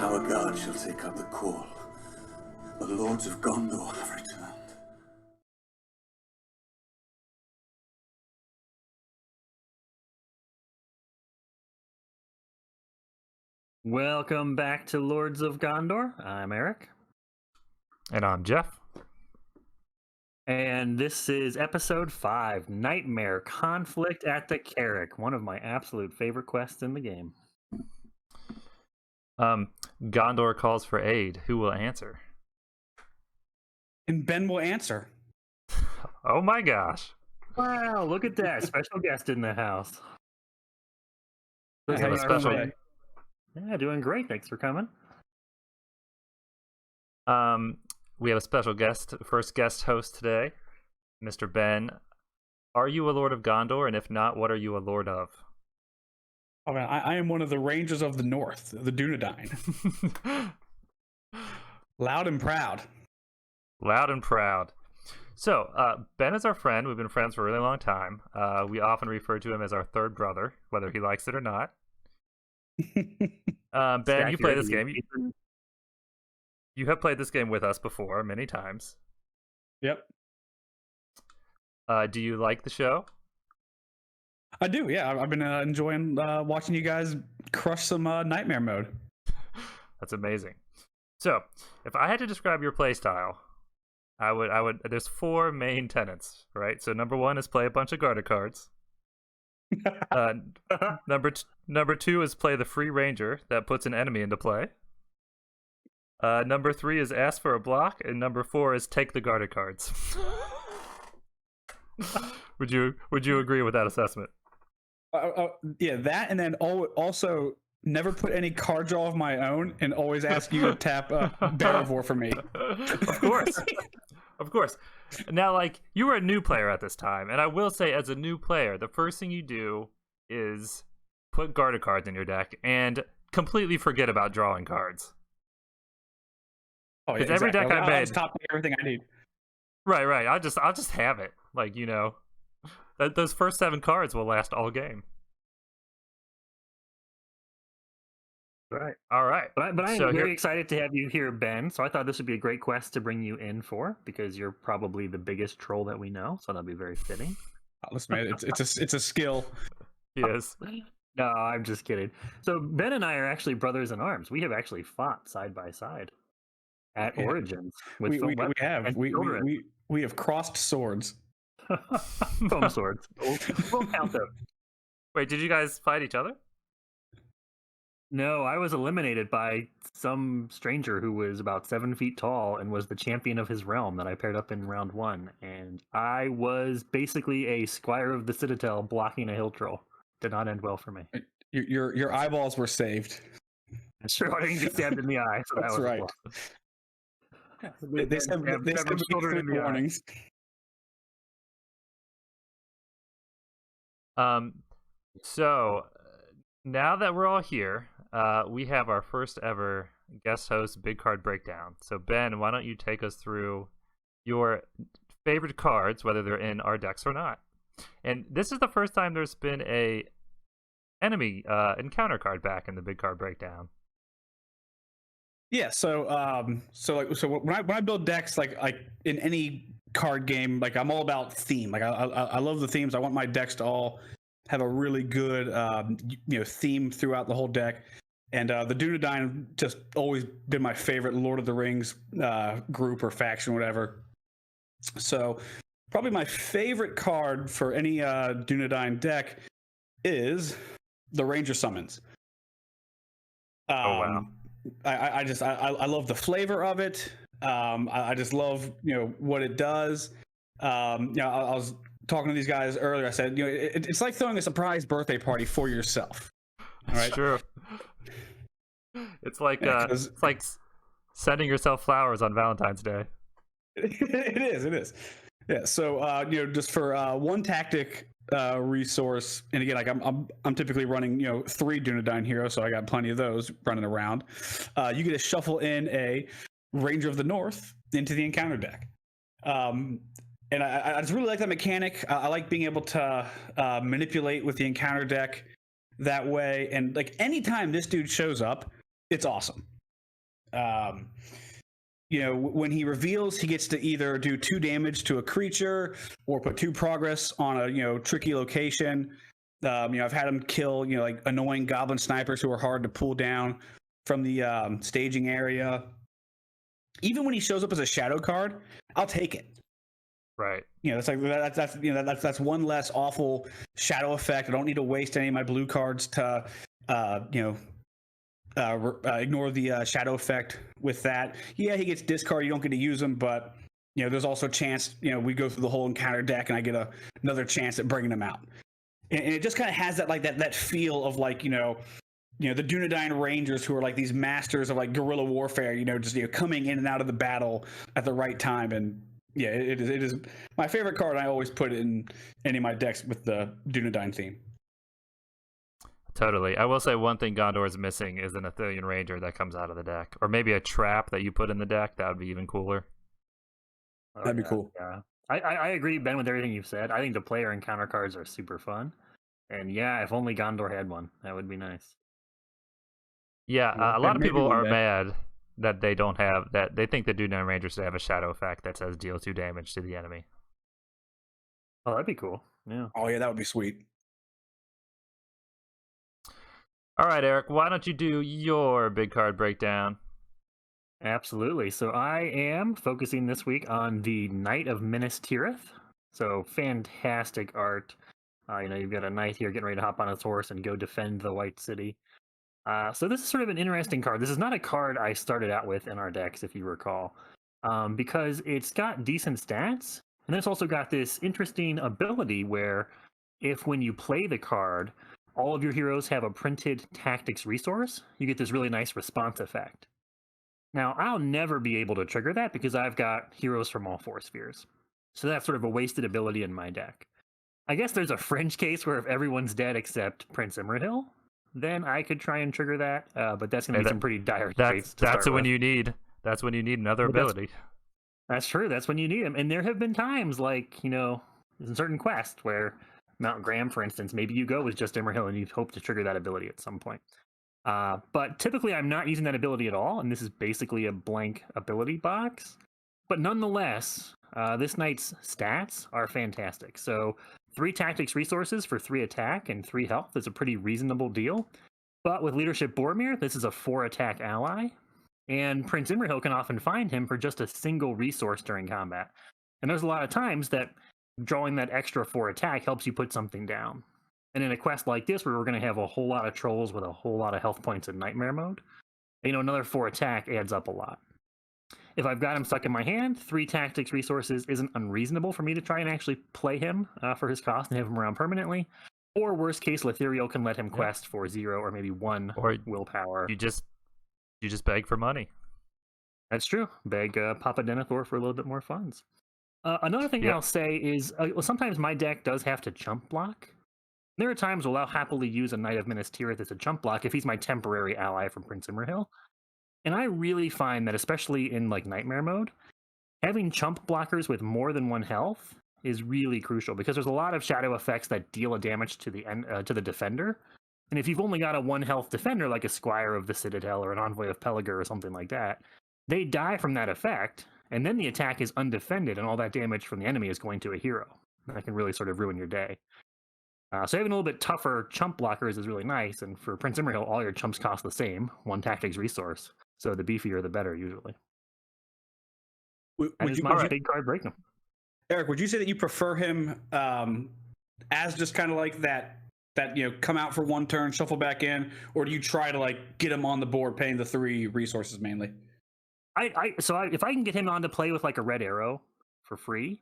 Tower Guard shall take up the call. The Lords of Gondor have returned. Welcome back to Lords of Gondor. I'm Eric. And I'm Jeff. And this is episode 5, Nightmare Conflict at the Carrock, one of my absolute favorite quests in the game. Gondor calls for aid. Who will answer? And Ben will answer. Oh my gosh. Wow, look at that. Special guest in the house. We have a special... Yeah, doing great. Thanks for coming. We have a special guest, first guest host today, Mr. Ben. Are you a Lord of Gondor? And if not, what are you a Lord of? Oh man, I am one of the Rangers of the North, the Dunedain. Loud and proud. Loud and proud. So, Ben is our friend. We've been friends for a really long time. We often refer to him as our third brother, whether he likes it or not. Ben, you play this game. You have played this game with us before many times. Yep. Do you like the show? I do, yeah. I've been enjoying watching you guys crush some Nightmare mode. That's amazing. So, if I had to describe your play style, I would. There's 4 main tenets, right? So, number 1 is play a bunch of Garda cards. Number 2 is play the free ranger that puts an enemy into play. Number 3 is ask for a block, and number 4 is take the Garda cards. Would you agree with that assessment? Yeah, that, and then also never put any card draw of my own, and always ask you to tap Barivore for me. Of course. Of course. Now, like, you were a new player at this time, and I will say, as a new player, the first thing you do is put Garda cards in your deck and completely forget about drawing cards. Oh, yeah, every deck I made, I'll top everything I need. Right. I'll just have it. Like, you know, those first 7 cards will last all game. Right. All right. But I'm very excited to have you here, Ben. So I thought this would be a great quest to bring you in for, because you're probably the biggest troll that we know. So that'll be very fitting. Listen, man, it's a skill. Yes. No, I'm just kidding. So Ben and I are actually brothers in arms. We have actually fought side by side at Origins. With we have crossed swords. Foam swords. We'll count them. Wait, did you guys fight each other? No, I was eliminated by some stranger who was about 7 feet tall and was the champion of his realm that I paired up in round 1. And I was basically a squire of the Citadel blocking a hill troll. Did not end well for me. Your eyeballs were saved. Sure, I didn't get stabbed in the eye, so that's that was right. They said warnings. So now that we're all here, we have our first ever guest host big card breakdown. So Ben, why don't you take us through your favorite cards, whether they're in our decks or not? And this is the first time there's been a enemy encounter card back in the big card breakdown. Yeah, so when I build decks, like in any card game, like I'm all about theme. Like I love the themes. I want my decks to all have a really good theme throughout the whole deck. And the Dunedain just always been my favorite Lord of the Rings group or faction, whatever. So probably my favorite card for any Dunedain deck is the Ranger Summons. Oh wow. I love the flavor of it. I just love what it does. I was talking to these guys earlier. I said it's like throwing a surprise birthday party for yourself. That's right? True. It's like it's like sending yourself flowers on Valentine's Day. It is. Yeah. So just for one tactic resource, and again, like I'm typically running 3 Dunedain heroes, so I got plenty of those running around. You get to shuffle in a Ranger of the North into the encounter deck. And I just really like that mechanic. I like being able to manipulate with the encounter deck that way. And like anytime this dude shows up, it's awesome. When he reveals, he gets to either do 2 damage to a creature or put 2 progress on a tricky location. I've had him kill like annoying goblin snipers who are hard to pull down from the staging area. Even when he shows up as a shadow card, I'll take it. Right. That's one less awful shadow effect. I don't need to waste any of my blue cards to ignore the shadow effect with that. Yeah, he gets discard. You don't get to use him, but there's also a chance. We go through the whole encounter deck, and I get another chance at bringing him out. And it just kind of has that feel of like the Dunedain Rangers, who are like these masters of like guerrilla warfare. Just coming in and out of the battle at the right time. And yeah, it is my favorite card. I always put it in any of my decks with the Dunedain theme. Totally. I will say one thing Gondor is missing is an Athelian Ranger that comes out of the deck. Or maybe a trap that you put in the deck. That would be even cooler. That'd be cool. Yeah. I agree, Ben, with everything you've said. I think the player encounter cards are super fun. And yeah, if only Gondor had one, that would be nice. Yeah, a lot of people are mad that they don't have that. They think the Dunedain Rangers should have a shadow effect that says deal 2 damage to the enemy. Oh, that'd be cool. Yeah. Oh yeah, that would be sweet. All right, Eric, why don't you do your big card breakdown? Absolutely. So I am focusing this week on the Knight of Minas Tirith. So fantastic art. You've got a knight here getting ready to hop on his horse and go defend the White City. So this is sort of an interesting card. This is not a card I started out with in our decks, if you recall, because it's got decent stats, and then it's also got this interesting ability where if when you play the card, all of your heroes have a printed tactics resource, you get this really nice response effect. Now, I'll never be able to trigger that because I've got heroes from all 4 spheres. So that's sort of a wasted ability in my deck. I guess there's a fringe case where if everyone's dead except Prince Imrahil, then I could try and trigger that, but that's going to be some pretty dire traits to That's start when with. you need. That's when you need another ability. That's true. That's when you need him. And there have been times, like in certain quests where Mount Graham, for instance, maybe you go with just Imrahil and you hope to trigger that ability at some point. But typically, I'm not using that ability at all, and this is basically a blank ability box. But nonetheless, this knight's stats are fantastic. So 3 tactics resources for 3 attack and 3 health is a pretty reasonable deal. But with Leadership Boromir, this is a 4 attack ally. And Prince Imrahil can often find him for just a single resource during combat. And there's a lot of times that drawing that extra 4 attack helps you put something down. And in a quest like this, where we're going to have a whole lot of trolls with a whole lot of health points in Nightmare mode, another 4 attack adds up a lot. If I've got him stuck in my hand, 3 tactics resources isn't unreasonable for me to try and actually play him for his cost and have him around permanently. Or worst case, Lithiriel can let him quest for 0 or maybe 1 willpower. You just beg for money. That's true. Beg Papa Denethor for a little bit more funds. Another thing I'll say is sometimes my deck does have to chump block. There are times where I'll happily use a Knight of Minas Tirith as a chump block if he's my temporary ally from Prince Imrahil. And I really find that, especially in like Nightmare mode, having chump blockers with more than 1 health is really crucial because there's a lot of shadow effects that deal a damage to the defender. And if you've only got a 1 health defender, like a Squire of the Citadel or an Envoy of Pelagar or something like that, they die from that effect, and then the attack is undefended, and all that damage from the enemy is going to a hero. That can really sort of ruin your day. So having a little bit tougher chump blockers is really nice, and for Prince Imrahil, all your chumps cost the same, 1 tactics resource. So the beefier, the better, usually. Would you my big card breakdown? Eric, would you say that you prefer him as just kind of like that come out for 1 turn, shuffle back in, or do you try to like get him on the board paying the 3 resources mainly? If I can get him on to play with like a red arrow for free,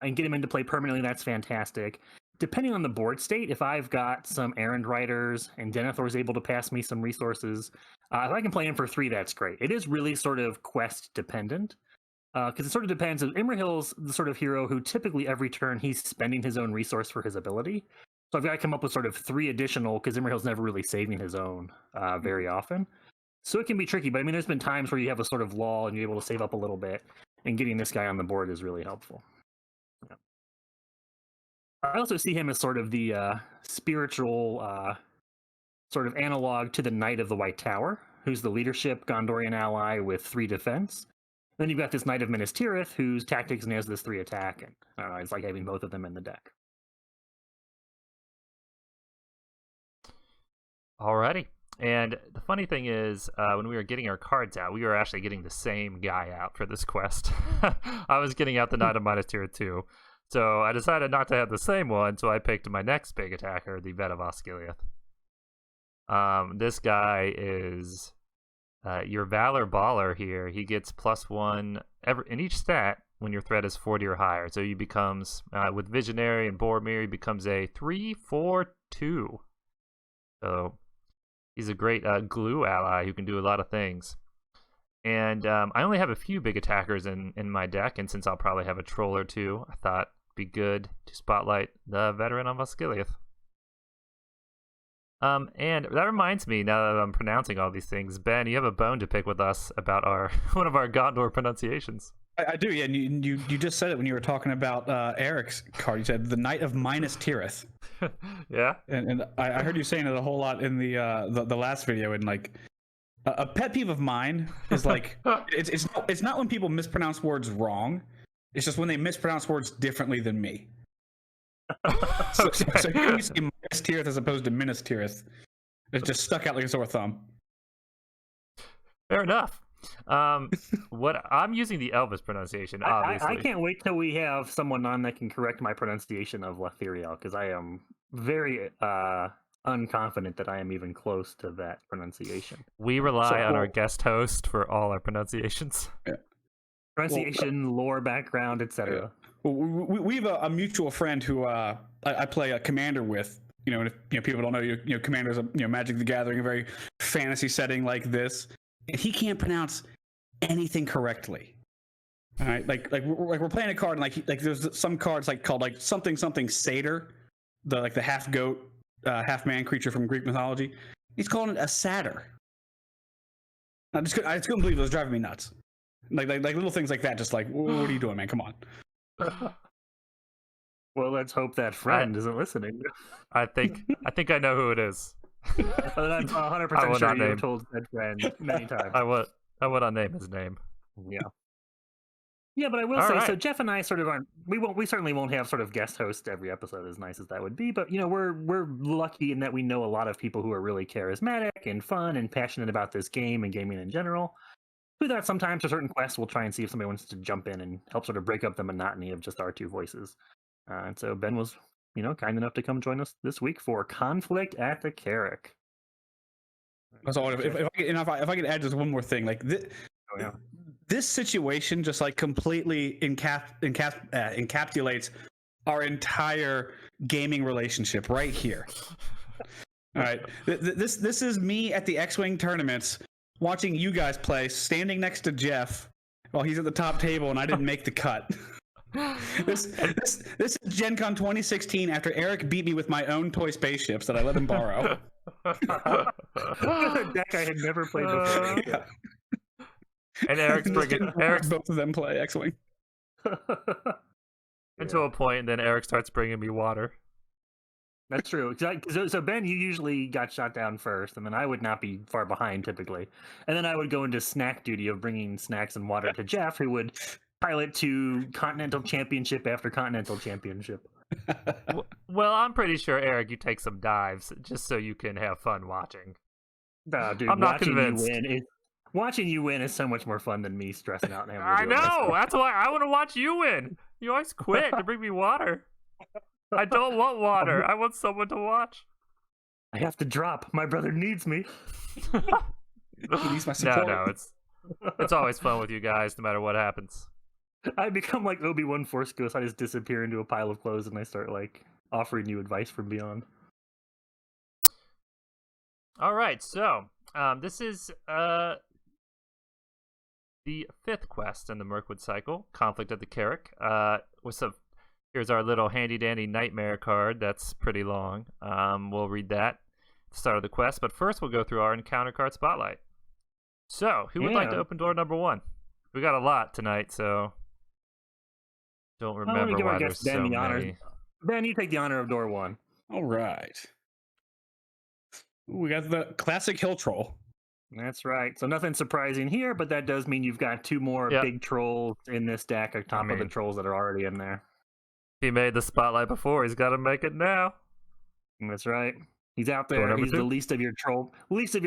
I can get him into play permanently, that's fantastic. Depending on the board state, if I've got some errand riders and Denethor is able to pass me some resources, if I can play him for 3, that's great. It is really sort of quest dependent, because it sort of depends. Imrahil's the sort of hero who typically every turn he's spending his own resource for his ability. So I've got to come up with sort of 3 additional, because Imrahil's never really saving his own very often. So it can be tricky, but I mean, there's been times where you have a sort of lull and you're able to save up a little bit, and getting this guy on the board is really helpful. Yeah. I also see him as sort of the spiritual sort of analog to the Knight of the White Tower. who's the leadership Gondorian ally with 3 defense. Then you've got this Knight of Minas Tirith, whose tactics and has this 3 attack, and I don't know, it's like having both of them in the deck. Alrighty. And the funny thing is, when we were getting our cards out, we were actually getting the same guy out for this quest. I was getting out the Knight of Minas Tirith too. So I decided not to have the same one, so I picked my next big attacker, the Vet of Osgiliath. This guy is your Valor Baller here. He gets +1 in each stat when your threat is 40 or higher. So he becomes, with Visionary and Boromir, he becomes a 3/4/2. So he's a great glue ally who can do a lot of things. And I only have a few big attackers in my deck, and since I'll probably have a troll or two, I thought it'd be good to spotlight the Veteran of Osgiliath. And that reminds me, now that I'm pronouncing all these things, Ben, you have a bone to pick with us about one of our Gondor pronunciations. I do, yeah. And you just said it when you were talking about Eric's card. You said the Knight of Minas Tirith. Yeah. And I heard you saying it a whole lot in the last video. And like a pet peeve of mine is like it's not when people mispronounce words wrong. It's just when they mispronounce words differently than me. So hearing you say Minas Tirith as opposed to Minas Tirith, it just stuck out like a sore thumb. Fair enough. What I'm using the Elvis pronunciation, obviously. I can't wait till we have someone on that can correct my pronunciation of Letheriel, because I am very unconfident that I am even close to that pronunciation. We rely on our guest host for all our pronunciations. Yeah. Pronunciation, lore, background, etc. Yeah. Well, we have a mutual friend who I play a commander with. And if people don't know, commander's Magic the Gathering, a very fantasy setting like this. And he can't pronounce anything correctly. All right, like we're playing a card, and like there's some cards called something satyr, the half goat, half man creature from Greek mythology. He's calling it a satyr. I just couldn't believe it. Was driving me nuts. Like little things like that. Just like, what are you doing, man? Come on. Well, let's hope that friend isn't listening. I think I know who it is. I'm 100% sure you've told that friend many times. I would not name his name. Yeah, but I will say, right. so Jeff and I sort of aren't. We certainly won't have sort of guest hosts every episode, as nice as that would be. But we're lucky in that we know a lot of people who are really charismatic and fun and passionate about this game and gaming in general. With that, sometimes for certain quests, we'll try and see if somebody wants to jump in and help sort of break up the monotony of just our two voices. And so Ben was, kind enough to come join us this week for Conflict at the Carrock. So if I could add just one more thing, like this situation just like completely encapsulates our entire gaming relationship right here. All right, this is me at the X-Wing tournaments, watching you guys play, standing next to Jeff while he's at the top table and I didn't make the cut. This is Gen Con 2016 after Eric beat me with my own toy spaceships that I let him borrow. A deck I had never played before. Yeah. And Eric's both of them play X-Wing. To a point, and then Eric starts bringing me water. That's true. So Ben, you usually got shot down first, and then I would not be far behind typically. And then I would go into snack duty of bringing snacks and water to Jeff, who would pilot to Continental Championship after Continental Championship. Well, I'm pretty sure, Eric, you take some dives just so you can have fun watching. Dude, I'm not convinced. Watching you win is so much more fun than me stressing out and having to I do it myself. know! That's why I want to watch you win! You always quit to bring me water. I don't want water. I want someone to watch. I have to drop. My brother needs me. He needs my support. No, it's always fun with you guys, no matter what happens. I become like Obi-Wan Force Ghost. I just disappear into a pile of clothes and I start like offering you advice from beyond. All right, so this is the 5th quest in the Mirkwood cycle, Conflict at the Carrock. Here's our little handy-dandy nightmare card. That's pretty long. We'll read that at the start of the quest, but first we'll go through our encounter card spotlight. So, who would like to open door number 1? We got a lot tonight, so don't remember why there's so many. Ben, you take the honor of door 1. All right. We got the classic hill troll. That's right. So nothing surprising here, but that does mean you've got 2 more Yep. big trolls in this deck on top of the mean- trolls that are already in there. He made the spotlight before. He's got to make it now. That's right. He's out Door there. number He's 2. the least of your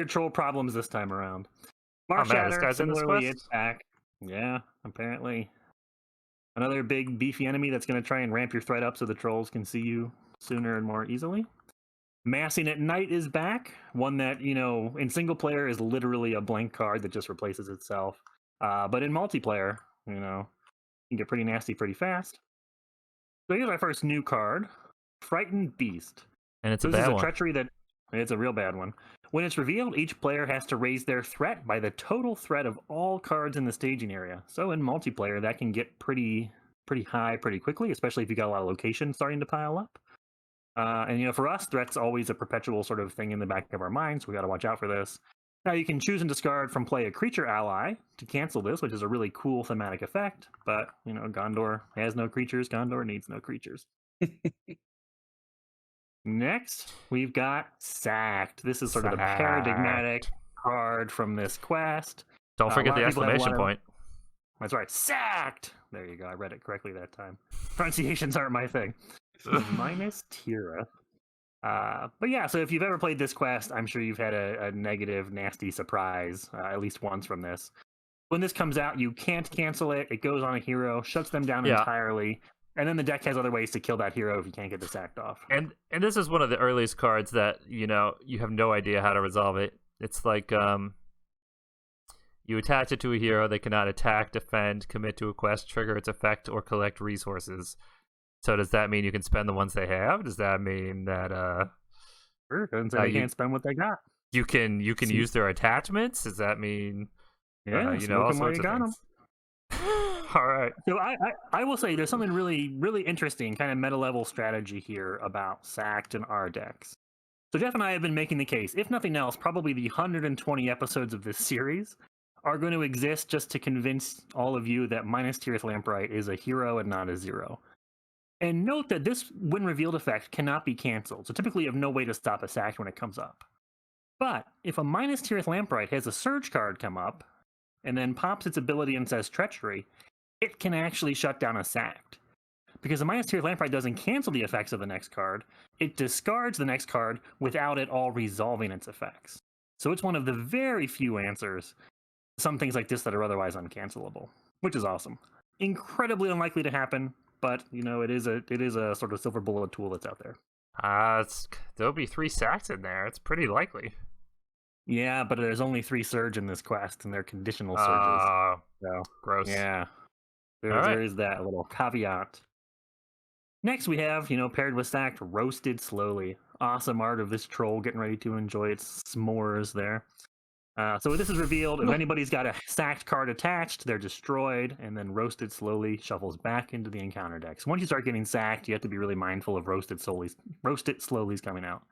troll problems this time around. Oh, man, this Marshatter, guy's in this similarly, quest? it's back. Yeah, apparently. Another big beefy enemy that's going to try and ramp your threat up so the trolls can see you sooner and more easily. Massing at Night is back. One that, in single player is literally a blank card that just replaces itself. But in multiplayer, you can get pretty nasty pretty fast. So here's our first new card, Frightened Beast. And it's So a this bad is a one. treachery that it's a real bad one. When it's revealed, each player has to raise their threat by the total threat of all cards in the staging area. So in multiplayer, that can get pretty high pretty quickly, especially if you got a lot of locations starting to pile up. And for us, threat's always a perpetual sort of thing in the back of our minds. We got to watch out for this. Now you can choose and discard from play a creature ally to cancel this, which is a really cool thematic effect. But Gondor has no creatures. Gondor needs no creatures. Next, we've got Sacked. This is sort of the paradigmatic card from this quest. Don't forget a the lot of people have a exclamation lot of- point. That's right, Sacked! There you go, I read it correctly that time. Pronunciations aren't my thing. Minus Tira. But yeah, so if you've ever played this quest, I'm sure you've had a negative, nasty surprise, at least once from this. When this comes out, you can't cancel it. It goes on a hero, shuts them down Yeah. entirely, and then the deck has other ways to kill that hero if you can't get the sacked off. And this is one of the earliest cards that, you have no idea how to resolve it. It's like you attach it to a hero, they cannot attack, defend, commit to a quest, trigger its effect, or collect resources. So does that mean you can spend the ones they have? Does that mean that Sure, doesn't say they can't spend what they got. you can use their attachments? Does that mean Yeah, all smoke 'em while sorts you of got 'em. things? All right. So I will say there's something really, really interesting kind of meta level strategy here about Sacked and our decks. So Jeff and I have been making the case, if nothing else, probably the 120 episodes of this series are going to exist just to convince all of you that minus Tirith Lamprite is a hero and not a zero. And note that this when revealed effect cannot be canceled, so typically you have no way to stop a Sacked when it comes up. But if a minus Tirith Lamprite has a Surge card come up, and then pops its ability and says Treachery, it can actually shut down a Sacked. Because the minus Tirith Lamprite doesn't cancel the effects of the next card, it discards the next card without it all resolving its effects. So it's one of the very few answers to some things like this that are otherwise uncancelable, which is awesome. Incredibly unlikely to happen, but it is a sort of silver bullet tool that's out there. There'll be 3 sacks in there. It's pretty likely. Yeah, but there's only 3 surge in this quest, and they're conditional surges. So Gross. yeah, there right. is that little caveat. Next, we have paired with Sacked, Roasted Slowly. Awesome art of this troll getting ready to enjoy its s'mores there. So when this is revealed, if anybody's got a Sacked card attached, they're destroyed, and then Roasted Slowly shuffles back into the encounter deck. So once you start getting Sacked, you have to be really mindful of Roasted Slowly's coming out.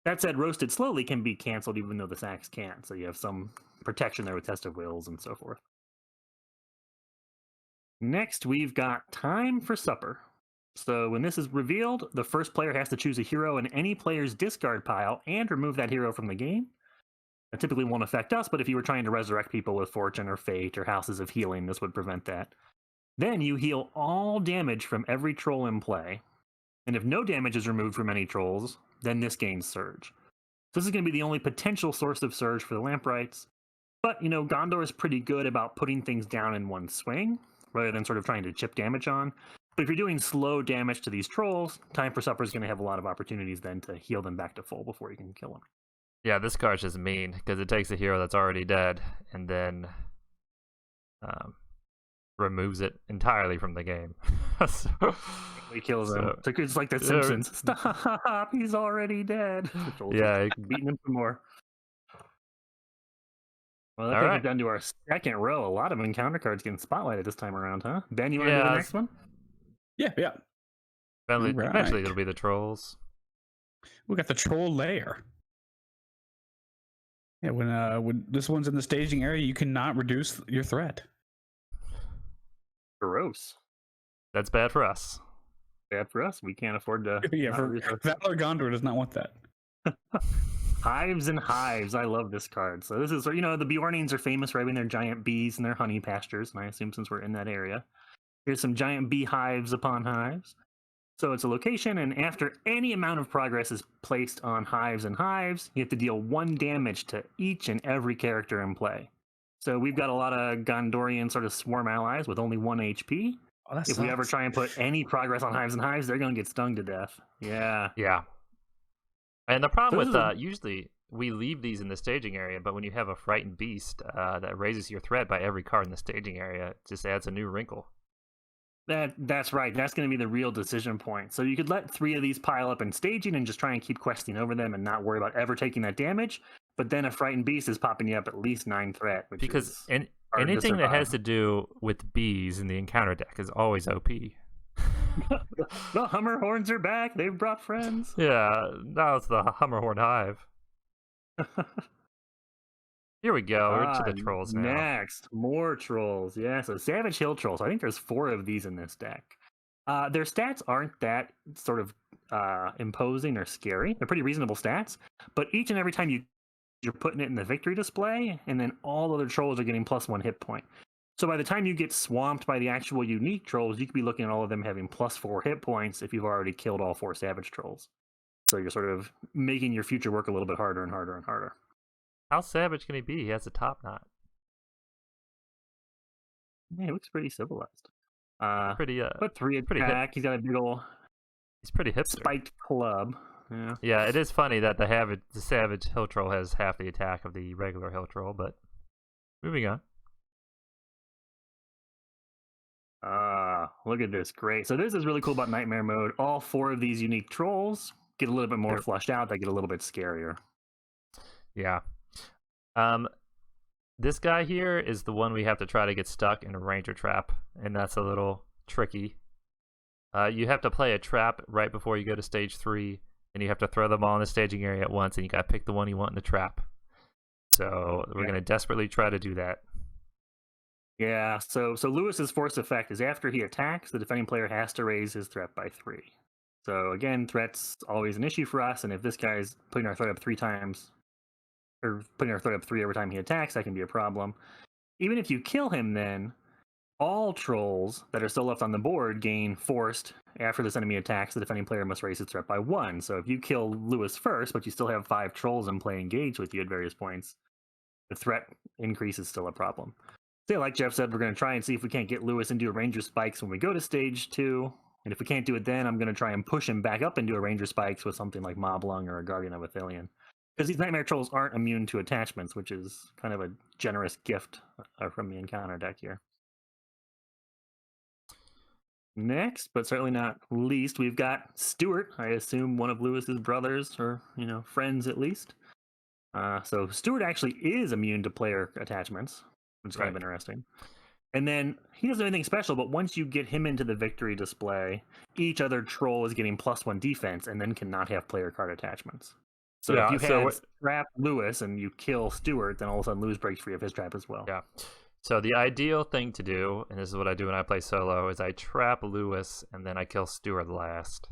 That said, Roasted Slowly can be canceled even though the Sacks can't, so you have some protection there with Test of Wills and so forth. Next, we've got Time for Supper. So when this is revealed, the first player has to choose a hero in any player's discard pile and remove that hero from the game. That typically won't affect us, but if you were trying to resurrect people with Fortune or Fate or Houses of Healing, this would prevent that. Then you heal all damage from every troll in play. And if no damage is removed from any trolls, then this gains Surge. So this is going to be the only potential source of Surge for the Lamprites. But, Gondor is pretty good about putting things down in one swing, rather than sort of trying to chip damage on. But if you're doing slow damage to these trolls, Time for Supper is going to have a lot of opportunities then to heal them back to full before you can kill them. Yeah, this card's just mean because it takes a hero that's already dead and then removes it entirely from the game. He kills him. It's like the Simpsons. Stop! He's already dead. Yeah, beating him some more. Well, that All takes right. us down to our second row. A lot of encounter cards getting spotlighted this time around, huh? Ben, you want to do the next one? Yeah. Eventually Right. it'll be the trolls. We got the Troll Lair. Yeah, when this one's in the staging area, you cannot reduce your threat. Gross. That's bad for us. Bad for us. We can't afford to. Yeah, Valor Gondor does not want that. Hives and Hives. I love this card. So this is, the Bjornings are famous for having their giant bees and their honey pastures, and I assume since we're in that area. Here's some giant bee hives upon hives. So it's a location, and after any amount of progress is placed on hives and hives, you have to deal 1 damage to each and every character in play. So we've got a lot of Gondorian sort of swarm allies with only 1 HP. Oh, that If we sucks. ever try and put any progress on hives and hives, they're going to get stung to death. Yeah. Yeah. And the problem So with this is usually we leave these in the staging area, but when you have a frightened beast that raises your threat by every card in the staging area, it just adds a new wrinkle. That's right. That's going to be the real decision point. So you could let 3 of these pile up in staging and just try and keep questing over them and not worry about ever taking that damage. But then a frightened beast is popping you up at least 9 threat, which Because is hard to anything that has survive. to do with bees in the encounter deck is always OP. The Hummer Horns are back. They've brought friends. Yeah, now it's the Hummerhorn Hive. Here we go. We're into the trolls now. Next, more trolls. Yeah, so Savage Hill Trolls. I think there's 4 of these in this deck. Their stats aren't that sort of imposing or scary. They're pretty reasonable stats, but each and every time you're putting it in the victory display, and then all other trolls are getting +1 hit point. So by the time you get swamped by the actual unique trolls, you could be looking at all of them having +4 hit points if you've already killed all 4 savage trolls. So you're sort of making your future work a little bit harder and harder and harder. How savage can he be? He has a top knot. Yeah, he looks pretty civilized. Pretty But 3 pretty hip. attack. He's got a big old He's pretty hipster. spiked club. Yeah. Yeah, it is funny that the savage hill troll has half the attack of the regular hill troll, but moving on. Look at this. Great. So this is really cool about Nightmare Mode. All 4 of these unique trolls get a little bit more They're- fleshed out. They get a little bit scarier. Yeah. This guy here is the one we have to try to get stuck in a ranger trap, and that's a little tricky. You have to play a trap right before you go to stage 3, and you have to throw them all in the staging area at once, and you got to pick the one you want in the trap. So we're going to desperately try to do that. Yeah, so Lewis's force effect is after he attacks, the defending player has to raise his threat by 3. So again, threat's always an issue for us, and if this guy's putting our threat up 3 times, or putting our threat up 3 every time he attacks, that can be a problem. Even if you kill him, then all trolls that are still left on the board gain forced. After this enemy attacks, the defending player must raise his threat by 1. So if you kill Lewis first, but you still have 5 trolls in play engaged with you at various points, the threat increase is still a problem. So like Jeff said, we're going to try and see if we can't get Lewis into a Ranger Spikes when we go to stage 2. And if we can't do it then, I'm going to try and push him back up into a Ranger Spikes with something like Moblung or a Guardian of Athelion. Because these Nightmare Trolls aren't immune to attachments, which is kind of a generous gift from the encounter deck here. Next, but certainly not least, we've got Stuart. I assume one of Lewis's brothers, or friends at least. So Stuart actually is immune to player attachments, which is kind of interesting. And then he doesn't do anything special, but once you get him into the victory display, each other troll is getting +1 defense, and then cannot have player card attachments. So if you had trap Lewis and you kill Stuart, then all of a sudden Lewis breaks free of his trap as well. Yeah. So the ideal thing to do, and this is what I do when I play solo, is I trap Lewis and then I kill Stuart last.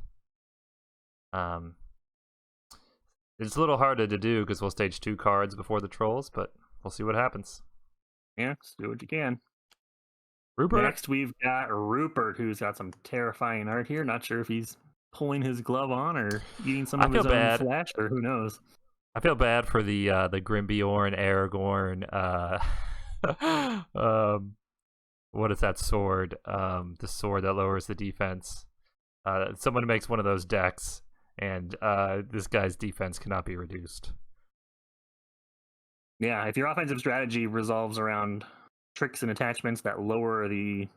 It's a little harder to do because we'll stage 2 cards before the trolls, but we'll see what happens. Yeah, just do what you can. Rupert. Next, we've got Rupert, who's got some terrifying art here. Not sure if he's pulling his glove on or eating some of his own flesh, or who knows. I feel bad for the Grim Bjorn, Aragorn, what is that sword? The sword that lowers the defense. Someone makes one of those decks, and this guy's defense cannot be reduced. Yeah, if your offensive strategy revolves around tricks and attachments that lower the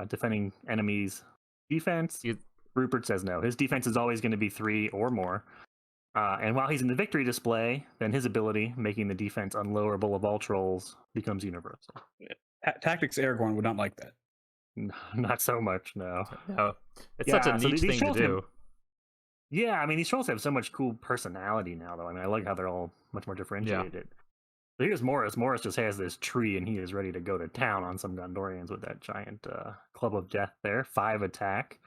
defending enemy's defense, Rupert says no. His defense is always going to be 3 or more. And while he's in the victory display, then his ability, making the defense unlowerable of all trolls, becomes universal. Tactics Aragorn would not like that. Not so much, no. No. It's such a niche thing to do. Yeah, I mean, these trolls have so much cool personality now, though. I mean, I like how they're all much more differentiated. Yeah. So here's Morris. Morris just has this tree, and he is ready to go to town on some Gondorians with that giant Club of Death there. 5 attack.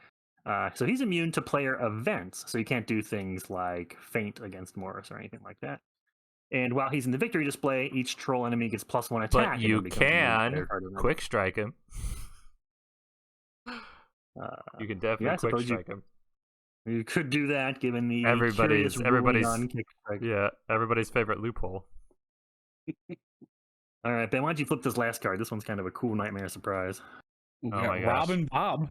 So he's immune to player events, so you can't do things like feint against Morris or anything like that. And while he's in the victory display, each troll enemy gets +1 attack. But and you then becomes a new can player card of the night. quick strike him. You can definitely I quick suppose strike him. You could do that, given the Everybody's on kick strike. yeah, everybody's favorite loophole. All right, Ben, why don't you flip this last card? This one's kind of a cool nightmare surprise. We Oh got my gosh. Rob and Bob.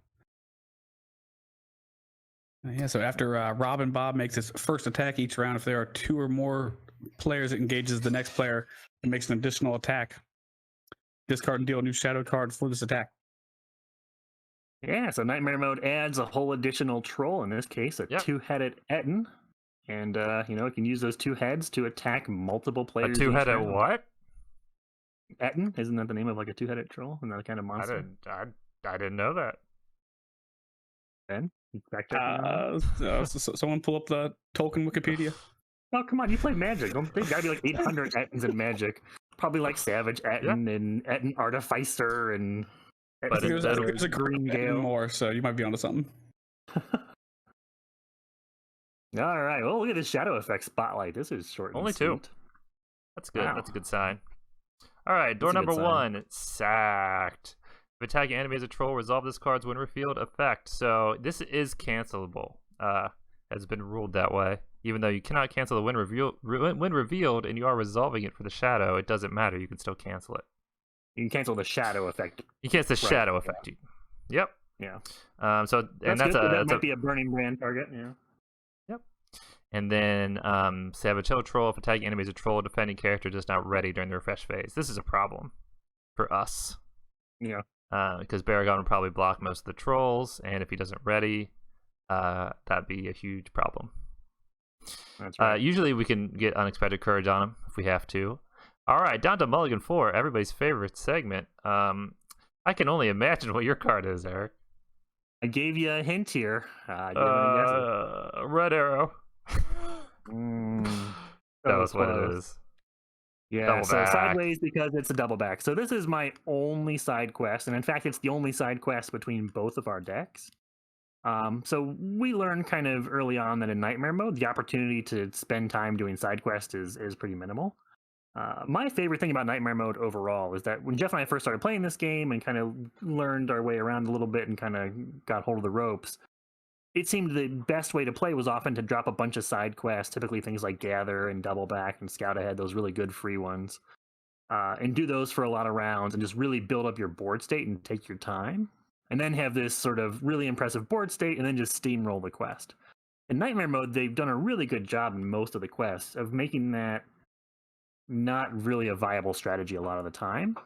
Yeah, so after Rob and Bob makes its first attack each round, if there are 2 or more players, it engages the next player and makes an additional attack. Discard and deal a new shadow card for this attack. Yeah, so Nightmare Mode adds a whole additional troll, in this case, a Yep. 2-headed Etten. And, it can use those 2 heads to attack multiple A players. 2-headed each round. what? Etten? Isn't that the name of like a 2-headed troll? Isn't that the kind of monster? I didn't know that. Ben? You fact checking on that? Someone pull up the Tolkien Wikipedia. Oh, come on, you play Magic. Don't think gotta be like 800 Ettins in Magic. Probably like Savage Etten and Etten Artificer and But Etten There's a Green Green Gale. more, so you might be onto something. All right. Well, look at this shadow effect spotlight. This is short. Only and 2. sweet. That's good. Wow. That's a good sign. All right, door That's a good number sign. 1, sacked. If attacking enemy as a troll, resolve this card's when revealed effect. So this is cancelable. Has been ruled that way. Even though you cannot cancel the when revealed, and you are resolving it for the shadow, it doesn't matter. You can still cancel it. You can cancel the shadow effect. You cancel the Right. shadow effect. Yep. Yeah. So and That's that's good. That a might be a Burning Brand target. Yeah. and then Savage Hill Troll. If attacking enemy as a troll, defending character is not ready during the refresh phase. This is a problem for us. Yeah. Because Baragon would probably block most of the trolls, and if he doesn't ready, that'd be a huge problem. That's right. Usually we can get Unexpected Courage on him if we have to. All right, down to Mulligan 4, everybody's favorite segment. I can only imagine what your card is, Eric. I gave you a hint here. Do you have any guesses? Red Arrow. That was what it close. is. Yeah, Double so back. sideways because it's a double back. So this is my only side quest, and in fact, it's the only side quest between both of our decks. So we learned kind of early on that in Nightmare Mode, the opportunity to spend time doing side quests is pretty minimal. My favorite thing about Nightmare Mode overall is that when Jeff and I first started playing this game and kind of learned our way around a little bit and kind of got hold of the ropes, it seemed the best way to play was often to drop a bunch of side quests, typically things like Gather and Double Back and Scout Ahead, those really good free ones, and do those for a lot of rounds and just really build up your board state and take your time, and then have this sort of really impressive board state and then just steamroll the quest. In Nightmare Mode, they've done a really good job in most of the quests of making that not really a viable strategy a lot of the time,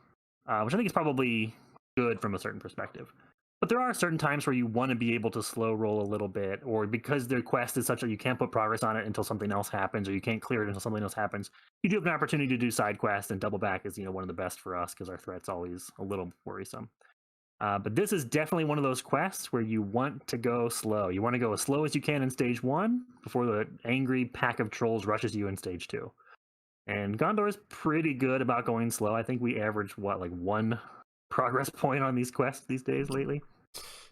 which I think is probably good from a certain perspective. But there are certain times where you want to be able to slow roll a little bit, or because the quest is such that you can't put progress on it until something else happens, or you can't clear it until something else happens. You do have an opportunity to do side quests, and Double Back is one of the best for us because our threat's always a little worrisome. But this is definitely one of those quests where you want to go slow. You want to go as slow as you can in stage 1 before the angry pack of trolls rushes you in stage 2. And Gondor is pretty good about going slow. I think we average, like 1 progress point on these quests these days lately.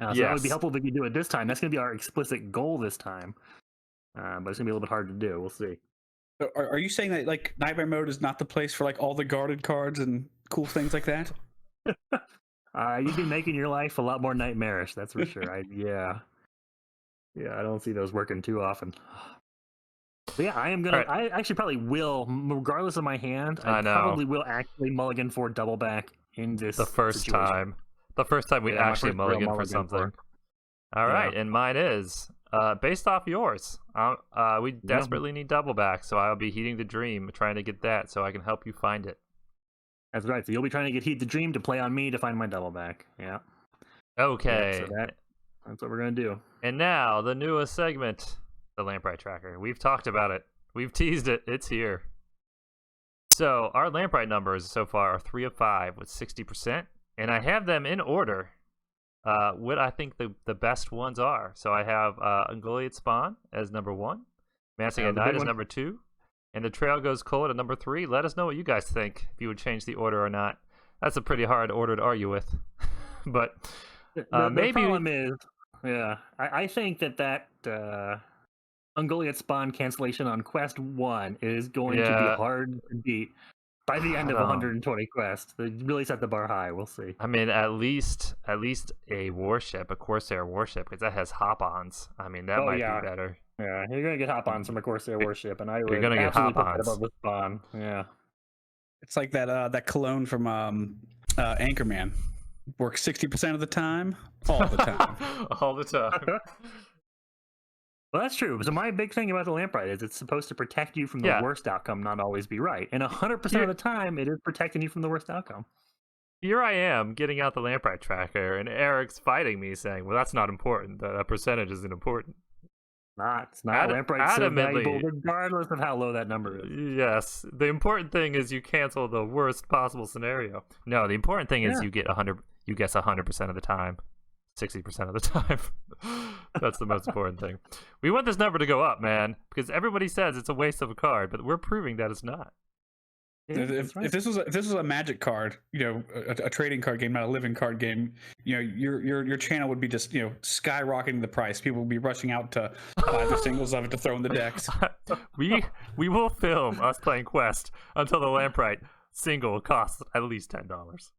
So that would be helpful if you do it this time. That's going to be our explicit goal this time. But it's going to be a little bit hard to do. We'll see. So are you saying that like Nightmare Mode is not the place for like all the guarded cards and cool things like that? You'd be making your life a lot more nightmarish, that's for sure. Yeah, I don't see those working too often. But yeah, I am gonna. Right. I actually probably will, regardless of my hand. I probably will actually mulligan for Double Back in this. The first time we actually mulligan for something. All right, and mine is based off yours. We desperately need Double Back, so I'll be heeding the dream, trying to get that, so I can help you find it. That's right. So you'll be trying to get Heed the Dream to play on me to find my Double Back. Yeah. Okay. Yeah, so that's what we're gonna do. And now the newest segment, the Lamprey Tracker. We've talked about it. We've teased it. It's here. So our Lamprey numbers so far are 3 of 5 with 60%, and I have them in order. What I think the best ones are. So I have Ungoliant Spawn as number 1, Massing at Night as number 2, and The Trail Goes Cold at number 3. Let us know what you guys think, if you would change the order or not. That's a pretty hard order to argue with. But the maybe... problem is, I think that Ungoliant spawn cancellation on quest 1 is going to be Yeah. hard to beat by the end of 120 quests. They really set the bar high. We'll see. I mean, at least a warship, a Corsair warship, because that has hop-ons. I mean, that might be better. Yeah, you're gonna get hop-ons from a Corsair warship, and I would gonna get absolutely put that hop-ons. above the spawn. Yeah. It's like that cologne from Anchorman. Works 60% of the time, all the time. All the time. Well, that's true. So my big thing about the lamprite is it's supposed to protect you from the worst outcome, not always be right. And 100% of the time, it is protecting you from the worst outcome. Here I am getting out the lamprite tracker, and Eric's fighting me, saying, "Well, that's not important. That percentage isn't important." It's not. Lamprite's so adamantly, valuable, regardless of how low that number is. Yes, the important thing is you cancel the worst possible scenario. No, the important thing is you get 100. You guess 100% of the time, 60% of the time. That's the most important thing. We want this number to go up, man, because everybody says it's a waste of a card, but we're proving that it's not. Yeah, if this was a Magic card, a trading card game, not a living card game, your channel would be just skyrocketing the price. People would be rushing out to buy the singles of it to throw in the decks. we will film us playing Quest until the lamprite single costs at least $10.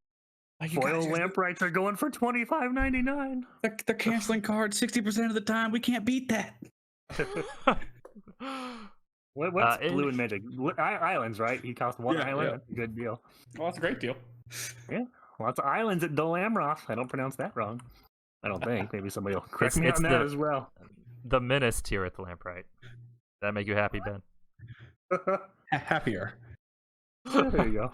Foil lamprites are going for $25.99. They're canceling cards 60% of the time. We can't beat that. What's blue and magic? Islands, right? He costs one island. That's a good deal. Well, that's a great deal. Yeah, lots of islands at Dol Amroth. I don't pronounce that wrong. I don't think. Maybe somebody will correct me on that as well. The menace tier at the lamprite. Does that make you happy, Ben? Happier. There you go.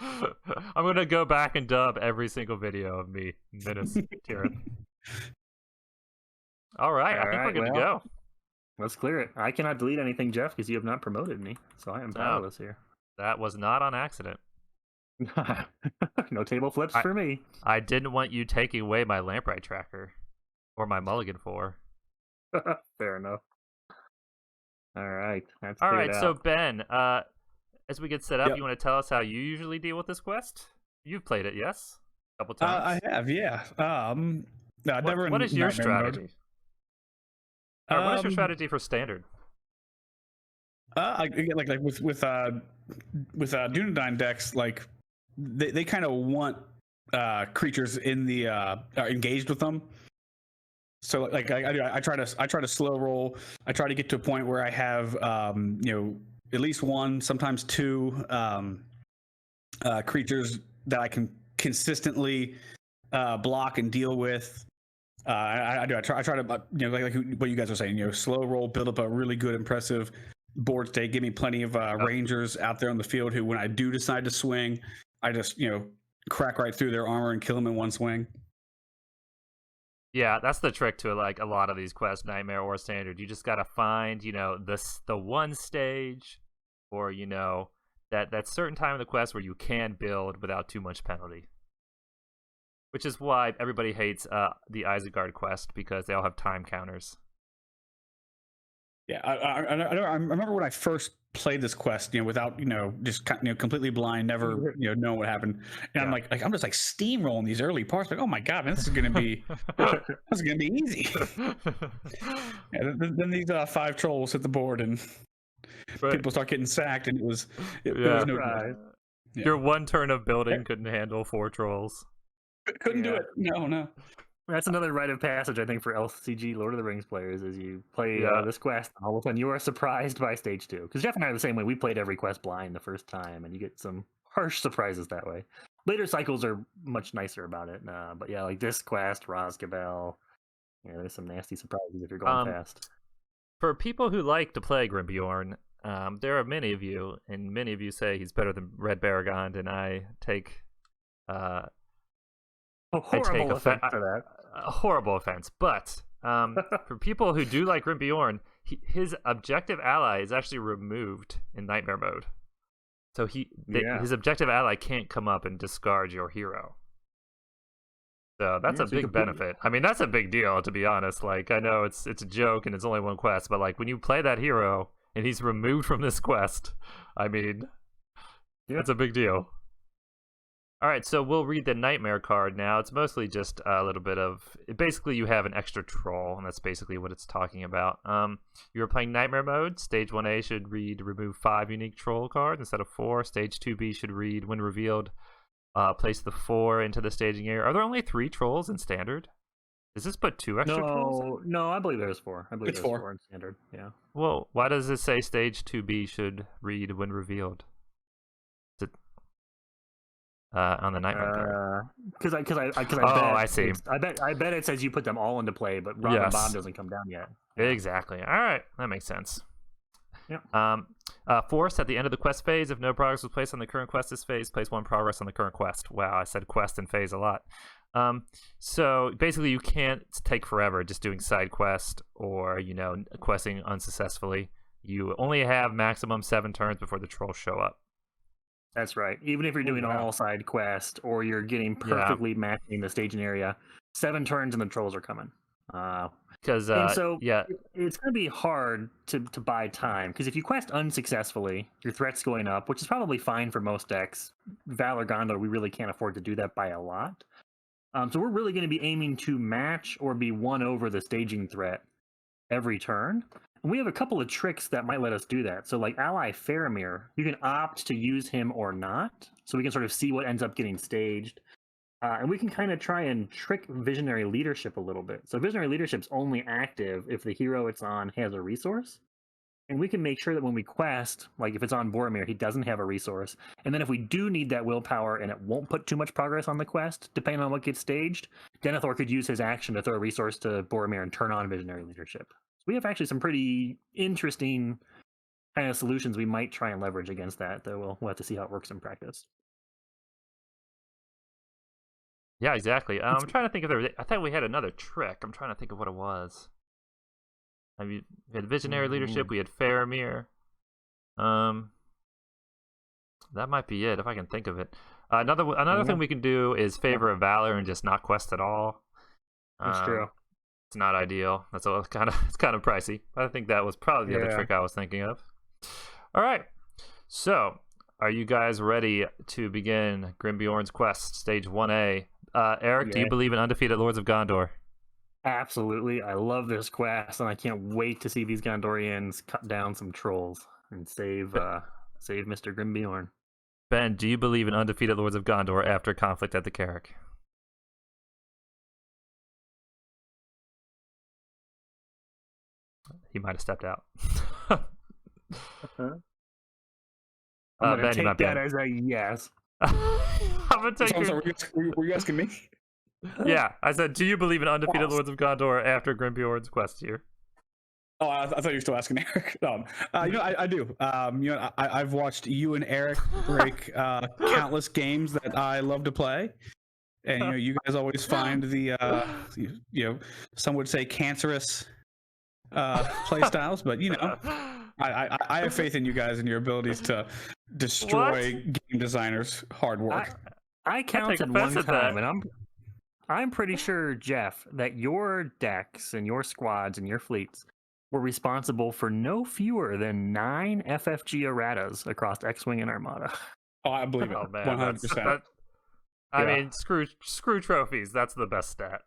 I'm gonna go back and dub every single video of me menace tier. All right, I think we're good to go. Let's clear it. I cannot delete anything, Jeff, because you have not promoted me, so I am powerless here. That was not on accident. No table flips for me. I didn't want you taking away my lamprite tracker or my Mulligan 4. Fair enough. All right. All right, so Ben, as we get set up, you want to tell us how you usually deal with this quest? You've played it, yes? A couple times? I have, yeah. What is your strategy? What is your strategy for standard? Like with Dunedain decks, like they kind of want creatures in the engaged with them. So like I try to slow roll. I try to get to a point where I have at least one, sometimes two creatures that I can consistently block and deal with. I try to like what you guys are saying, slow roll, build up a really good, impressive board state. Give me plenty of rangers out there on the field who, when I do decide to swing, I just crack right through their armor and kill them in one swing. Yeah, that's the trick to like a lot of these quests, Nightmare or Standard. You just gotta find the one stage, or that certain time of the quest where you can build without too much penalty. Which is why everybody hates the Isengard quest, because they all have time counters. Yeah, I remember when I first played this quest, without just completely blind, never knowing what happened, and I'm I'm just steamrolling these early parts. Like, oh my god, man, this is gonna be easy. Then these 5 trolls hit the board, and people start getting sacked, and it was no good. Yeah. Your one turn of building couldn't handle 4 trolls. Couldn't do it. No. That's another rite of passage, I think, for LCG Lord of the Rings players, is you play this quest, and all of a sudden you are surprised by stage 2. Because Jeff and I are the same way. We played every quest blind the first time, and you get some harsh surprises that way. Later cycles are much nicer about it. But yeah, like this quest, Rosgabel, there's some nasty surprises if you're going fast. For people who like to play Bjorn, there are many of you, and many of you say he's better than Red Baragond, and I take... A horrible offense for that. A horrible offense. But for people who do like Bjorn, his objective ally is actually removed in Nightmare mode. So his objective ally can't come up and discard your hero. So that's a big benefit. I mean, that's a big deal, to be honest. Like, I know it's a joke and it's only one quest, but like when you play that hero and he's removed from this quest, I mean, that's a big deal. All right, so we'll read the Nightmare card now. It's mostly just a little bit of... Basically, you have an extra troll, and that's basically what it's talking about. You were playing Nightmare mode. Stage 1A should read remove 5 unique troll cards instead of 4. Stage 2B should read, when revealed, place the 4 into the staging area. Are there only 3 trolls in Standard? Does this put 2 extra trolls in? No, I believe there's 4. I believe It's there's 4. 4 in Standard, yeah. Well, why does it say Stage 2B should read when revealed? On the Nightmare card. Because I bet. I see. I bet it says you put them all into play, but Rob and Bob doesn't come down yet. Exactly. All right, that makes sense. Yeah. Force at the end of the quest phase. If no progress was placed on the current quest this phase, place 1 progress on the current quest. Wow, I said quest and phase a lot. So basically, you can't take forever just doing side quest or questing unsuccessfully. You only have maximum 7 turns before the trolls show up. That's right. Even if you're doing all side quest or you're getting perfectly matching the staging area, 7 turns and the trolls are coming. Because it's going to be hard to buy time, because if you quest unsuccessfully, your threat's going up, which is probably fine for most decks. Valor Gondor, we really can't afford to do that by a lot. So we're really going to be aiming to match or be won over the staging threat every turn. And we have a couple of tricks that might let us do that. So like Ally Faramir, you can opt to use him or not. So we can sort of see what ends up getting staged. And we can kind of try and trick Visionary Leadership a little bit. So Visionary Leadership's only active if the hero it's on has a resource. And we can make sure that when we quest, like if it's on Boromir, he doesn't have a resource. And then if we do need that willpower and it won't put too much progress on the quest, depending on what gets staged, Denethor could use his action to throw a resource to Boromir and turn on Visionary Leadership. So we have actually some pretty interesting kind of solutions we might try and leverage against that, though we'll have to see how it works in practice. Yeah, exactly. I'm trying to think if I thought we had another trick. I'm trying to think of what it was. I mean, we had Visionary Leadership. We had Faramir. That might be it if I can think of it. Another thing we can do is Favor of Valor and just not quest at all. That's true. It's not ideal. It's kind of pricey. I think that was probably the other trick I was thinking of. All right. So, are you guys ready to begin Grim Bjorn's quest, stage 1A? Eric, do you believe in undefeated Lords of Gondor? Absolutely. I love this quest, and I can't wait to see these Gondorians cut down some trolls and save Mr. Grim Bjorn. Ben, do you believe in undefeated Lords of Gondor after conflict at the Carrock? He might have stepped out. I'm going to take that as a yes. I'm gonna take were you asking me? Yeah, I said, do you believe in undefeated Lords of Gondor after Grim Bjorn's quest here? Oh, I thought you were still asking Eric. I do. I've watched you and Eric break countless games that I love to play, and you guys always find the some would say cancerous play styles, but I have faith in you guys and your abilities to destroy game designers' hard work. I counted one time, and I'm pretty sure, Jeff, that your decks and your squads and your fleets were responsible for no fewer than 9 FFG erratas across X-Wing and Armada. Oh, I believe it. 100%. I mean, screw trophies. That's the best stat.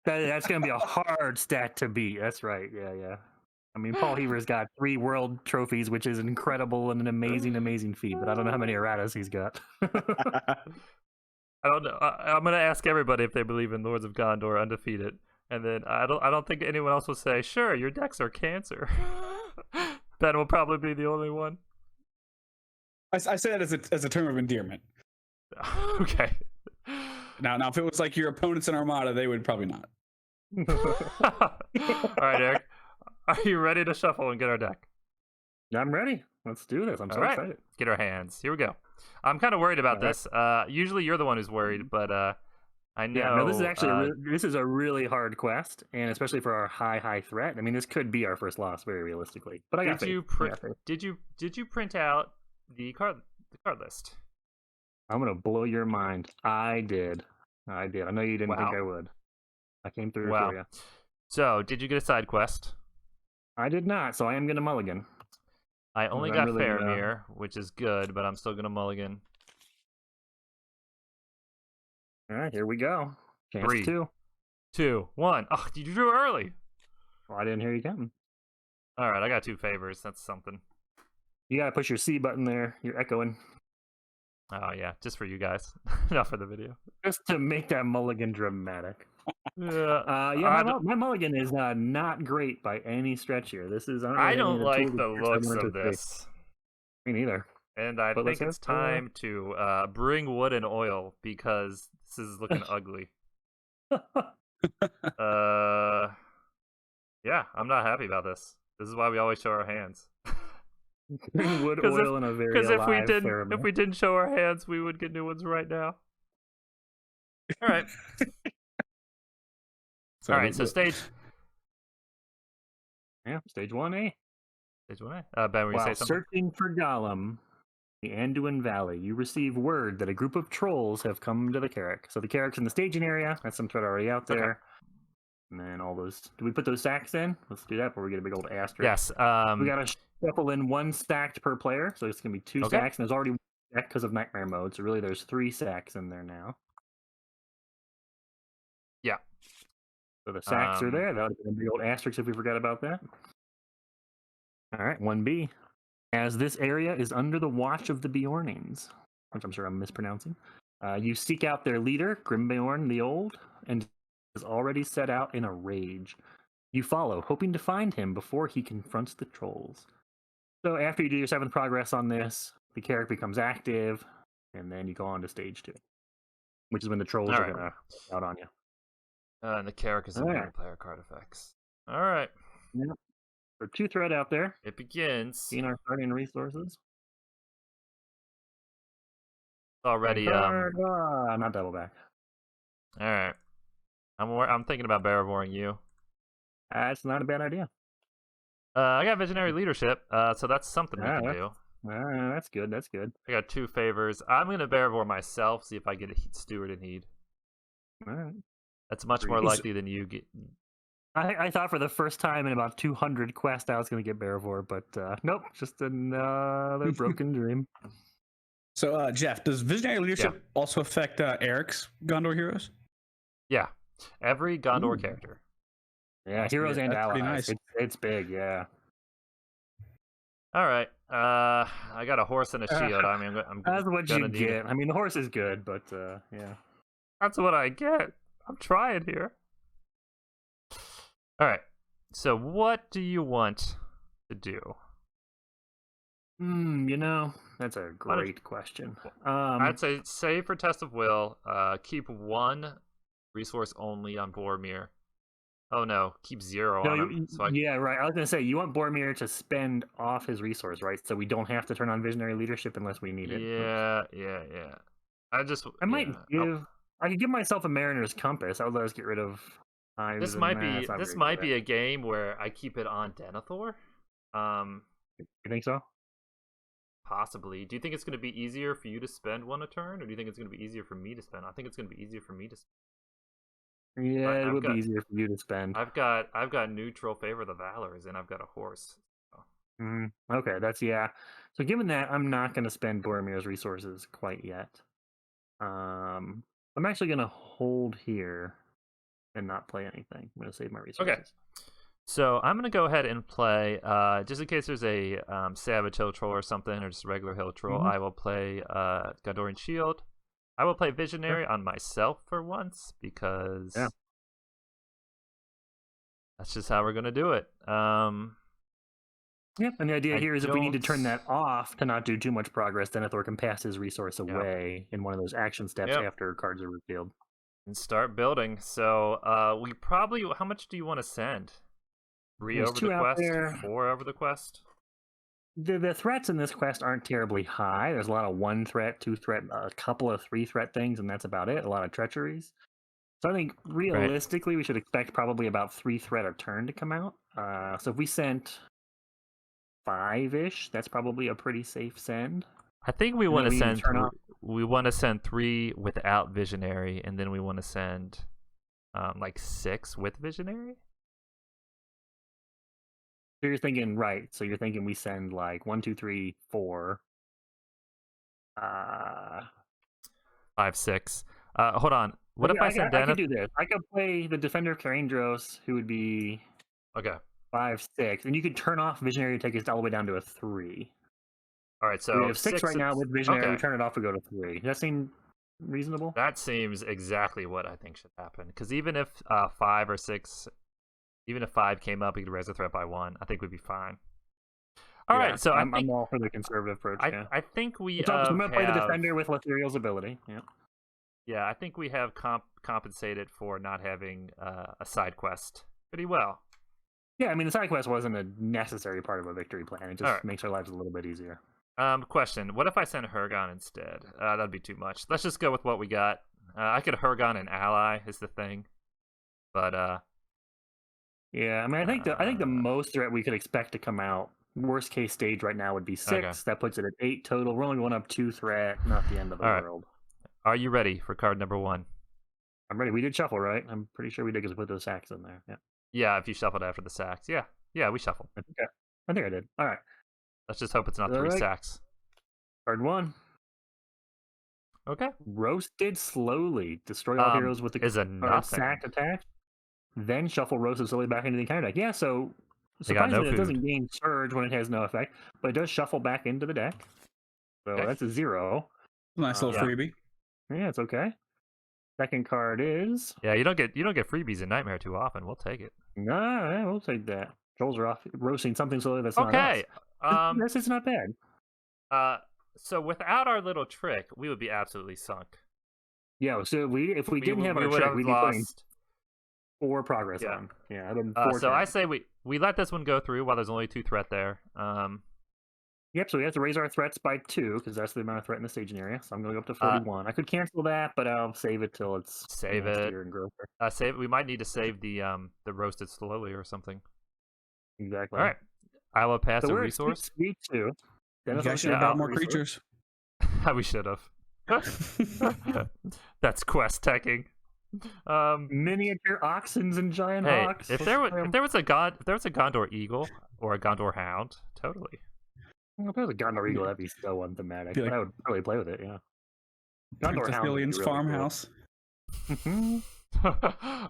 That's going to be a hard stat to beat. That's right. Yeah. I mean, Paul Heaver's got 3 world trophies, which is incredible and an amazing feat, but I don't know how many erratas he's got. I don't know. I'm going to ask everybody if they believe in Lords of Gondor undefeated, and then I don't think anyone else will say, sure, your decks are cancer. Ben will probably be the only one. I say that as a term of endearment. Okay. Now, if it was like your opponents in Armada, they would probably not. All right, Eric. Are you ready to shuffle and get our deck? I'm ready. Let's do this. I'm so excited. Get our hands. Here we go. I'm kind of worried about this. Usually you're the one who's worried, but I know. Yeah, no, this is actually this is a really hard quest, and especially for our high threat. I mean, this could be our first loss, very realistically. But I got faith. Did you print out the card list? I'm gonna blow your mind. I did. I know you didn't think I would. I came through for you. So, did you get a side quest? I did not, so I am gonna mulligan. I only got Faramir, which is good, but I'm still gonna mulligan. All right, here we go. Chance 3, 2. 2, 1. Oh, you drew early. Well, I didn't hear you coming. All right, I got 2 favors. That's something. You gotta push your C button there. You're echoing. Oh yeah, just for you guys, not for the video. Just to make that mulligan dramatic. Yeah, My mulligan is not great by any stretch here. This is I don't like the looks of this. Me neither. And I But think let's it's have, time to bring wood and oil because this is looking ugly. Yeah, I'm not happy about this. This is why we always show our hands. Wood, oil, and a very Because alive if we didn't show our hands, we would get new ones right now. All right. All right. So stage 1A. Stage 1A. Ben, were you say something? Searching for Gollum, the Anduin Valley, you receive word that a group of trolls have come to the Carrock. So the Carrock's in the staging area. That's some threat already out there. Okay. And then all those. Do we put those stacks in? Let's do that before we get a big old asterisk. Yes. We got to shuffle in 1 stacked per player. So it's going to be 2 stacks. And there's already 1 stack because of Nightmare Mode. So really there's 3 stacks in there now. Yeah. So the sacks are there. That would have been a big old asterisk if we forgot about that. All right, 1B. As this area is under the watch of the Bjornings, which I'm sure I'm mispronouncing, you seek out their leader, Bjorn the Old, and is already set out in a rage. You follow, hoping to find him before he confronts the trolls. So after you do your 7th progress on this, the Carrock becomes active, and then you go on to stage 2, which is when the trolls are going to out on you. And the Carrock is in player card effects. All right. Yep. So 2 threat out there. It begins. Seeing our starting resources. Already. Not double back. All right. I'm thinking about Baraboring you. That's not a bad idea. I got Visionary Leadership, so that's something we can do. That's good. That's good. I got 2 favors. I'm going to Barabor myself, see if I get a Stuart and Heed. All right. That's much more likely than you get. I thought for the first time in about 200 quests I was going to get Barabor, but nope, just another broken dream. So, Jeff, does Visionary Leadership also affect Eric's Gondor heroes? Yeah. Every Gondor character. Yeah, heroes and allies. Nice. It's big, yeah. All right. I got a horse and a shield. I mean, that's what you get. I mean, the horse is good, but yeah. That's what I get. I'm trying here. All right. So, what do you want to do? That's a great question. I'd say save for Test of Will. Keep 1 resource only on Boromir. Oh no, keep 0 on him. Yeah, right. I was gonna say you want Boromir to spend off his resource, right? So we don't have to turn on Visionary Leadership unless we need it. Yeah. I could give myself a Mariner's Compass. I would let us get rid of. This might be a game where I keep it on Denethor. You think so? Possibly. Do you think it's going to be easier for you to spend 1 a turn, or do you think it's going to be easier for me to spend? I think it's going to be easier for me to spend. Yeah, it would be easier for you to spend. I've got neutral favor the Valors, and I've got a horse. So. Okay, So given that, I'm not going to spend Boromir's resources quite yet. I'm actually going to hold here and not play anything. I'm going to save my resources. Okay. So I'm going to go ahead and play, just in case there's a Savage Hill Troll or something, or just a regular Hill Troll, I will play Gondorian Shield. I will play Visionary on myself for once, because that's just how we're going to do it. And the idea here is if we need to turn that off to not do too much progress, Denethor can pass his resource away in one of those action steps after cards are revealed. And start building. So we probably, how much do you want to send? 3 over the quest? 4 over the quest? The threats in this quest aren't terribly high. There's a lot of 1 threat, 2 threat, a couple of 3 threat things, and that's about it. A lot of treacheries. So I think realistically we should expect probably about 3 threat a turn to come out. So if we sent 5-ish, that's probably a pretty safe send. I think we want to send we want to send 3 without Visionary, and then we want to send like 6 with Visionary. So you're thinking, right, so you're thinking we send like 1, 2, 3, 4. 5, 6. Hold on. What if I send I could Denethor? do this. I could play the Defender of Karandros, who would be Okay. 5/6, and you could turn off Visionary to take us all the way down to a 3. All right. So We have 6 right now with Visionary. Okay. We turn it off, we go to 3. Does that seem reasonable? That seems exactly what I think should happen. Because even if 5 or 6, even if 5 came up, we could raise the threat by 1. I think we'd be fine. All right. So I'm all for the conservative approach. I think we I'm going to play the Defender with Letheriel's ability. Yeah. Yeah, I think we have compensated for not having a side quest pretty well. Yeah, I mean, the side quest wasn't a necessary part of a victory plan. It just makes our lives a little bit easier. Question: what if I sent Hergon instead? That'd be too much. Let's just go with what we got. I could Hergon an ally is the thing, but yeah, I mean, I think the most threat we could expect to come out, worst case stage right now, would be 6. Okay. That puts it at 8 total. We're only going up 2 threat, not the end of the world. Are you ready for card number 1? I'm ready. We did shuffle, right? I'm pretty sure we did because we put those sacks in there. Yeah. Yeah, if you shuffled after the sacks. Yeah, we shuffled. I think I did. All right. Let's just hope it's not 3 sacks. Card 1. Okay. Roasted slowly. Destroy all heroes with the is a nothing. sacked attack. Then shuffle roasted slowly back into the encounter deck. Yeah, so They got no surprisingly, it doesn't food. gain surge when it has no effect, but it does shuffle back into the deck. So that's a 0. Nice little freebie. Yeah, it's okay. Second card is Yeah, you don't get freebies in Nightmare too often. We'll take it. no. Yeah, we'll take that. Trolls are off roasting something slowly that's Okay. not us. This is not bad. So without our little trick, we would be absolutely sunk. Yeah. So if we didn't have our would trick, have we'd be putting lost. 4 progress Yeah. on. Yeah. I've been 4 So I turns. say we let this one go through while there's only 2 threat there. Yep, so we have to raise our threats by 2 because that's the amount of threat in the staging area. So I'm going to go up to 41. I could cancel that, but I'll save it till it's Save it. and grosser. Save. We might need to save the roasted slowly or something. Exactly. All right, I will pass So a we're resource. at speed 2. You guys should have got more creatures. We should have. That's quest teching. Miniature oxens and giant Hey, hawks. if there was a Gondor eagle or a Gondor hound, totally. Well, if there was a Gondor eagle, that'd be so unthematic. Be like- But I would really play with it. Yeah. Gondor Princess hound would be Lillian's really cool. farmhouse.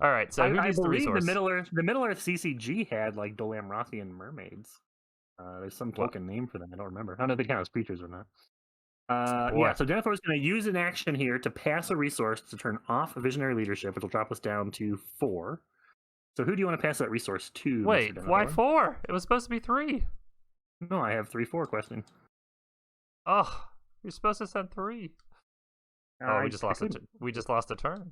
All right, so who I needs the believe resource? the Middle Earth CCG had like Dolamrothian mermaids. There's some token name for them. I don't remember. I don't know if they count as creatures or not. Boy. Yeah, so Denethor is going to use an action here to pass a resource to turn off Visionary Leadership, which will drop us down to 4. So who do you want to pass that resource to? Wait, Mr. why Denethor? 4? It was supposed to be 3. No, I have 3/4 questing. Oh, you're supposed to send 3. Oh, we just lost it. we just lost a turn.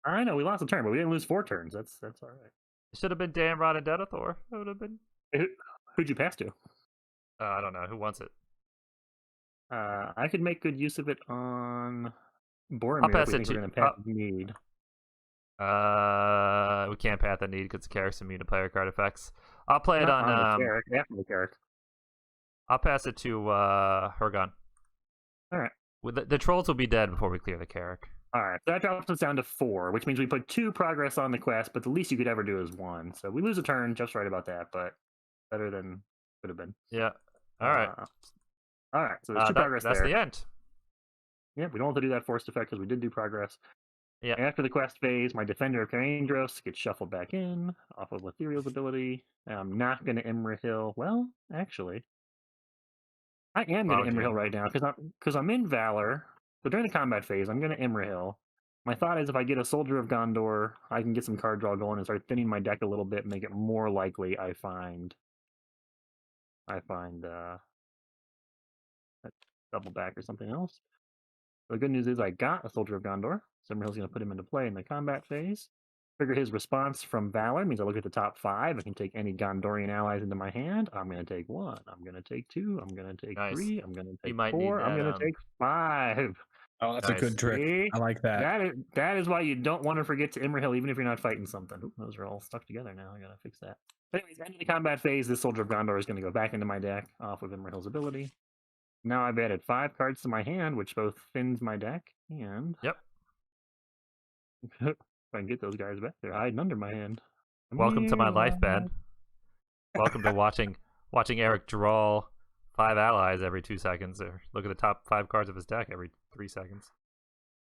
I know we lost a turn, but we didn't lose 4 turns. That's all right. It should have been Damrod and Denethor. It would have been. Who'd you pass to? I don't know who wants it. I could make good use of it on Boromir. I'll pass if we it think to- we're going to pass need. We can't path the need because the Carrock's immune to player card effects. I'll play it Not on. the Carrock, after the Carrock. I'll pass it to Hergon. All right. The trolls will be dead before we clear the Carrock. All right, so that drops us down to 4, which means we put 2 progress on the quest, but the least you could ever do is 1. So we lose a turn. Jeff's right about that, but better than could have been. Yeah. All right. All right, so there's 2 progress that's there. the end. Yeah, we don't have to do that forced effect because we did do progress. Yeah. After the quest phase, my Defender of Karandros gets shuffled back in off of Letheriel's ability. I'm not going to Imrahil. Well, actually, I am going to Imrahil right now because I'm in Valor. So during the combat phase, I'm going to Imrahil. My thought is if I get a Soldier of Gondor, I can get some card draw going and start thinning my deck a little bit and make it more likely I find a double back or something else. The good news is I got a Soldier of Gondor. Imrahil's going to put him into play in the combat phase. Trigger his response from Valor means I look at the top 5. I can take any Gondorian allies into my hand. I'm going to take 1. I'm going to take 2. I'm going to take Nice. 3. I'm going to take might 4. need I'm that, going to take 5. Oh, that's Nice. a good trick. See? I like that. That is why you don't want to forget to Imrahil even if you're not fighting something. Oop, those are all stuck together now. I got to fix that. But anyways, end of the combat phase, this Soldier of Gondor is going to go back into my deck off of Imrahil's ability. Now I've added 5 cards to my hand, which both thins my deck and... Yep. If I can get those guys back, they're hiding under my hand. Welcome to my life, Ben. Welcome to watching Eric draw 5 allies every 2 seconds, or look at the top 5 cards of his deck every 3 seconds.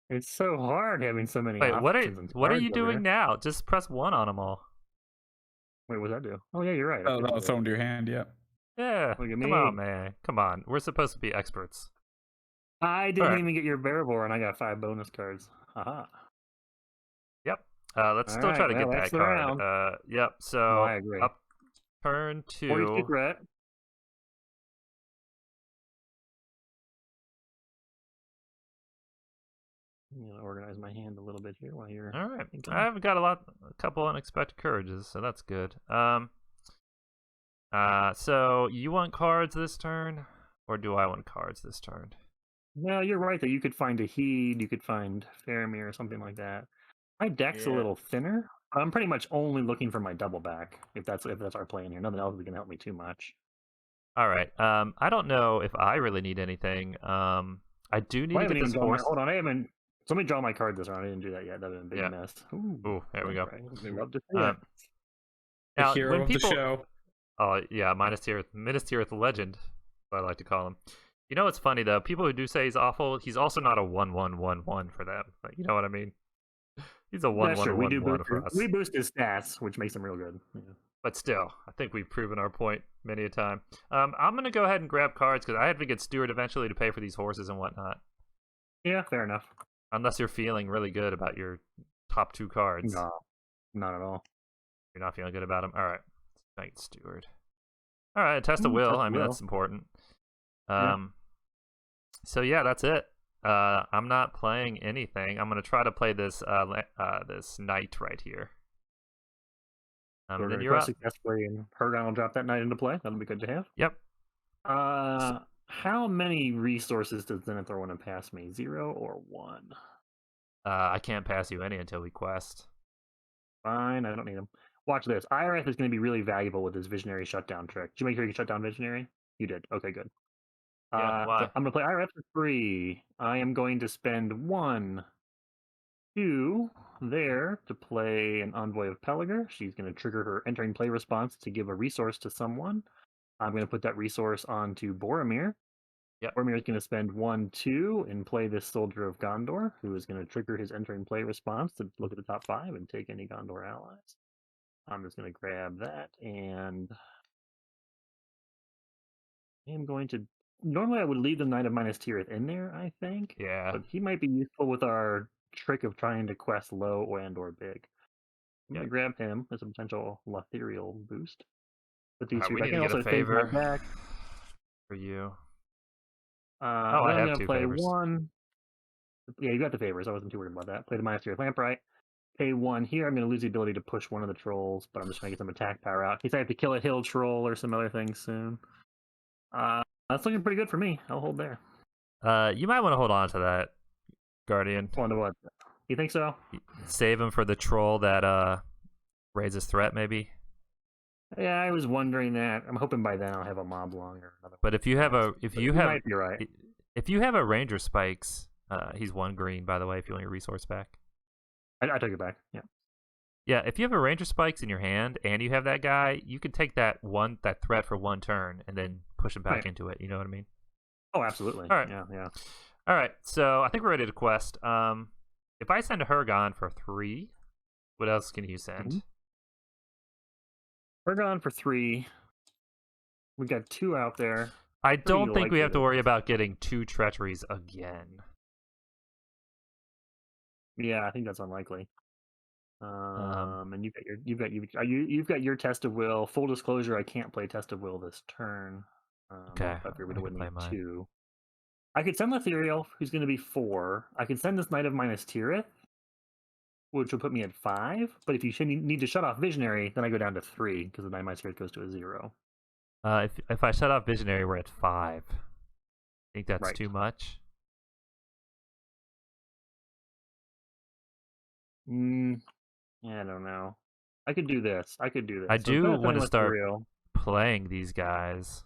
It's so hard having so many Wait, options. And what are cards you over doing there. now? Just press 1 on them all. Wait, what does that do? Oh yeah, you're right. I Oh, could do no, that. throw into your hand. Yeah. Yeah, Look at come on, me. man. Come on. We're supposed to be experts. I didn't Alright. even get your Bearborn, and I got 5 bonus cards. Haha. Yep. Let's All still try right, to well, get that's that the card. round. Yep. No, So I agree. up turn 42 2. threat. I'm gonna organize my hand a little bit here while you're All right. thinking. I've got a couple unexpected courages, so that's good. So you want cards this turn, or do I want cards this turn? Well, you're right that you could find a Heed, you could find Faramir or something like that. My deck's a Yeah. little thinner. I'm pretty much only looking for my double back. If that's our plan here, nothing else is gonna help me too much. All right. I don't know if I really need anything. I do need Well, I to haven't get even this drawn my. horse. Hold on, I haven't. Somebody draw my card this round. I didn't do that yet. That would have been a big Yeah. mess. Ooh, Ooh, there we go. They love to see it. Um, The now, hero when of people, the show. oh yeah, Minas Tirith legend, what I like to call him. You know what's funny though? People who do say he's awful, he's also not a 1-1-1-1 for them. Like, you know what I mean? He's a That's true. We do 1-1-1-1 boost. for us. We boost his stats, which makes him real good. Yeah. But still, I think we've proven our point many a time. I'm gonna go ahead and grab cards because I have to get Stuart eventually to pay for these horses and whatnot. Yeah, fair enough. Unless you're feeling really good about your top 2 cards. No, not at all. You're not feeling good about them. All right, Knight Steward. All right, test of Ooh, will. test of I mean, will. that's important. Yeah. So yeah, that's it. I'm not playing anything. I'm gonna try to play this this knight right here. We're And then going to you're cross up. successfully, and Hergon will drop that knight into play. That'll be good to have. Yep. How many resources does Zenithor want to pass me? 0 or 1? I can't pass you any until we quest. Fine, I don't need them. Watch this. IRF is going to be really valuable with this Visionary shutdown trick. Did you make sure you shut down Visionary? You did. Okay, good. Yeah. Why? So I'm going to play IRF for free. I am going to spend 1, 2 there to play an Envoy of Peliger. She's going to trigger her entering play response to give a resource to someone. I'm going to put that resource onto Boromir. Yep. Boromir is going to spend 1, 2 and play this Soldier of Gondor, who is going to trigger his entering play response to look at the top 5 and take any Gondor allies. I'm just going to grab that, and I am going to. Normally, I would leave the Knight of Minas Tirith in there, I think. Yeah. But he might be useful with our trick of trying to quest low and or big. I'm going to grab him as a potential Lothriel boost. But these Alright, three we back. need to I get can a also save my favor back. for you. Oh, I I'm have going to 2 play favors. 1. Yeah, you got the favors. I wasn't too worried about that. Play the Minas Tirith Lampright. Pay 1 here. I'm going to lose the ability to push one of the trolls, but I'm just going to get some attack power out. In case I have to kill a hill troll or some other things soon. That's looking pretty good for me. I'll hold there. You might want to hold on to that, Guardian. Hold on to what? You think so? Save him for the troll that raises threat, maybe. Yeah, I was wondering that. I'm hoping by then I'll have a mob long or another. But if you have might be right. If you have a Ranger Spikes, he's 1 green, by the way, if you want your resource back. I took it back. Yeah. Yeah, if you have a Ranger Spikes in your hand and you have that guy, you can take that threat for 1 turn and then push him back into it. You know what I mean? Oh, absolutely. All right. Yeah. All right, so I think we're ready to quest. If I send a Hergon for 3, what else can you send? Mm-hmm. We're gone for 3. We got 2 out there. I don't think we likely have to to- worry about getting 2 treacheries again. Yeah, I think that's unlikely. And you've got your test of will. Full disclosure, I can't play test of will this turn. Okay, But we I can would play need mine. 2. I could send Lothriel, who's going to be 4. I could send this Knight of Minas Tirith, which will put me at 5. But if you need to shut off Visionary, then I go down to 3 because the Knight of Minas Tirith goes to a 0. If I shut off Visionary, we're at 5. Think that's Right. too much? I don't know. I could do this. I So do instead of want to sending start Lothriel, playing these guys.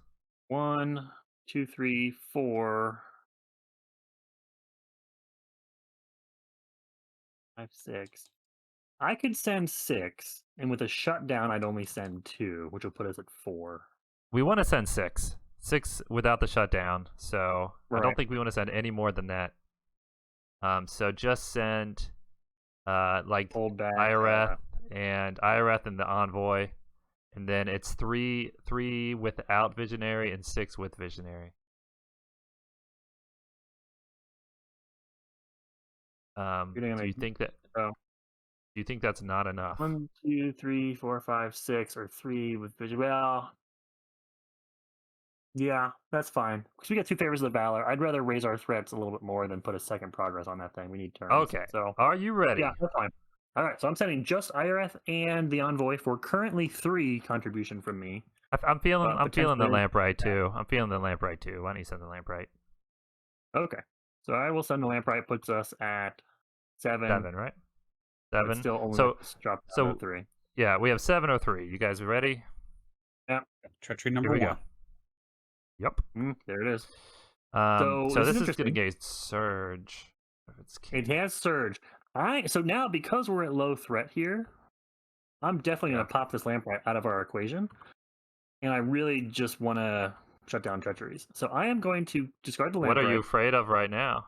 1, 2, 3, 4, 5, 6. I could send 6, and with a shutdown, I'd only send 2, which will put us at 4. We want to send 6. 6 without the shutdown, so I don't Right. think we want to send any more than that. So just send like Hold back. Ireth and the Envoy, and then it's three without Visionary and 6 with Visionary. Do you think that? Oh. Do you think that's not enough? 1, 2, 3, 4, 5, 6, or 3 with vision. Well, yeah, that's fine. Because we got 2 favors of the Valor. I'd rather raise our threats a little bit more than put a second progress on that thing. We need turns. Okay. So Are you ready? yeah, that's fine. All right, so I'm sending just Ireth and the Envoy for currently 3 contribution from me. I'm feeling the potentially- Lampright too. I'm feeling the Lampright too. Why don't you send the Lampright? Okay, so I will send the Lampright. Puts us at 7. 7, right? but 7. Still only So drop so- down to 3. yeah, we have 703. You guys ready? Treachery number Here we 1. go. Yep. There it is. So this is this is going to interesting. get Surge. If it's It has Surge. So now because we're at low threat here, I'm definitely going to pop this Lamplight out of our equation, and I really just want to shut down treacheries. So I am going to discard the Lamplight. What are you afraid of right now?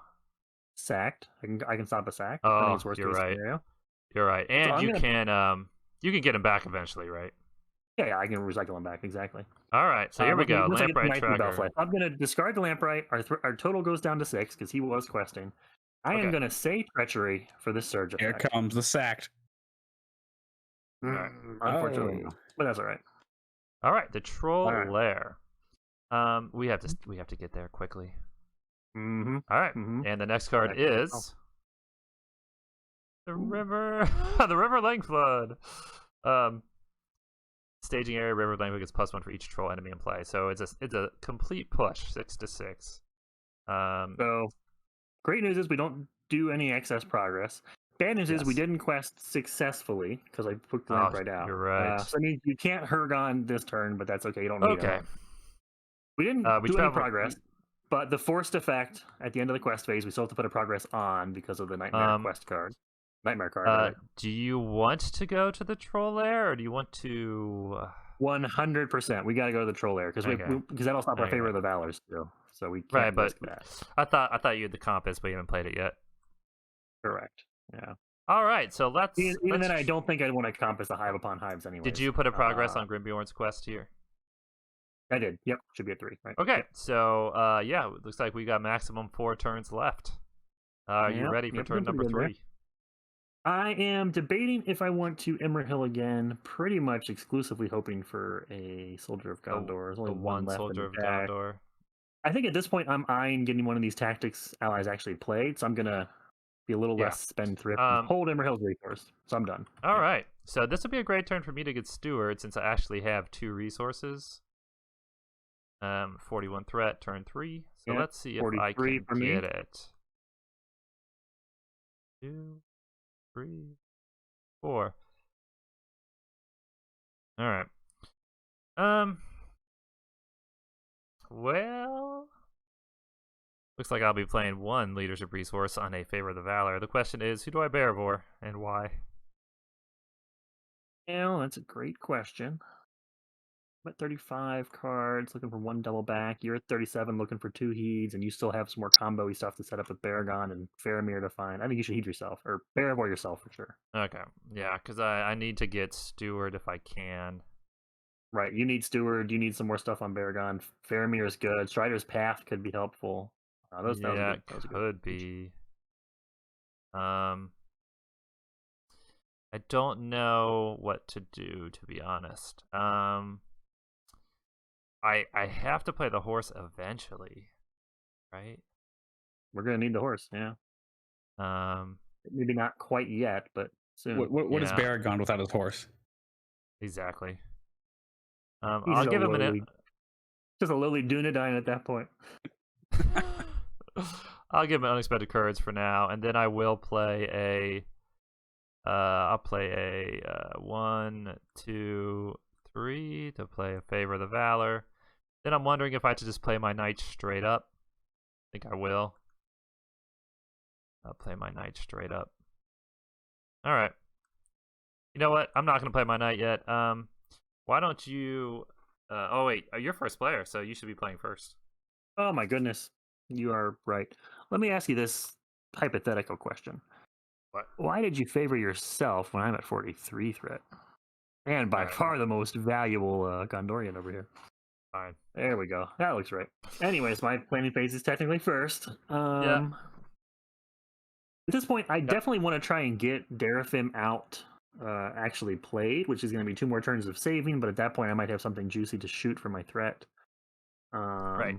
Sacked? I can stop a sack. Oh, I think it's worst you're case right. scenario. You're right, and I'm you gonna- can get him back eventually, right? Yeah, I can recycle them back exactly. All right, so here we go. Looks like it's Lampright nice and tracker. Belflame. I'm going to discard the Lampright. Our total goes down to 6 because he was questing. I am Okay. going to say treachery for this surge Here effect. comes the sacked. Unfortunately, but that's all right. All right, the Troll All right. Lair. We have to get there quickly. Mm-hmm. All right, Mhm. and the next card Okay. is the river, the River Length Flood. Staging area River Length gets +1 for each troll enemy in play, so it's a complete push, 6 to 6. So, great news is we don't do any excess progress. Bad news is we Yes. didn't quest successfully because I put the Oh, lamp right out. you're right. So I mean, you can't Hergon this turn, but that's okay. You don't need Okay. it. We didn't We do any travel- progress, but the forced effect at the end of the quest phase, we still have to put a progress on because of the nightmare quest card. Nightmare card. Right? Do you want to go to the Troll Lair, or do you want to? 100%. We got to go to the troll lair because Okay. because that'll stop our Okay. favor of the valors too. So we can't Right, but risk that. I thought you had the compass, but you haven't played it yet. Correct. Yeah. All right, so let's. Even then, I don't think I'd want to compass a hive upon hives anyway. Did you put a progress on Grimbjorn's quest here? I did. Yep. Should be at 3. Right. Okay, Yep. so yeah, it looks like we got maximum 4 turns left. Are you Yep, ready for yep, turn looking number good there. 3? I am debating if I want to Emerhill again. Pretty much exclusively hoping for a Soldier of Gondor. There's only The one left Soldier in of the deck. Gondor. I think at this point I'm eyeing getting one of these tactics allies actually played, so I'm gonna be a little Yeah. less spendthrift and hold Emerhill's resource. So I'm done. All right, so this would be a great turn for me to get Stuart since I actually have 2 resources. 41 threat, turn 3. So Yeah, let's see if I 43 can for me. get it. 2, 3, 4. All right. Well, looks like I'll be playing 1 leadership resource on a favor of the valor. The question is, who do I bear for and why? Well, that's a great question. I'm at 35 cards, looking for 1 double back. You're at 37, looking for 2 heeds, and you still have some more combo-y stuff to set up with Baragon and Faramir to find. I think you should heed yourself, or Bearivore yourself for sure. Okay, yeah, because I need to get Stuart if I can. Right, you need Steward, you need some more stuff on Baragon. Faramir is good. Strider's Path could be helpful. That was Yeah, good. That was a good could be. I don't know what to do, to be honest. I have to play the horse eventually, right? We're gonna need the horse, yeah. Maybe not quite yet, but soon. What is Yeah. Baragon without his horse? Exactly. He's I'll a give him lowly- just a lowly Dunedain at that point. I'll give him unexpected courage for now, and then I will play a. I'll play a 1, 2, 3 to play a favor of the valor. Then I'm wondering if I should just play my knight straight up. I think I will. I'll play my knight straight up. All right. You know what? I'm not gonna play my knight yet. Why don't you? Oh wait, you're first player, so you should be playing first. Oh my goodness. You are right. Let me ask you this. hypothetical question. What? Why did you favor yourself when I'm at 43 threat? And by Alright. far the most valuable Gondorian over here. Fine. There we go. That looks right. Anyways, my planning phase is technically first. At this point, I definitely want to try and get Darafim out actually played, which is going to be 2 more turns of saving, but at that point I might have something juicy to shoot for my threat. Right.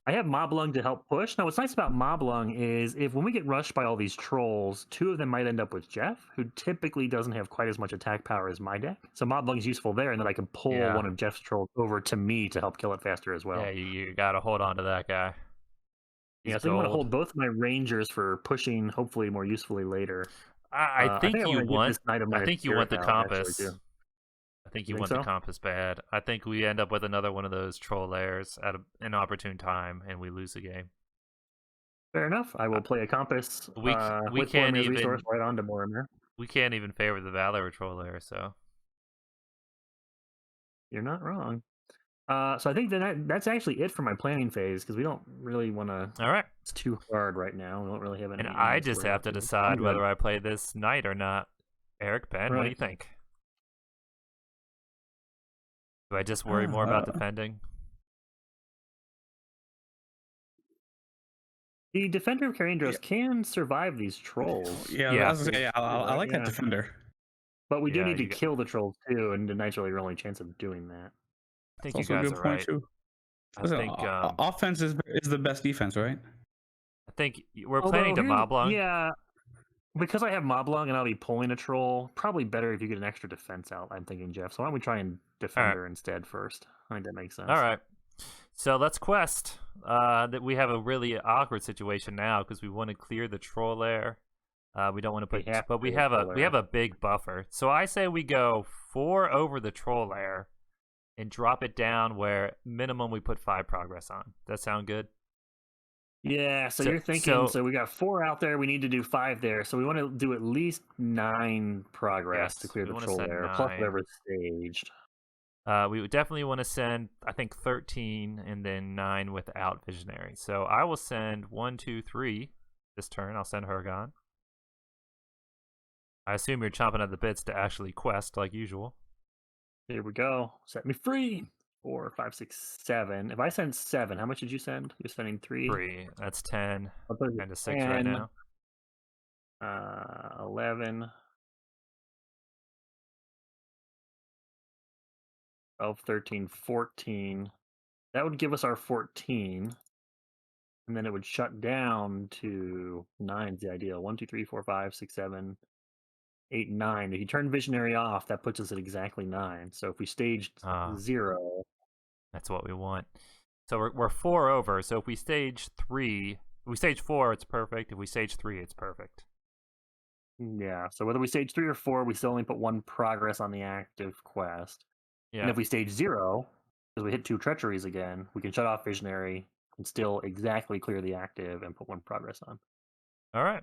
I have Moblung to help push. Now, what's nice about Moblung is if when we get rushed by all these trolls, 2 of them might end up with Jeff, who typically doesn't have quite as much attack power as my deck. So Moblung's useful there, and then I can pull one of Jeff's trolls over to me to help kill it faster as well. Yeah, you got to hold on to that guy. Yeah, so you want to hold both my rangers for pushing, hopefully more usefully later. I think you want. I think you want the compass. Actually, I think you want the compass bad. I think we end up with another one of those troll layers at an opportune time, and we lose the game. Fair enough. I will play a compass. We with can't Boromir's even resource right onto Boromir. We can't even favor the Valor troll layer. So you're not wrong. So I think that's actually it for my planning phase because we don't really want to. All right. It's too hard right now. We don't really have any. And I just have to decide whether I play this knight or not. Eric, Ben, what do you think? Do I just worry more about defending? The Defender of Carindros can survive these trolls. I like that Defender. But we do need to kill the trolls too, and the knight's really your only chance of doing that. I think you guys are right. Listen, I think offense is the best defense, right? I think we're planning to Moblung. Yeah, because I have Moblung and I'll be pulling a troll. Probably better if you get an extra defense out. I'm thinking, Jeff. So why don't we try and Defender instead first? I think that makes sense. All right. So let's quest. That we have a really awkward situation now because we want to clear the troll lair. We don't want to put, but we have a big buffer. So I say we go 4 over the troll lair and drop it down where minimum we put 5 progress on. That sound good? Yeah, so you're thinking, so we got 4 out there, we need to do 5 there, so we want to do at least 9 progress to clear the troll lair, plus whatever's staged. We would definitely want to send, I think, 13 and then 9 without Visionary. So I will send 1, 2, 3 this turn. I'll send Hergon. I assume you're chomping at the bits to actually quest like usual. Here we go. Set me free. 4, 5, 6, 7. If I send 7, how much did you send? You're sending 3. 3. That's 10. Kind of 6 10, right now. 11. 12, 13, 14. That would give us our 14. And then it would shut down to 9 is the ideal. 1, 2, 3, 4, 5, 6, 7, 8, 9. If you turn Visionary off, that puts us at exactly 9. So if we staged 0. That's what we want. So we're 4 over. So if we stage 3, if we stage 4, it's perfect. If we stage 3, it's perfect. Yeah. So whether we stage 3 or 4, we still only put 1 progress on the active quest. Yeah. And if we stage 0, because we hit 2 treacheries again, we can shut off Visionary and still exactly clear the active and put 1 progress on. All right.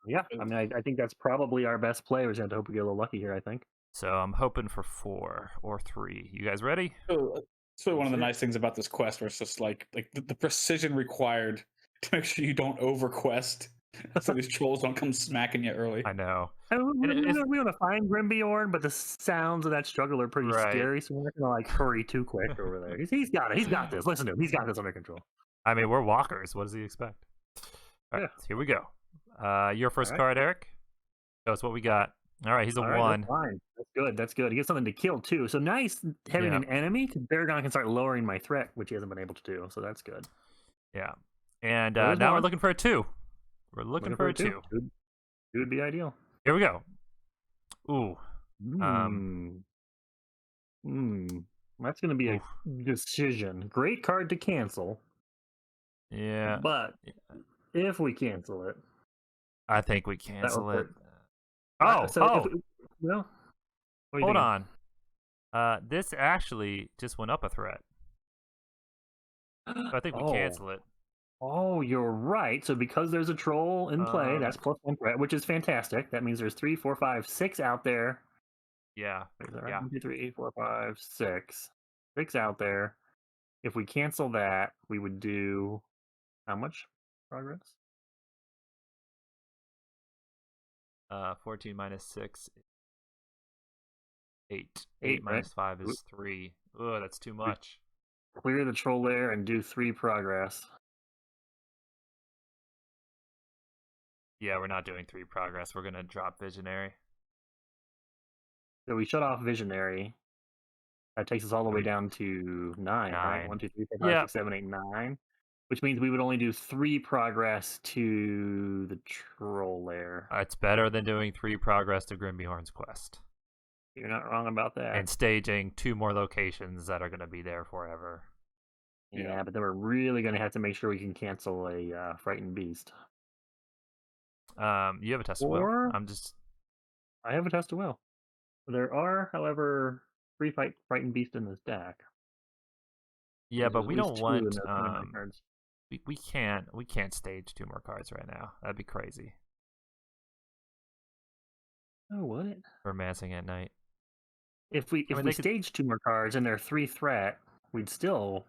Yeah. I mean, I think that's probably our best play. We're just going to hope we get a little lucky here, I think. So I'm hoping for 4 or 3. You guys ready? So one of the nice things about this quest where it's just like the precision required to make sure you don't over quest so these trolls don't come smacking you early. I know. We want to find Bjorn, but the sounds of that struggle are pretty scary, so we're not going to hurry too quick over there. He's got it. He's got this. Listen to him. He's got this under control. I mean, we're walkers. What does he expect? All right, here we go. Your first card, Eric. Show us what we got. All right, he's a 1. That's fine. That's good. That's good. He gets something to kill, too. So nice having an enemy, because Baragon can start lowering my threat, which he hasn't been able to do, so that's good. Yeah. And now we're looking for a 2. We're looking for a 2. 2 would be ideal. Here we go. Ooh. That's going to be a decision. Great card to cancel. Yeah. But if we cancel it, I think we cancel it. Hold on. This actually just went up a threat. So I think we cancel it. Oh, you're right. So because there's a troll in play, that's +1 threat, which is fantastic. That means there's 3, 4, 5, 6 out there. Yeah. Right? 1, 2, 3, 4, 5, 6. 6 out there. If we cancel that, we would do how much progress? 14 minus 6 is 8. 8, 8 minus right? 5 is 3. Oh, that's too much. Clear the troll lair and do 3 progress. Yeah, we're not doing 3 progress. We're gonna drop Visionary. So we shut off Visionary. That takes us all the way down to 9, right? 9. 1, 2, 3, 4, 5, Yeah. 6, 7, 8, 9. Which means we would only do 3 progress to the troll lair. It's better than doing 3 progress to Grimbjorn's quest. You're not wrong about that. And staging 2 more locations that are gonna be there forever. Yeah, but then we're really going to have to make sure we can cancel a Frightened Beast. You have a test of will. I have a test of will. There are, however, 3 Frightened Beast in this deck. Yeah, but There's we at don't least 2 in want. those tournament cards. We can't stage 2 more cards right now. That'd be crazy. Oh, what? For Massing at Night. If we stage 2 more cards and they're 3 threat, we'd still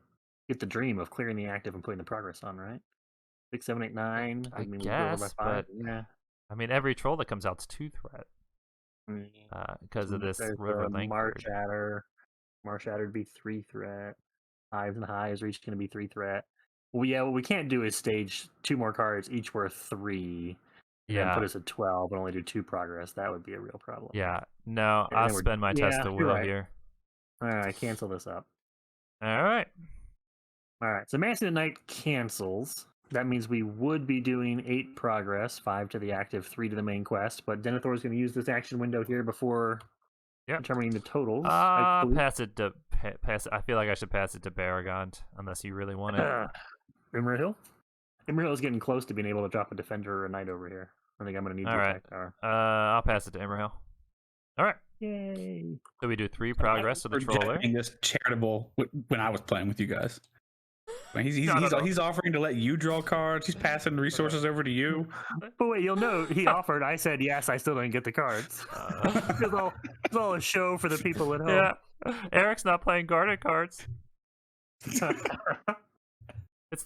get the dream of clearing the active and putting the progress on, right? 6, 7, 8, 9. I mean, we'd go over by guess, 5. but yeah. I mean, every troll that comes out's 2 threat because of this There's River Link. Marsh Shatter would be 3 threat. Hives and Highs are each going to be 3 threat. Well, yeah, what we can't do is stage 2 more cards, each worth 3. And then put us at 12 and only do 2 progress. That would be a real problem. Yeah, no, I'll spend my test of will here. All right, cancel this up. All right. So Massing at Night cancels. That means we would be doing 8 progress, 5 to the active, 3 to the main quest. But Denethor is going to use this action window here before determining the totals. Pass it to pass. I feel like I should pass it to Baragond unless you really want it. Imrihill? Imrihill is getting close to being able to drop a defender or a knight over here. I think I'm going to need your attack power. I'll pass it to Imrihill. All right. Yay. So we do 3 progress to the troller. This charitable when I was playing with you guys. He's offering to let you draw cards. He's passing resources over to you. But wait, you'll note he offered. I said yes. I still didn't get the cards. It's all a show for the people at home. Yeah, Eric's not playing guarded cards. It's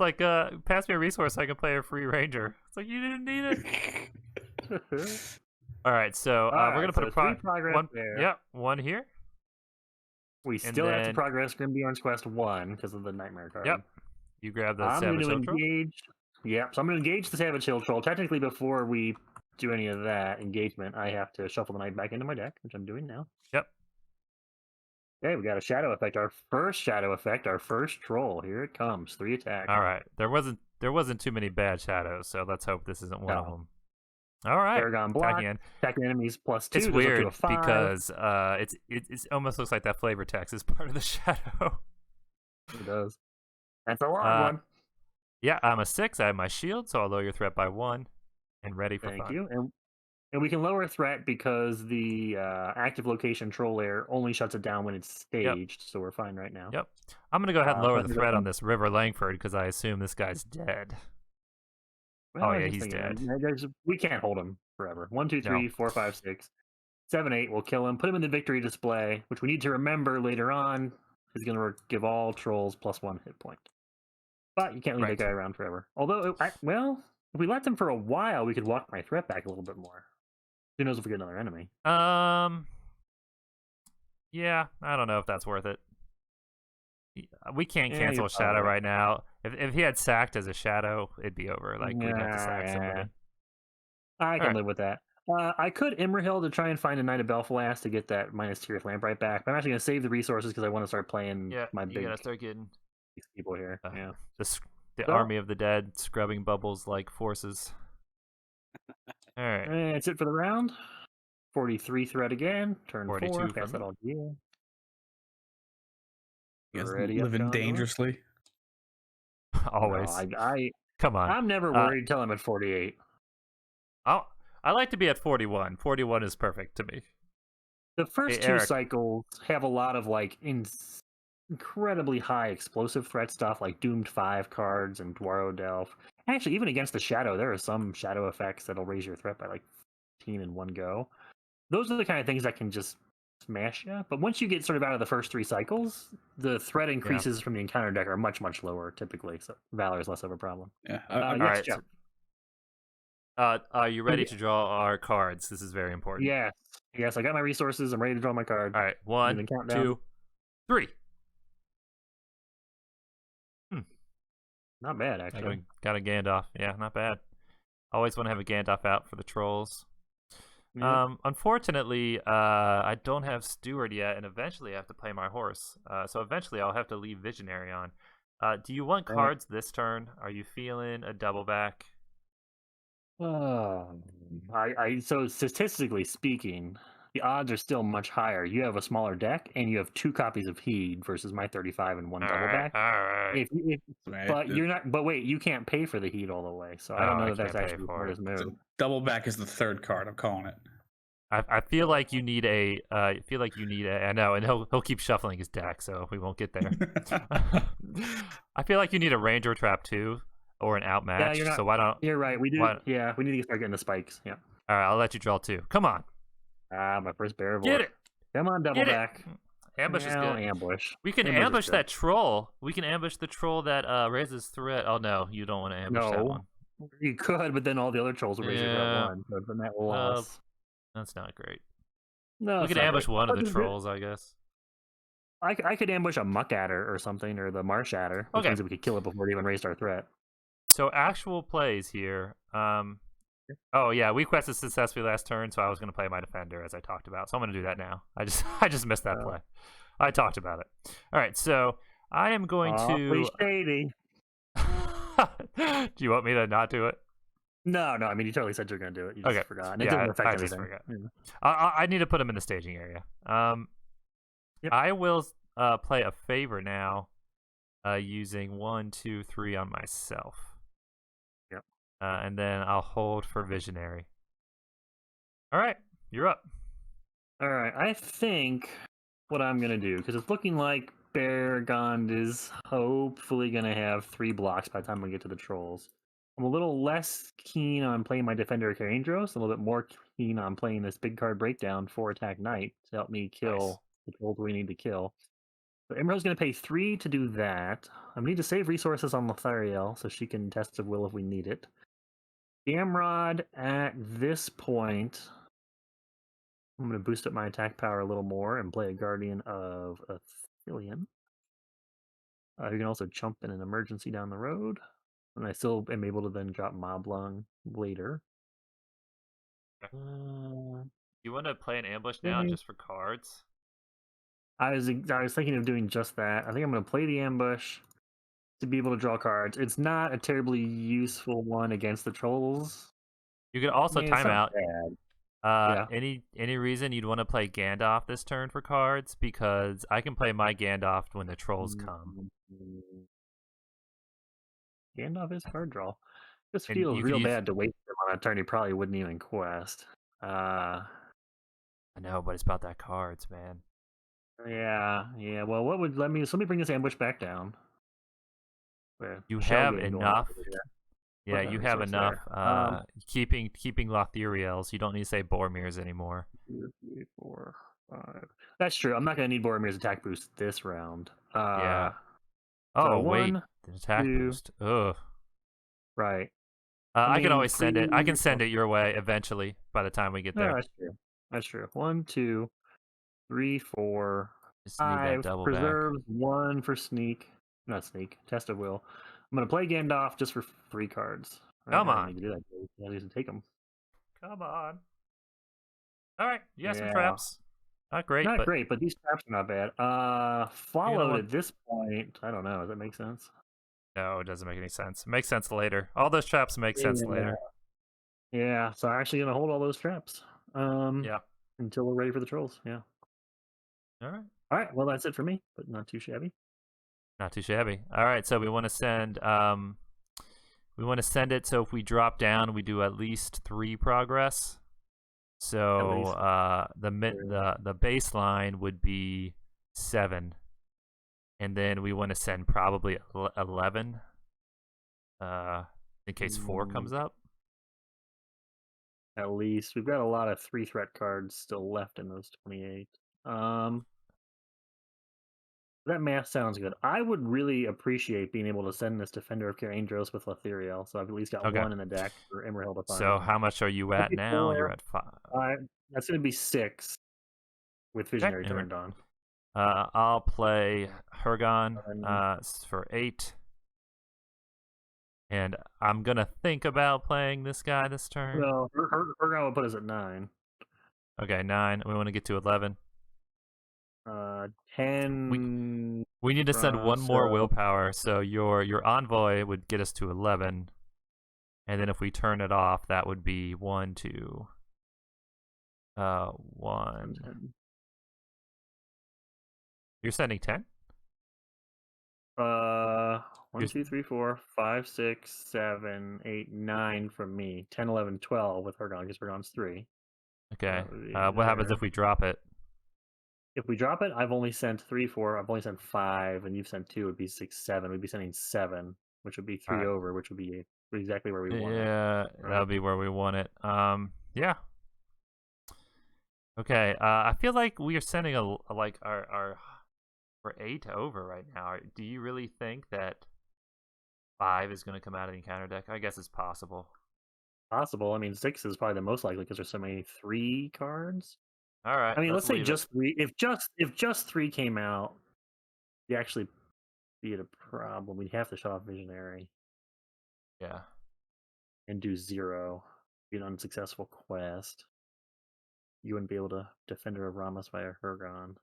like, pass me a resource so I can play a free ranger. It's like, you didn't need it. All right, so we're gonna put a progress there. Yep, 1 here. We still have to progress Grimbjorn's Quest 1 because of the Nightmare card. Yep. You grab the Savage Hill Troll. Yep. So I'm going to engage the Savage Hill Troll. Technically, before we do any of that engagement, I have to shuffle the Knight back into my deck, which I'm doing now. Yep. Okay, we got a Shadow Effect. Our first Shadow Effect. Our first Troll. Here it comes. 3 attack. All right. There wasn't too many bad shadows, so let's hope this isn't one of them. All right. Paragon block. Attacking enemies +2. It's weird because it almost looks like that flavor text is part of the shadow. It does. That's a long one. Yeah, I'm a 6. I have my shield, so I'll lower your threat by 1 and ready for fun. Thank you. And we can lower threat because the active location troll lair only shuts it down when it's staged, so we're fine right now. Yep. I'm going to go ahead and lower the threat on this River Langford because I assume this guy's dead. Well, yeah, he's dead. We can't hold him forever. 1, 2, 3, 4, 5, 6, 7, 8. We'll kill him. Put him in the victory display, which we need to remember later on is going to give all trolls +1 hit point. But you can't leave that guy around forever. Although, if we let them for a while, we could walk my threat back a little bit more. Who knows if we get another enemy? Yeah, I don't know if that's worth it. We can't cancel a shadow right now. If he had sacked as a shadow, it'd be over. Like we'd have to sack somebody. I can live with that. I could Imrihill to try and find a Knight of Belfast to get that -Tirith Lamprite back. But I'm actually going to save the resources because I want to start playing my big. You gotta start getting these people here. The army of the dead scrubbing bubbles like forces. All right. And that's it for the round. 43 threat again. Turn 42 4. Pass that all to you. You guys living dangerously. Always. No, Come on. I'm never worried until I'm at 48. I like to be at 41. 41 is perfect to me. The first 2 cycles have a lot of incredibly high explosive threat stuff like Doomed 5 cards and Dwaro Delph. Actually, even against the Shadow, there are some Shadow effects that'll raise your threat by 15 in one go. Those are the kind of things that can just smash you. But once you get sort of out of the first 3 cycles, the threat increases from the encounter deck are much, much lower typically. So Valor is less of a problem. Yeah. All right. Are you ready to draw our cards? This is very important. Yes. Yes, I got my resources. I'm ready to draw my card. All right, Do 1, the countdown. 2, 3. Not bad, actually. Got a Gandalf. Yeah, not bad. Always want to have a Gandalf out for the trolls. Yep. Unfortunately, I don't have Stuart yet, and eventually I have to play my horse. So eventually I'll have to leave Visionary on. Do you want cards this turn? Are you feeling a double back? So statistically speaking, the odds are still much higher. You have a smaller deck, and you have 2 copies of Heed versus my 35 and 1 double back. All right. But you're not. But wait, you can't pay for the Heed all the way, so I don't know that that's actually the smartest move. So double back is the 3rd card. I'm calling it. I feel like you need a. I know, and he'll keep shuffling his deck, so we won't get there. I feel like you need a Ranger Trap too, or an outmatch. Yeah, so why don't? You're right. We do. Yeah, we need to start getting the spikes. Yeah. All right, I'll let you draw 2. Come on. My first bear. Get it. Come on, double back. Ambush is good. Ambush. We can ambush that troll. We can ambush the troll that raises threat. Oh no, you don't want to ambush that one. You could, but then all the other trolls will raise their threat 1. So then that will loss. That's not great. No, we could ambush one of the trolls, I guess. I could ambush a Muck Adder or something, or the Marsh Adder, which means that we could kill it before it even raised our threat. So actual plays here. Oh yeah, we quested successfully last turn, so I was going to play my defender as I talked about. So I'm going to do that now. I just missed that play. I talked about it. All right, so I am going to. Shady. Do you want me to not do it? No. I mean, you totally said you were going to do it. You just forgot. And it didn't affect anything. Just forgot. I need to put him in the staging area. I will play a favor now, using 1, 2, 3 on myself. Yep. And then I'll hold for Visionary. All right, you're up. All right, I think what I'm going to do, because it's looking like Beargond is hopefully going to have 3 blocks by the time we get to the trolls. I'm a little less keen on playing my Defender Carandros, a little bit more keen on playing this big card breakdown 4 attack knight to help me kill the trolls we need to kill. So Emerald's going to pay 3 to do that. I need to save resources on Lothariel so she can test of will if we need it. Gamrod at this point, I'm going to boost up my attack power a little more and play a Guardian of Athelion. You can also chump in an emergency down the road. And I still am able to then drop Moblung later. You want to play an ambush now just for cards? I was thinking of doing just that. I think I'm going to play the ambush to be able to draw cards. It's not a terribly useful one against the trolls. You could also time out. Yeah. Any reason you'd want to play Gandalf this turn for cards? Because I can play my Gandalf when the trolls come. Gandalf is card draw. This feels real bad to waste him on a turn he probably wouldn't even quest. I know, but it's about that cards, man. Yeah. Well, let me bring this ambush back down. You have enough. Yeah, you have enough. Keeping Lothariels. You don't need to say Boromir's anymore. 2, 3, 4, 5. That's true. I'm not going to need Boromir's attack boost this round. Yeah. So wait, the attack boost. Ugh. Right. I can always send it. I can send it your way eventually. By the time we get there. That's true. 1, 2, 3, 4, Just 5. preserves, 1 for sneak. Not sneak. Test of will. I'm gonna play Gandalf just for 3 cards. Come on. I need to do that. I need to take them. Come on. All right. You got some traps. Not great. But these traps are not bad. Followed at this point. I don't know. Does that make sense? No, it doesn't make any sense. It makes sense later. All those traps make sense later. Yeah. So I'm actually gonna hold all those traps. Until we're ready for the trolls. Yeah. All right. All right. Well, that's it for me, but not too shabby. Not too shabby. All right. So we want to send. We want to send it. So if we drop down, we do at least 3 progress. So the baseline would be 7, and then we want to send probably 11, in case 4 comes up. At least we've got a lot of 3 threat cards still left in those 28. That math sounds good. I would really appreciate being able to send this Defender of Carangros with Lothariel, so I've at least got Okay. one in the deck for Emerald to find. So how much are you at now? You're 54. at 5. That's going to be 6 with Visionary Okay. turned on. I'll play Hergon And- for 8. And I'm going to think about playing this guy this turn. No, Hergon will put us at 9. Okay, 9. We want to get to 11. 10. We need to send one more so- willpower, so your envoy would get us to 11. And then if we turn it off, that would be 1, 2, 1. 10. You're sending 10? 1, Here's- 2, 3, 4, 5, 6, 7, 8, 9 from me. 10, 11, 12 with Hergon, because Hergon's 3. Okay. That would be What happens there. if we drop it? If we drop it, I've only sent 3, 4. I've only sent 5, and you've sent 2. Would be 6, 7. We'd be sending 7, which would be 3 Alright. over, which would be exactly where we want it. Yeah, that right? would be where we want it. Yeah. Okay. I feel like we are sending our we're 8 over right now. Do you really think that 5 is going to come out of the encounter deck? I guess it's possible. Possible. I mean, 6 is probably the most likely because there's so many 3 cards. All right. I mean, let's say leave it. just 3. If just 3 came out, you actually be at a problem. We'd have to shut off Visionary Yeah. and do 0. Be an unsuccessful quest. You wouldn't be able to Defender of Ramos via Hergon.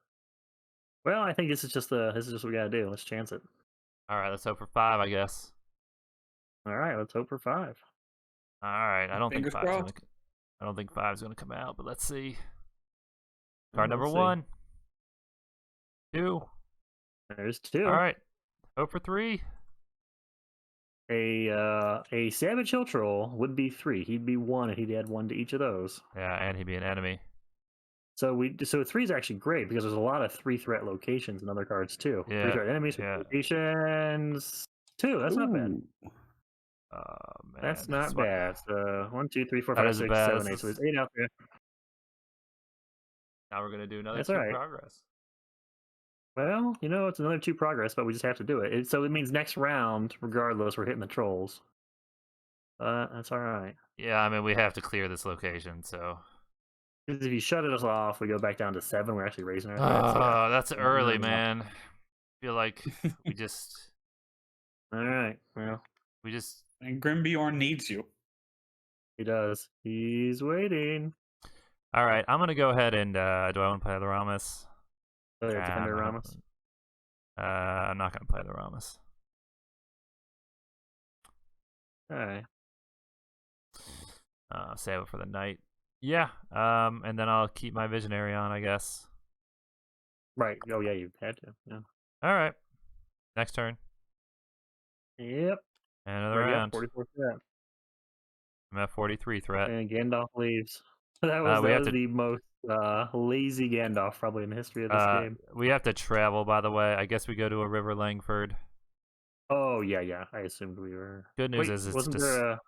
Well, I think this is just what we gotta do. Let's chance it. All right. Let's hope for 5, I guess. All right, let's hope for 5. All right. I don't think Fingers 5 is going crossed. to. I don't think 5 is going to come out, but let's see. Yeah, Card number let's see. 1. 2. There's 2. All right. Hope for 3. A Savage Hill Troll would be 3. He'd be 1, and he'd add 1 to each of those. Yeah, and he'd be an enemy. So 3 is actually great because there's a lot of 3-threat locations in other cards too. Yeah, 3-threat enemies, yeah. locations. 2. That's not bad. Ooh. Oh man, That's not what- bad. So 1, 2, 3, 4, That 5, isn't 6, bad. 7, This 8. So is- there's 8 out there. Now we're gonna do another That's 2 all right. progress. Well, it's another 2 progress, but we just have to do it. So it means next round, regardless, we're hitting the trolls. That's all right. Yeah, I mean we have to clear this location, so. Because if you shut us off, we go back down to 7. We're actually raising our threat. Oh, that's early, Yeah. man. I feel like we just All right. Well, And Grim Bjorn needs you. he does. He's waiting. All right. I'm gonna go ahead and do I want to play the Ramus? Oh, yeah, Nah, Defender I'm not Ramos. I'm not gonna play the Ramus. All right. Save it for the night. Yeah. And then I'll keep my Visionary on, I guess. Right. Oh, yeah, you had to. Yeah. All right. Next turn. Yep. Another Right, yeah, round. 44 threat. I'm at 43 threat. And Gandalf leaves. That was, we that have was to- the most lazy Gandalf probably in the history of this game. We have to travel, by the way. I guess we go to a River Langford. Oh, yeah. I assumed we were. Good news Wait, is it's wasn't just. there a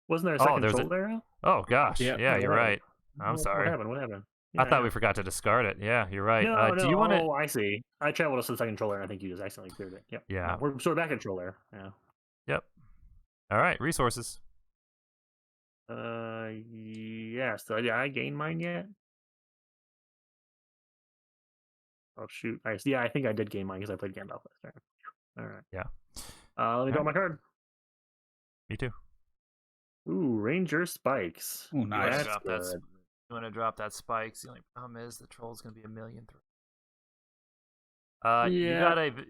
Oh, second there's troll there? Oh gosh. Yeah. Yeah, Oh, you're wow. right. I'm What sorry. happened? I Yeah, thought we forgot to discard it. Yeah, you're right. No, Do you want to? Oh, I see. I traveled us to the second troll lair, and I think you just accidentally cleared it. Yep. Yeah. No, we're back at troll lair. Yeah. Yep. All right. Resources. Yeah. So did I gain mine yet? Oh shoot! I think I did gain mine because I played Gandalf last turn. All right. Yeah. Let me draw my card. Me too. Ooh, Ranger Spikes. Ooh, nice. That's Drop that. good. You want to drop that spikes? The only problem is the troll's gonna be a million. You Yeah. got a. Do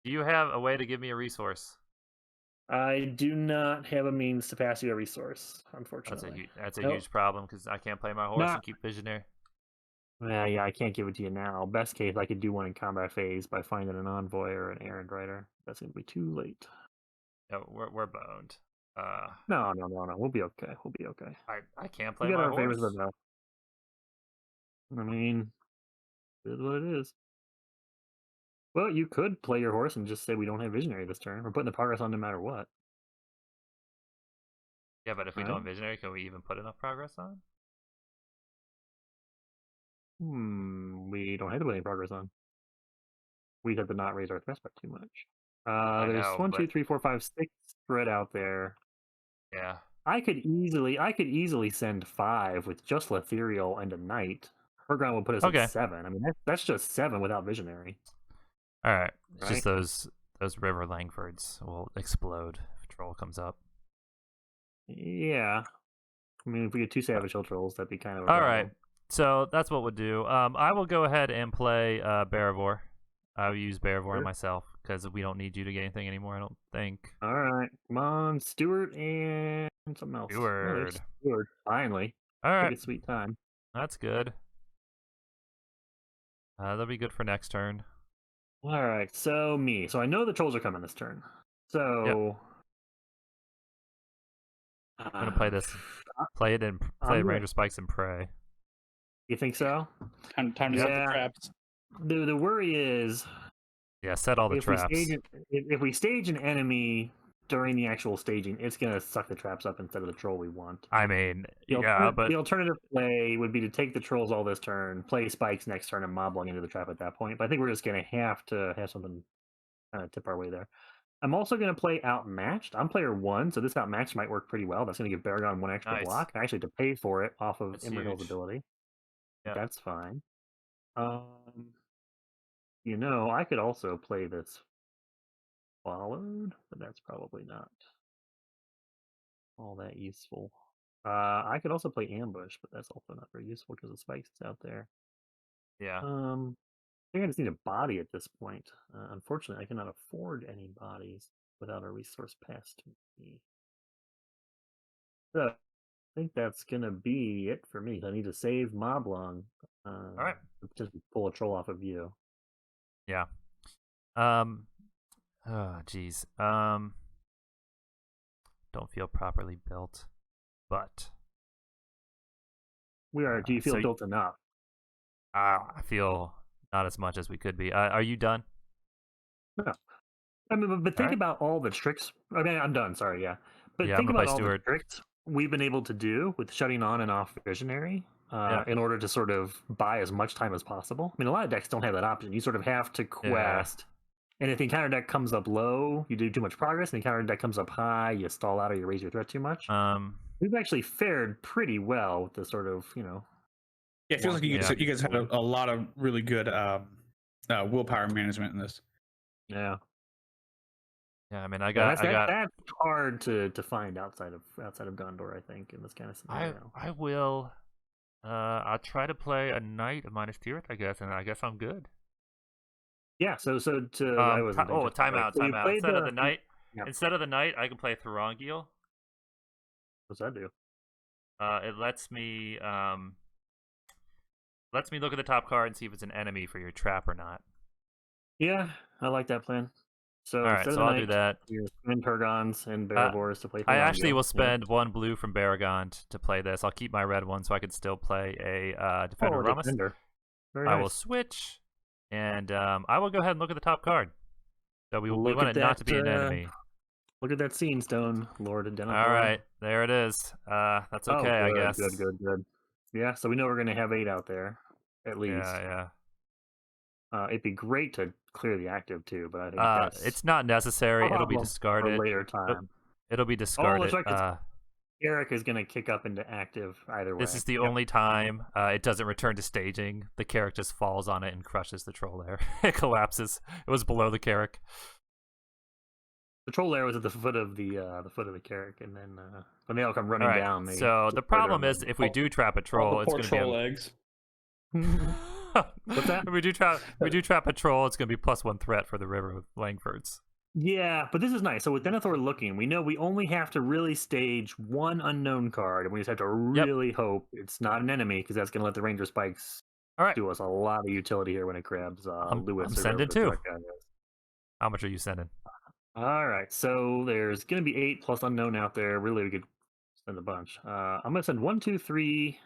you have a way to give me a resource? I do not have a means to pass you a resource, That's a unfortunately. Nope. Huge problem because I can't play my horse Nah. and keep Visionary. Yeah, I can't give it to you now. Best case, I could do one in combat phase by finding an envoy or an errand rider. That's gonna be too late. No, we're boned. No. We'll be okay. I can't play We got my our favors horse. enough. I mean, it is what it is. Well, you could play your horse and just say we don't have visionary this turn. We're putting the progress on no matter what. Yeah, but if we Right. don't have Visionary, can we even put enough progress on? We don't have to put any progress on. we had to not raise our threats by too much. I There's know, 1, 2, but 3, 4, 5, 6 spread out there. yeah. I could easily send 5 with just Ethereal and a Knight. Her ground would put us Okay. at 7. I mean, that's just 7 without Visionary. All right. It's just Right? those River Langfords will explode if a troll comes up. Yeah. I mean, if we get 2 Savage Hill Trolls, that'd be kind of a All problem. right. So that's what we'll do. I will go ahead and play Barivore. I will use Barivore Sure. myself because we don't need you to get anything anymore, I don't think. All right. Come on, Stuart and something else. Oh, there's Stuart. Stuart. Finally. All Took right. its sweet time. That's good. That'll be good for next turn. All right. So me. So I know the trolls are coming this turn. So I'm gonna play this. Play it and play I'm Ranger Spikes and pray. You think so? Time to set the Yeah. traps. The worry is Yeah, set all the traps. if we stage an enemy during the actual staging, it's gonna suck the traps up instead of the troll we want. I mean, The yeah, but the alternative play would be to take the trolls all this turn, play spikes next turn, and mob lung into the trap at that point. But I think we're just gonna have to have something kind of tip our way there. I'm also gonna play Outmatched. I'm player 1, so this Outmatched might work pretty well. That's gonna give Baragon 1 extra Nice. block. I actually have to pay for it off of That's Imrahil's huge. ability. Yep. That's fine. You know, I could also play this Followed, but that's probably not all that useful. I could also play Ambush, but that's also not very useful because the spikes is out there. Yeah. I think I just need a body at this point. Unfortunately, I cannot afford any bodies without a resource past me. So I think that's gonna be it for me. I need to save Moblong. All right. Just pull a troll off of you. Yeah. Oh, geez. Don't feel properly built, but We are. Do you feel so built enough? I feel not as much as we could be. Are you done? No. I mean, but think Alright. about all the tricks. I mean, I'm done. Sorry, yeah. But Yeah, I'm think gonna play about all Stuart. the tricks we've been able to do with shutting on and off Visionary in order to sort of buy as much time as possible. I mean, a lot of decks don't have that option. You sort of have to quest. And if the encounter deck comes up low, you do too much progress. And the encounter deck comes up high, you stall out or you raise your threat too much. We've actually fared pretty well with the sort of, Yeah, it feels like you guys had a lot of really good willpower management in this. Yeah. Yeah, I mean, that's hard to find outside of Gondor, I think, in this kind of scenario. I will. I'll try to play a knight of minus Tirith, I guess, and I guess I'm good. Yeah. So to timeout. Instead of the knight, yeah. Instead of the knight, I can play Thorongil. What's that do? It lets me look at the top card and see if it's an enemy for your trap or not. Yeah, I like that plan. So all right, so I'll do that. You spend Pergons and Barivores to play. I actually will spend 1 blue from Baragon to play this. I'll keep my red one so I can still play a Defender Ramus. I will switch, and I will go ahead and look at the top card. So we want it not to be an enemy. Look at that scene stone, Lord and Denethor. All right, there it is. That's okay, I guess. Good. Yeah, so we know we're going to have 8 out there, at least. Yeah. It'd be great to clear the active too, but I think it's not necessary. It'll be discarded for later time. It'll be discarded. Carrock is going to kick up into active either way. This is the only time it doesn't return to staging. The Carrock just falls on it and crushes the troll lair. It collapses. It was below the Carrock. The troll lair was at the foot of the Carrock, and then when they all come running down. So the problem is, if we do trap a troll, it's going to be troll eggs. What's that? we do trap a troll. It's going to be +1 threat for the River with Langfords. Yeah, but this is nice. So with Denethor looking, we know we only have to really stage 1 unknown card, and we just have to really hope it's not an enemy, because that's going to let the Ranger Spikes do us a lot of utility here when it grabs Lewis. I'm sending 2. How much are you sending? All right, so there's going to be 8 plus unknown out there. Really, we could send a bunch. I'm going to send 1, 2, 3.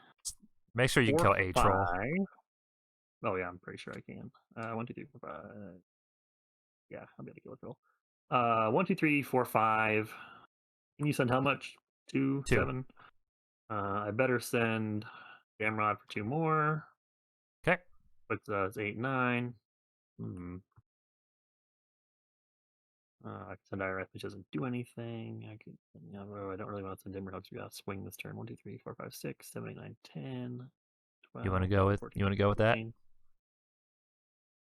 Make sure you 4, kill a troll. 5. Oh yeah, I'm pretty sure I can. 1, 2, 3, 4, 5. Yeah, I'll be able to kill a troll. 1, 2, 3, 4, 5. Can you send how much? 2, 7. I better send Damrod for 2 more. Okay. But it's 8, 9. Send which doesn't do anything. I could, I don't really want to send Dimmer Hooks. We got swing this turn. 1, 2, 3, 4, 5, 6, 7, 8, 9, 10, 12. You want to go with 14, you want to go with that? 15.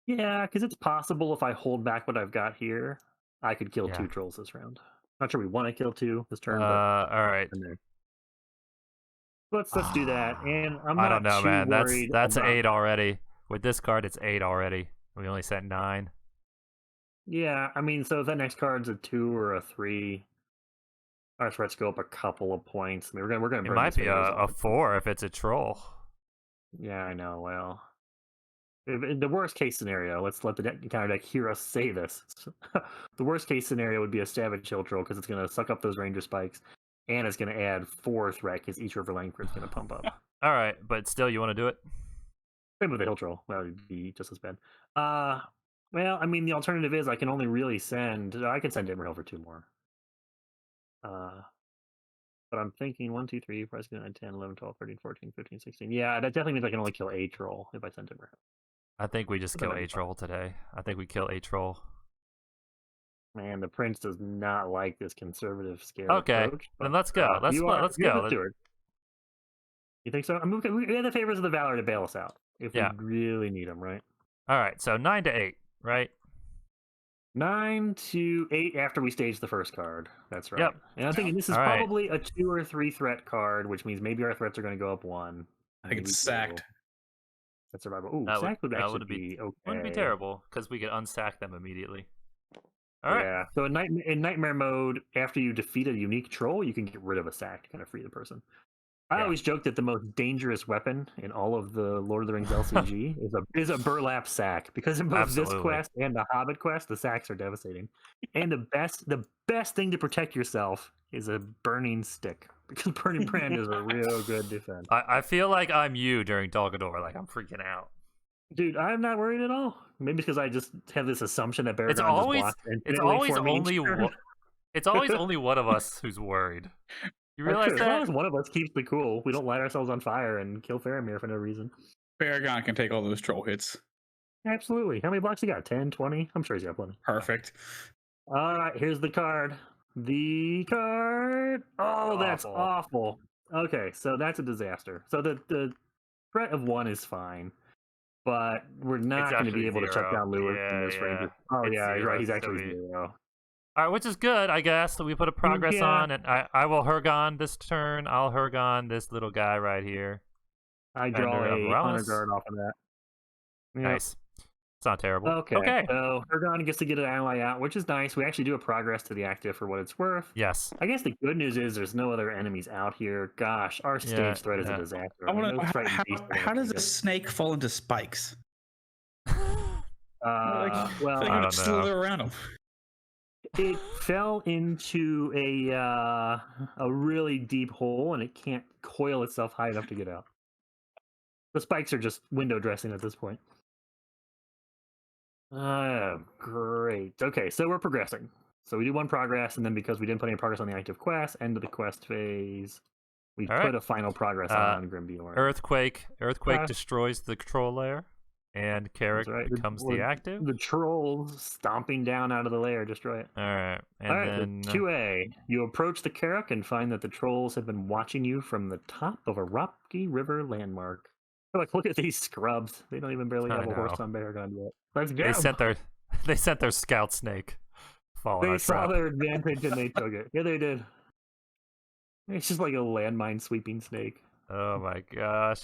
Yeah, because it's possible if I hold back what I've got here, I could kill 2 trolls this round. Not sure we want to kill 2 this turn. But all right. Let's do that. And I don't know, man. That's about... 8 already. With this card, it's 8 already. We only sent 9. Yeah, I mean, so if that next card's a 2 or a 3, our threats go up a couple of points. I mean, we're gonna. It might be a 4 if it's a troll. Yeah, I know. Well, in the worst case scenario, let's let the counter deck hear us say this. The worst case scenario would be a Savage Hill Troll because it's going to suck up those Ranger Spikes, and it's going to add 4 threat because each River Langford is going to pump up. All right, but still, you want to do it? Same with the Hill Troll. That would be just as bad. Well, I mean, the alternative is I can only really send... I can send Dimmerhill for 2 more. But I'm thinking 1, 2, 3, 4, 5, 6, 9, 10, 11, 12, 13, 14, 15, 16. Yeah, that definitely means I can only kill a troll if I send Dimmerhill. I think we just kill a troll today. I think we kill a troll. Man, the prince does not like this conservative scare approach. Then let's go. Let's go. Stuart. You think so? I mean, we have the favors of the valor to bail us out if we really need them, right? All right, so 9 to 8, right? 9 to 8 after we stage the first card. That's right. Yep. And I'm thinking this is probably a 2 or 3 threat card, which means maybe our threats are going to go up 1. I think it's sacked. That's survival. Ooh, sack would actually be okay. Wouldn't be terrible because we could unsack them immediately. All right. Yeah. So in nightmare mode, after you defeat a unique troll, you can get rid of a sack to kind of free the person. I always joke that the most dangerous weapon in all of the Lord of the Rings LCG is a burlap sack because in both this quest and the Hobbit quest, the sacks are devastating. And the best thing to protect yourself is a burning stick because burning brand is a real good defense. I feel like I'm you during Dol Guldur, like I'm freaking out. Dude, I'm not worried at all. Maybe because I just have this assumption that Baragon it's always just only one of us who's worried. You realize that? As long as one of us keeps the cool, we don't light ourselves on fire and kill Faramir for no reason. Baragon can take all those troll hits. Absolutely. How many blocks you got? 10, 20? I'm sure he's got plenty. Perfect. All right, here's the card. The card. Oh, that's awful. Okay, so that's a disaster. So the threat of 1 is fine, but we're not going to be able to shut down Lewis in this Ranger. Oh, yeah, he's right. He's actually 0. All right, which is good, I guess. So we put a progress on, and I will Hergon this turn. I'll Hergon this little guy right here. I draw a Honor Guard off of that. Yep. Nice. It's not terrible. Okay. So Hergon gets to get an ally out, which is nice. We actually do a progress to the active for what it's worth. Yes. I guess the good news is there's no other enemies out here. Gosh, our stage threat is a disaster. I want to know how does a snake fall into spikes? I don't slither around them. It fell into a really deep hole, and it can't coil itself high enough to get out. The spikes are just window dressing at this point. Great. Okay, so we're progressing. So we do 1 progress, and then because we didn't put any progress on the active quest, end of the quest phase, we put a final progress on Grim Bjorn. Earthquake destroys the control layer. And Carrock becomes the active. The trolls stomping down out of the lair, destroy it. All right. And then 2A. You approach the Carrock and find that the trolls have been watching you from the top of a rocky river landmark. They're like, look at these scrubs. They don't even barely have a horse on Baragon yet. Let's go. They sent their scout snake. They saw their advantage and they took it. Yeah, they did. It's just like a landmine sweeping snake. Oh my gosh.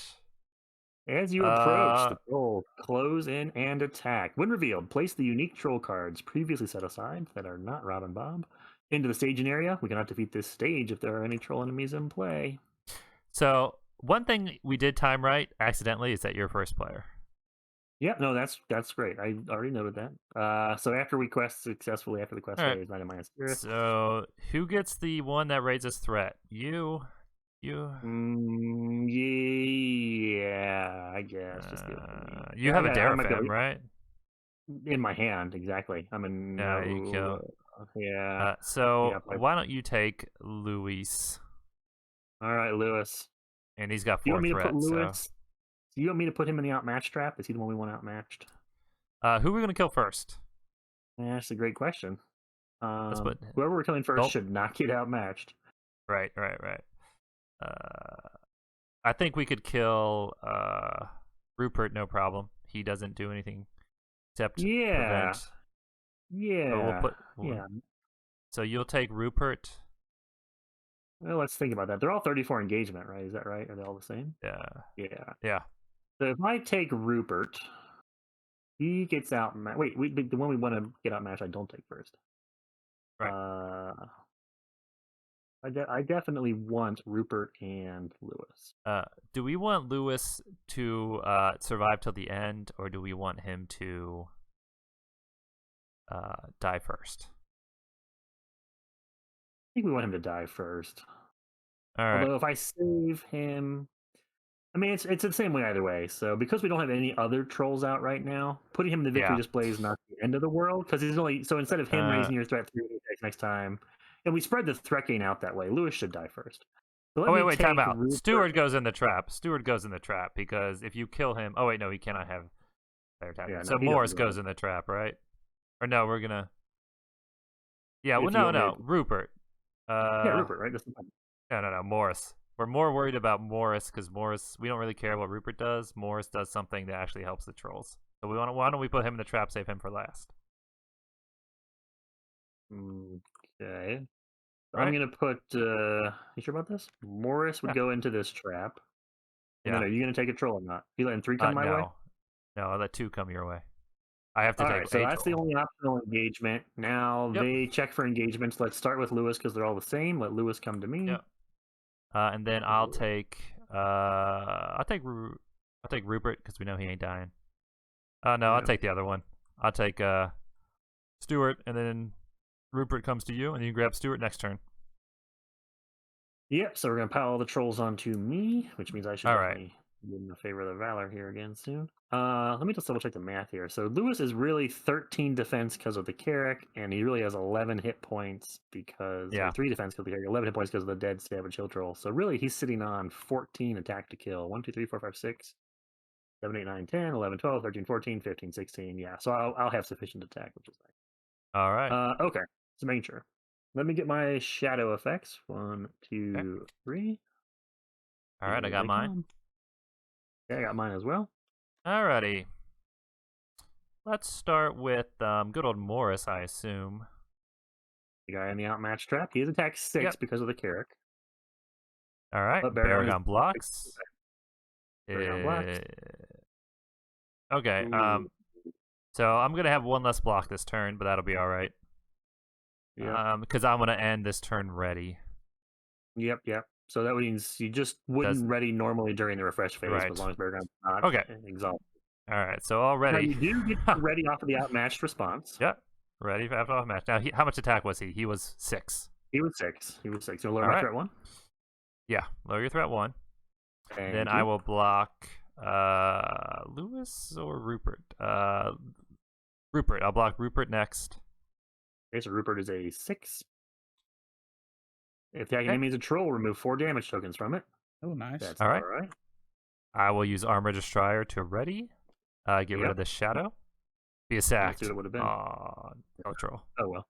As you approach, the troll close in and attack. When revealed, place the unique troll cards previously set aside that are not Rob and Bob into the staging area. We cannot defeat this stage if there are any troll enemies in play. So one thing we did time right accidentally is that you're first player. Yeah, no, that's great. I already noted that. So after we quest successfully after the quest phase, 9 - Spirit. So who gets the one that raises threat? You. Yeah, I guess. You have a Darafam, right? In my hand, exactly. I'm in. Yeah, you kill. Yeah. Why don't you take Luis? All right, Lewis. And he's got 4 you want me threats. To put Lewis? Do you want me to put him in the outmatched trap? Is he the one we want outmatched? Who are we going to kill first? Yeah, that's a great question. Whoever we're killing first Nope. should not get outmatched. Right. I think we could kill Rupert, no problem. He doesn't do anything except prevent. Yeah. Yeah. So you'll take Rupert. Well, let's think about that. They're all 34 engagement, right? Is that right? Are they all the same? Yeah. Yeah. So if I take Rupert, he gets out. Wait, the one we want to get outmatched, I don't take first. Right. I definitely want Rupert and Lewis. Do we want Lewis to survive till the end, or do we want him to die first? I think we want him to die first. All right. Although if I save him, I mean, it's the same way either way. So because we don't have any other trolls out right now, putting him in the victory display is not the end of the world, because he's only so instead of him raising your threat 3 attacks next time, and we spread the threat gain out that way. Lewis should die first. So wait, time out. Stuart goes in the trap. Stuart goes in the trap because if you kill him, oh wait, no, he cannot have fire attack. Yeah, so Morris goes in the trap, right? Or no, we're gonna. Yeah, well, no, Rupert. Rupert, right? That's the point. No, Morris. We're more worried about Morris because Morris, we don't really care what Rupert does. Morris does something that actually helps the trolls. So why don't we put him in the trap, save him for last? Okay. Right? I'm going to put, you sure about this? Morris would go into this trap. And then are you going to take a troll or not? You letting 3 come my way? No, I'll let 2 come your way. I have to take right, so that's the only optional engagement. Now they check for engagements. Let's start with Lewis because they're all the same. Let Lewis come to me. Yep. And then I'll take Rupert because we know he ain't dying. No, I'll take the other one. I'll take Stuart, and then Rupert comes to you, and you grab Stuart next turn. Yep. So we're gonna pile all the trolls onto me, which means I should definitely be in the favor of the Valor here again soon. Let me just double check the math here. So Lewis is really 13 defense because of the Carrock, and he really has 11 hit points because or 3 defense because of the Carrock, 11 hit points because of the dead Savage Hill Troll. So really, he's sitting on 14 attack to kill. 1, 2, 3, 4, 5, 6, 7, 8, 9, 10, 11, 12, 13, 14, 15, 16. Yeah. So I'll have sufficient attack, which is nice. All right. Okay. So making sure. Let me get my shadow effects. 1, 2, 3. All right, I got mine. Yeah, I got mine as well. Alrighty. Let's start with good old Morris, I assume. The guy in the outmatch trap. He has attack 6 because of the Carrock. All right. Baragon blocks. Baragon blocks. Okay. So I'm gonna have 1 less block this turn, but that'll be all right. Yeah. Because I'm gonna end this turn ready. Yep. So that means you just wouldn't ready normally during the refresh phase, as long as Baragon's not exalted. All right. So already now you do get ready off of the outmatched response. Yep. Ready for outmatch. Now, how much attack was he? He was 6. He was 6. So lower my threat 1. Yeah, lower your threat 1. Then I will block Lewis or Rupert. Rupert. I'll block Rupert next. Okay, so Rupert is a 6. If the enemy is a troll, remove 4 damage tokens from it. Oh, nice. That's all right. All right. I will use Armor Destroyer to ready. Get rid of this shadow. Be a sacked. That's what it would have been. No troll. Oh, well.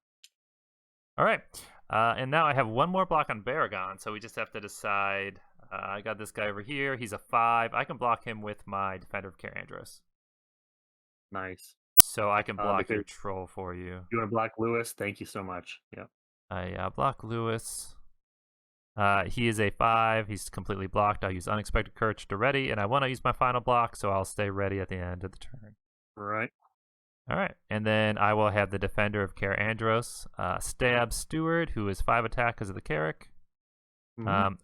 All right. And now I have 1 more block on Baragon, so we just have to decide. I got this guy over here. He's a 5. I can block him with my Defender of Care Andros. Nice. So I can block your troll for you. You want to block Lewis? Thank you so much. Yep. I block Lewis. He is a 5. He's completely blocked. I'll use Unexpected Courage to ready, and I want to use my final block, so I'll stay ready at the end of the turn. Right. All right. And then I will have the Defender of Care Andros stab Stuart, who is 5 attack because of the Carrock.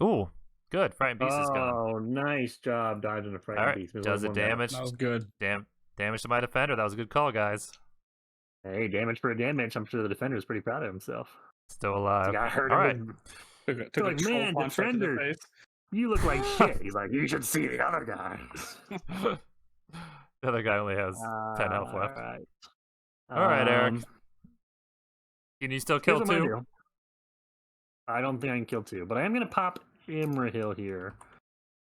Ooh, good. Frightened Beast is gone. Oh, nice job dodging a Frightened Beast. Does it damage? That was good. Damage to my Defender. That was a good call, guys. Hey, damage for a damage. I'm sure the Defender is pretty proud of himself. Still alive. I heard all right. Took like, man, Defender, you look like shit. He's like, you should see the other guys. The other guy only has 10 health left. All right, Eric. Can you still kill 2? I don't think I can kill 2, but I am going to pop Imrahil here.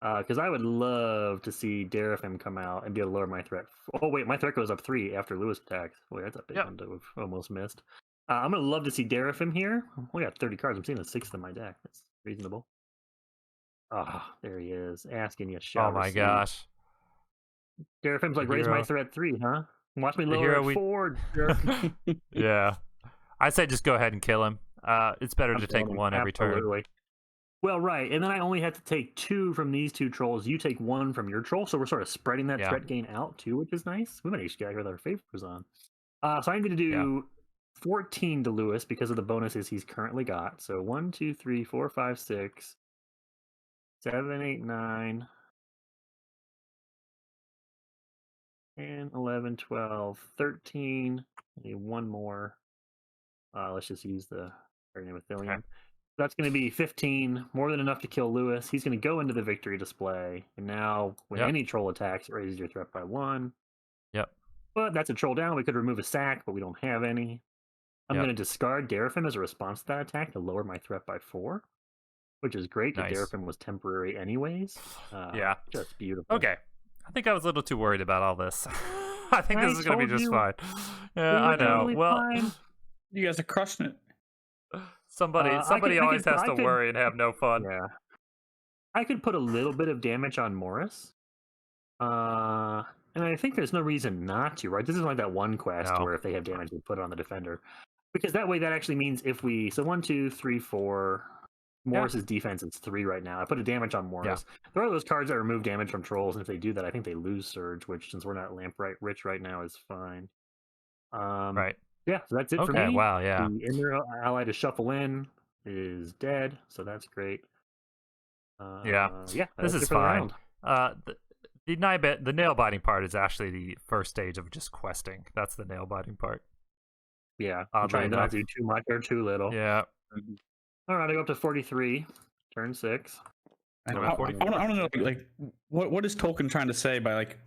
Because I would love to see Darafim come out and be able to lower my threat. Oh, wait, my threat goes up 3 after Lewis attacks. Wait, that's a big one to have almost missed. I'm gonna love to see Darafim here. We got 30 cards. I'm seeing a 6th in my deck. That's reasonable. Ah, there he is. Asking you shall Oh my receive. gosh. Darafim's like, The raise my hero. threat 3, huh? Watch me The lower hero at we- 4, jerk. Yeah. I say just go ahead and kill him. It's better I'm to take killing him, one every turn. absolutely. Well, right, and then I only have to take 2 from these 2 trolls. You take 1 from your troll, so we're sort of spreading that Yeah. threat gain out too, which is nice. We might actually get out here with our favors on. So I'm going to Yeah. do 14 to Lewis because of the bonuses he's currently got. So 1, 2, 3, 4, 5, 6, 7, 8, 9, 10, 11, 12, 13. I need 1 more. Let's just use the name of Thillium. Okay. That's going to be 15, more than enough to kill Lewis. He's going to go into the victory display, and now when Yep. any troll attacks, it raises your threat by 1. Yep. But that's a troll down. We could remove a sack, but we don't have any. I'm Yep. going to discard Darafim as a response to that attack to lower my threat by 4, which is great because Nice. Darafim was temporary anyways. Yeah. Just beautiful. Okay. I think I was a little too worried about all this. I think I this is going to be told just you. fine. Yeah, We were I know. totally Well, fine. You guys are crushing it. somebody I could- always has I to could- worry and have no fun. Yeah. I could put a little bit of damage on Morris. And I think there's no reason not to, right? This isn't like that one quest No. where if they have damage, we put it on the defender. Because that way, that actually means if we... So 1, 2, 3, 4... Morris's defense is 3 right now. I put a damage on Morris. There are those cards that remove damage from trolls, and if they do that, I think they lose Surge, which, since we're not lamp rich right now, is fine. Right. Yeah, so that's it for Okay, me. wow, yeah. The Emerald ally to shuffle in is dead, so that's great. Yeah, yeah, this that's is it for the fine. round. The nail biting part is actually the first stage of just questing. That's the nail biting part. Yeah, I'm Oddly trying to not enough. do too much or too little. Yeah. All right, I go up to 43, turn 6. I We're want at 44. to know, like, what is Tolkien trying to say by like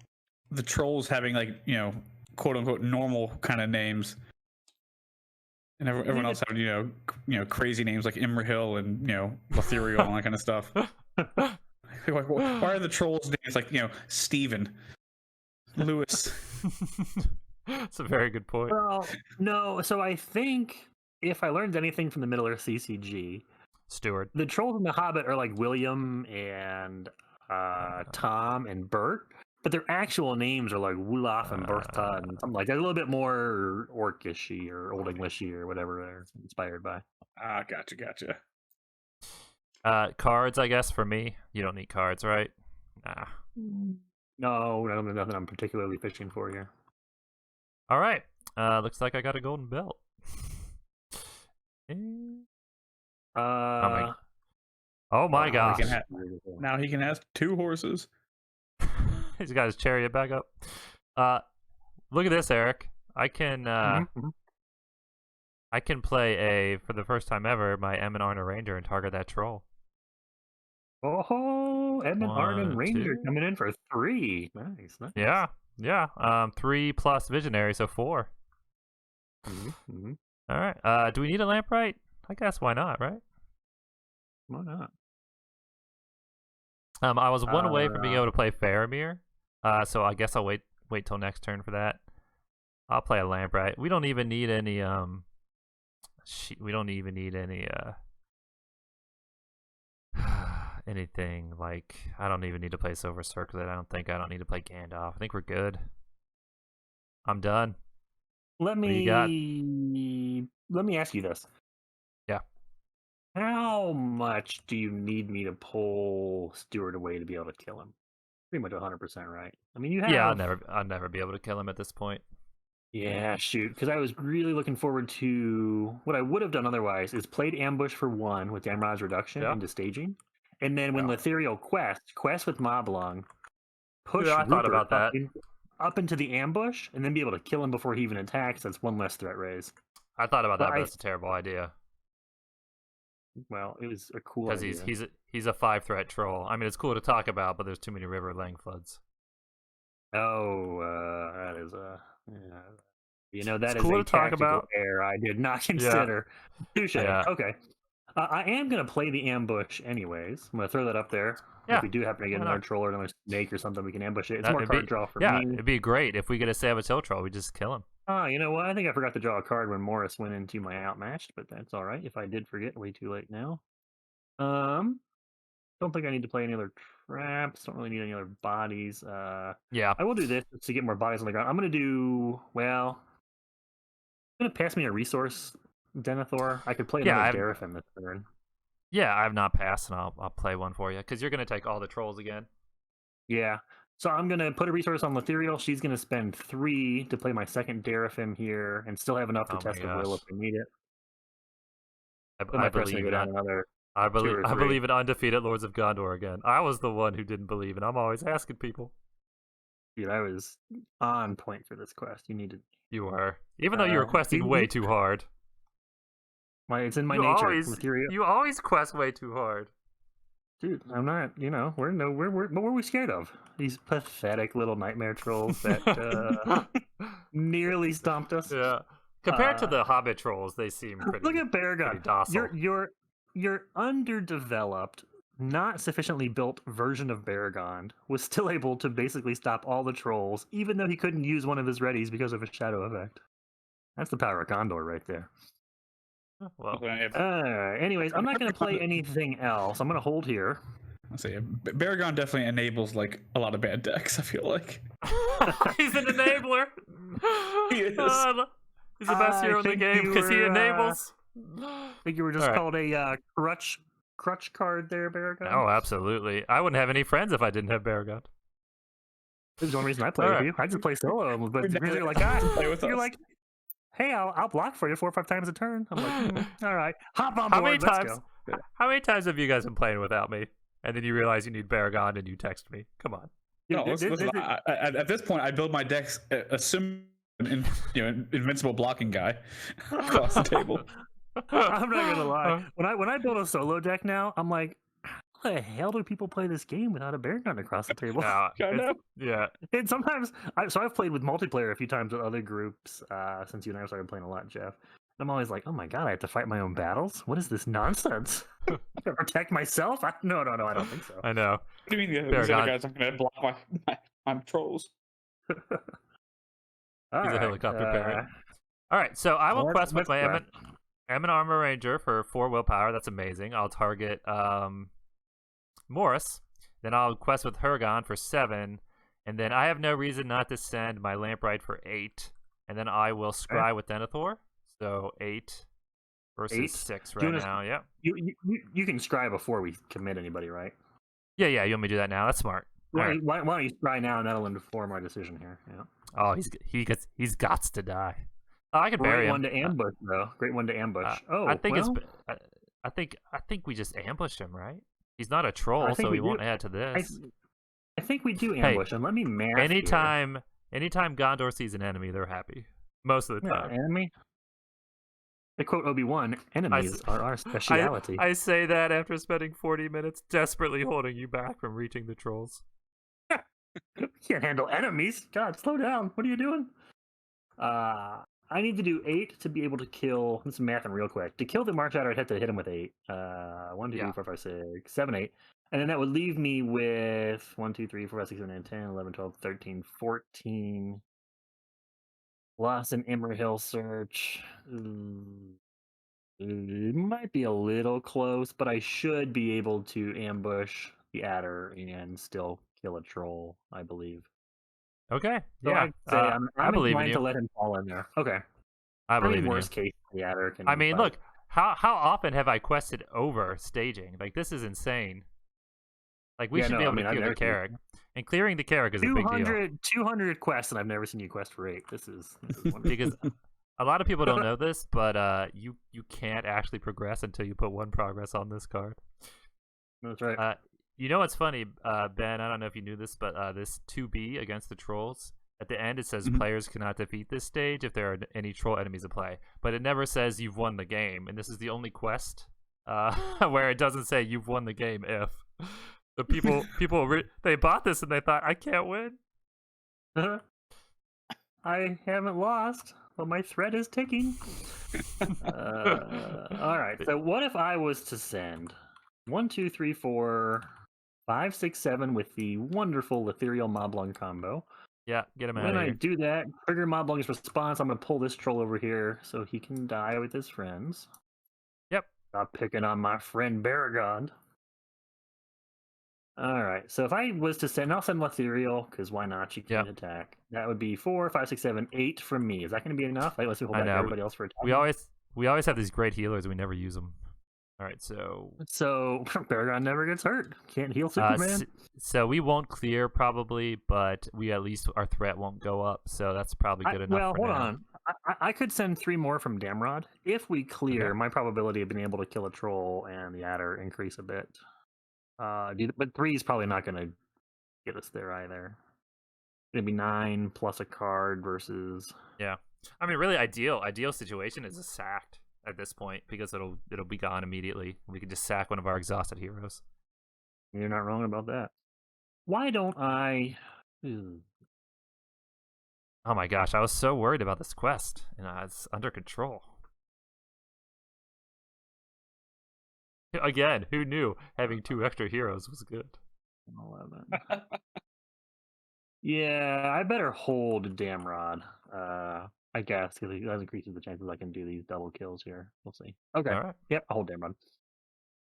the trolls having like quote unquote normal kind of names, and everyone else having crazy names like Imrahil and Lothiriel and that kind of stuff. Like, why are the trolls names like Stephen, Lewis? That's a very good point. Well, no, so I think if I learned anything from the Middle Earth CCG, Stuart. the trolls in The Hobbit are like William and Tom and Bert, but their actual names are like Wolof and Bertha and something like that. A little bit more Orcishy or Old Englishy or whatever they're inspired by. Ah, gotcha. Cards, I guess, for me. You don't need cards, right? Nah. No, nothing I'm particularly fishing for here. All right. Looks like I got a golden belt. Oh my gosh. Now he can have 2 horses. He's got his chariot back up. Look at this, Eric. I can I can play for the first time ever, my Emmon Arna Ranger and target that troll. Oh, Edmund Arden 1, Ranger 2. coming in for 3. Nice. Yeah. 3 plus visionary, so 4. Mm-hmm. All right. Do we need a lamplight? I guess why not, right? Why not? I was 1 away from being able to play Faramir, so I guess I'll wait till next turn for that. I'll play a lamplight. We don't even need any anything like, I don't even need to play Silver Circlet. I don't need to play Gandalf. I think we're good. I'm done. Let do you got? me ask you this. Yeah. How much do you need me to pull Stuart away to be able to kill him? Pretty much 100%, right? I mean, you have. Yeah, I'll never be able to kill him at this point. Yeah, shoot. Because I was really looking forward to what I would have done otherwise is played Ambush for 1 with Damrod's reduction into staging. And then when Lothiriel quest with Moblong, push I thought Rupert about that. up into the ambush, and then be able to kill him before he even attacks. That's 1 less threat raise. I thought about that, but it's a terrible idea. Well, it was a cool Because idea. he's a 5-threat troll. I mean, it's cool to talk about, but there's too many River Lang floods. Oh, that is that It's is cool a to talk tactical about. error I did not consider. Touche. Yeah. Okay. I am going to play the ambush anyways. I'm going to throw that up there. Yeah, If we do happen to get why another not? troll or another snake or something, we can ambush it. It's That- more it'd card be- draw for yeah, me. it'd be great if we get a Savage Hill Troll. We just kill him. Oh, you know what? I think I forgot to draw a card when Morris went into my outmatched, but that's all right. If I did forget, way too late now. Don't think I need to play any other traps. Don't really need any other bodies. Yeah. I will do this to get more bodies on the ground. I'm going to do, well, I'm going to pass me a resource, Denethor. I could play Yeah, another Darafim this turn. Yeah, I've not passed, and I'll play one for you because you're gonna take all the trolls again. Yeah. So I'm going to put a resource on Letherial. She's going to spend 3 to play my second Darafim here and still have enough to Oh my test the will gosh. if we need it. I Then my believe go down that. another. I or believe. I 3. believe in undefeated Lords of Gondor again. I was the one who didn't believe, and I'm always asking people. Dude, I was on point for this quest. You needed. You were, even though you were questing way too hard. It's in my You nature. always, Letherial. you always quest way too hard. Dude, I'm not. What were we scared of? These pathetic little nightmare trolls that nearly stomped us. Yeah. Compared to the Hobbit trolls, they seem pretty. Look at pretty Baragon. docile. Your underdeveloped, not sufficiently built version of Baragon was still able to basically stop all the trolls, even though he couldn't use one of his readies because of his shadow effect. That's the power of Gondor right there. Well, Anyways, I'm not going to play anything else. I'm going to hold here. I'll say Baragon definitely enables like a lot of bad decks. I feel like he's an enabler. He is. He's the best hero in the think game you because he were, enables. I think you were just All right. called a crutch card there, Baragon. Oh, absolutely. I wouldn't have any friends if I didn't have Baragon. This is one reason I play All with right. you. I just play solo, but We're you're down like, to play with you're us. like, hey, I'll block for you 4 or 5 times a turn. I'm like, all right, hop on How board. many Let's times? go. How many times have you guys been playing without me? And then you realize you need Baragon and you text me. Come on. no. Dude, Listen, at this point, I build my decks assuming invincible blocking guy across the table. I'm not gonna lie. When I build a solo deck now, I'm like, how the hell do people play this game without a Baragon across the table? Yeah, I know. yeah. And sometimes, I've played with multiplayer a few times with other groups since you and I started playing a lot, Jeff. And I'm always like, oh my god, I have to fight my own battles? What is this nonsense? I gotta protect myself? No, I don't think so. I know. What do you mean these Baragon. other guys aren't going to block my trolls? All He's a right, helicopter parrot. All right, so I will Lord, quest with let's my quest. Emin Armor Ranger for 4 willpower. That's amazing. I'll target Morris. Then I'll quest with Hergon for 7. And then I have no reason not to send my Lamprite for 8. And then I will scry with Denethor. So 8 versus 8? 6 Do you right wanna- now. Yeah. You can scry before we commit anybody, right? Yeah. You want me to do that now? That's smart. All right. Why don't you scry now, and that'll inform our decision here. Yeah. Oh, he's gots to die. Oh, I could bury Great him. one to ambush, though. Great one to ambush. I think well, I think we just ambush him, right? He's not a troll, I think so we he won't do. add to this. I think we do Hey, ambush, and let me math here. anytime Gondor sees an enemy, they're happy. Most of the Yeah, time. enemy. To quote Obi-Wan, enemies are our speciality. I say that after spending 40 minutes desperately holding you back from reaching the trolls. You can't handle enemies. God, slow down. What are you doing? I need to do 8 to be able to kill. Let's math them real quick. To kill the March Outer, I'd have to hit him with 8. 1, 2, 3, 4, 5, 6, 7, 8. And then that would leave me with 1, 2, 3, 4, 5, 6, 7, 8, 10, 11, 12, 13, 14. Plus an Immerhill search. It might be a little close, but I should be able to ambush the Adder and still kill a troll, I believe. Okay. So Yeah. I'd say I'm I believe in inclined to you. let him fall in there. Okay. I believe in you. Worst case, the Adder can. I mean, fight. look, how often have I quested over staging? Like, this is insane. Like, we Yeah, should no, be I able mean, to I've clear the never seen- Carrock. And clearing the Carrock is a big deal. 200 quests, and I've never seen you quest for 8. This is wonderful. Because a lot of people don't know this, but you can't actually progress until you put 1 progress on this card. That's right. You know what's funny, Ben? I don't know if you knew this, but this 2B against the trolls, at the end it says players cannot defeat this stage if there are any troll enemies at play. But it never says you've won the game, and this is the only quest where it doesn't say you've won the game if. The people they bought this and they thought, I can't win. I haven't lost. Well, my thread is ticking. All right. So what if I was to send 1, 2, 3, 4, 5, 6, 7 with the wonderful ethereal Moblung combo? Yeah, get him out When of I here. do that, trigger Moblung's response. I'm gonna pull this troll over here so he can die with his friends. Yep. Stop picking on my friend Baragond. All right. So if I was to send, I'll send ethereal because why not? She can't attack. That would be 4, 5, 6, 7, 8 from me. Is that going to be enough? Like, let's hold I back know. everybody else for a time. We always have these great healers. We never use them. All right, so Baragon never gets hurt. Can't heal Superman. So we won't clear probably, but we at least our threat won't go up. So that's probably good enough. Well, for hold now. on. I could send 3 more from Damrod. If we clear, my probability of being able to kill a troll and the adder increase a bit. But 3 is probably not going to get us there either. It's going to be 9 plus a card versus. Yeah, I mean, really ideal situation is a sacked at this point because it'll be gone immediately. We can just sack one of our exhausted heroes. You're not wrong about that. Why don't I? Oh my gosh, I was so worried about this quest, and it's under control. Again, who knew having 2 extra heroes was good? 11. Yeah, I better hold Damrod. I guess because it does increases the chances I can do these double kills here. We'll see. Okay. All right. Yep, I'll hold Damrod.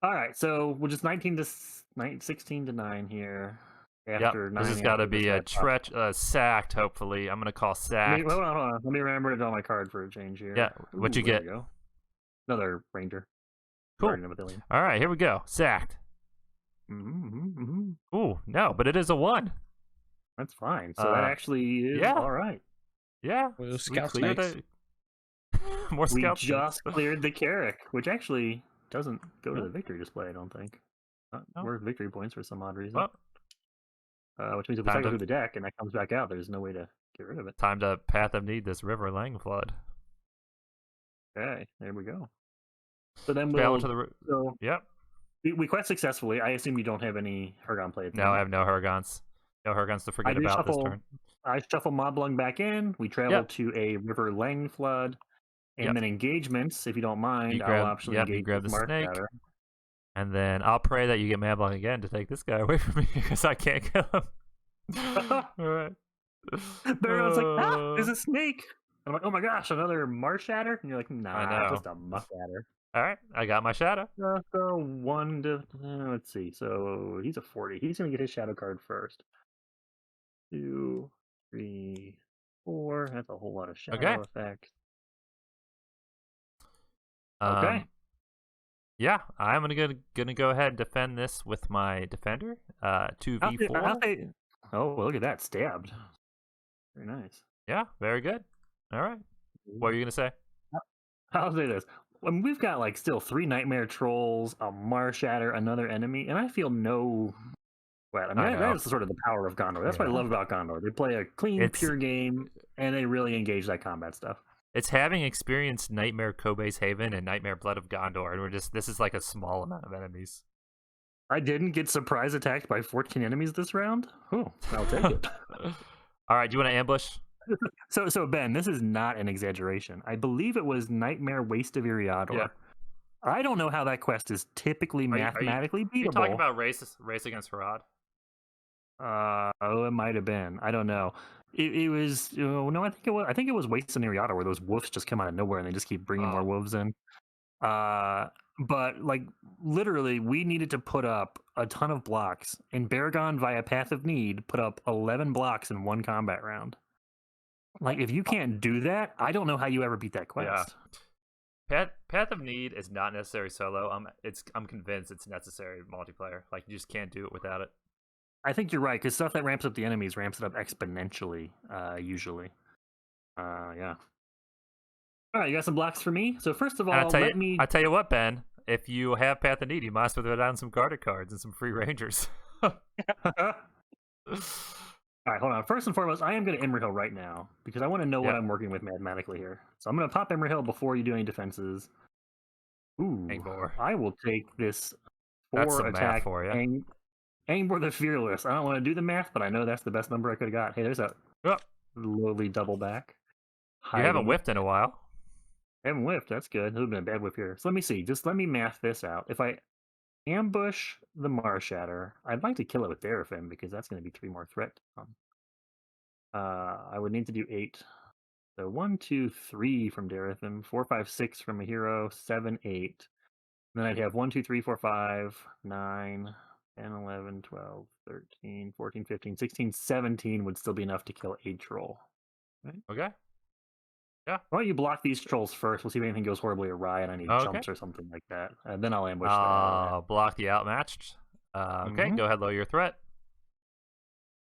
All right, so we're just 16 to 9 here. After 9, this has got to be a sacked. Hopefully, I'm gonna call sacked. Hold on. Let me remember to draw my card for a change here. Yeah, what'd you get? Go. Another Ranger. Cool. All right, here we go. Sacked. Ooh, no, but it is a 1. That's fine. So that actually is all right. Yeah. Well, scout snakes. More we scouts. just cleared the Carrock, which actually doesn't go to the victory display, I don't think. Not worth victory points for some odd reason. Which means if we cycle through the deck and that comes back out, there's no way to get rid of it. Time to Path of Need this River Lang flood. Okay, there we go. So then yep. We quest successfully. I assume you don't have any Hergon play. No, I have no Hergons. No Hergons to forget about this turn. I shuffle Moblung back in. We travel to a River Lang flood. And then engagements, if you don't mind, I'll optionally engage you grab the snake. Shatter. And then I'll pray that you get Moblung again to take this guy away from me because I can't kill him. All right. Baron's like, there's a snake. I'm like, oh my gosh, another Marsh Shatter? And you're like, nah, just a Muck Shatter. All right, I got my shadow. So 1 to let's see. So he's a 40. He's gonna get his shadow card first. 2, 3, 4. That's a whole lot of shadow effects. Okay. Yeah, I'm gonna go ahead and defend this with my defender. 2v4. Oh, well, look at that, stabbed. Very nice. Yeah, very good. All right. What are you gonna say? I'll say this. We've got like still 3 Nightmare Trolls, a Marsh Shatter, another enemy, and I feel no sweat. I mean, that is sort of the power of Gondor. That's what I love about Gondor. They play a clean, pure game, and they really engage that combat stuff. It's having experienced Nightmare Kobe's Haven and Nightmare Blood of Gondor, and this is like a small amount of enemies. I didn't get surprise attacked by 14 enemies this round. Oh, I'll take it. All right, do you want to ambush? So Ben, this is not an exaggeration. I believe it was Nightmare Waste of Iriador. Yeah. I don't know how that quest is typically mathematically beatable. Are you talking about race against Harad? It might have been. I don't know. It was no. I think it was Waste of Iriador where those wolves just come out of nowhere and they just keep bringing more wolves in. But like literally, we needed to put up a ton of blocks, and Baragon via Path of Need put up 11 blocks in 1 combat round. Like, if you can't do that, I don't know how you ever beat that quest. Yeah. Path of Need is not necessary solo. I'm convinced it's necessary multiplayer. Like, you just can't do it without it. I think you're right, because stuff that ramps up the enemies ramps it up exponentially, usually. Yeah. All right, you got some blocks for me? So first of all, I tell you what, Ben. If you have Path of Need, you might as well throw down some guarded cards and some free rangers. All right, hold on. First and foremost, I am going to Imrihill right now because I want to know what I'm working with mathematically here. So I'm going to pop Imrihill before you do any defenses. Ooh, I will take this 4 attack for you. Angbor the Fearless. I don't want to do the math, but I know that's the best number I could have got. Hey, there's a lowly double back. You haven't hiding. whiffed in a while. I haven't whiffed. That's good. It would have been a bad whiff here. So let me see. Just let me math this out. If I ambush the Marshatter, I'd like to kill it with Darafim because that's going to be 3 more threat. I would need to do 8. So 1, 2, 3 from Darafim, 4, 5, 6 from a hero, 7, 8. Then I'd have 1, 2, 3, 4, 5, 9, 10, 11, 12, 13, 14, 15, 16, 17 would still be enough to kill a troll. Right? Okay. Why don't you block these trolls first? We'll see if anything goes horribly awry and I need jumps or something like that. And then I'll ambush block the outmatched. Okay, go ahead, lower your threat.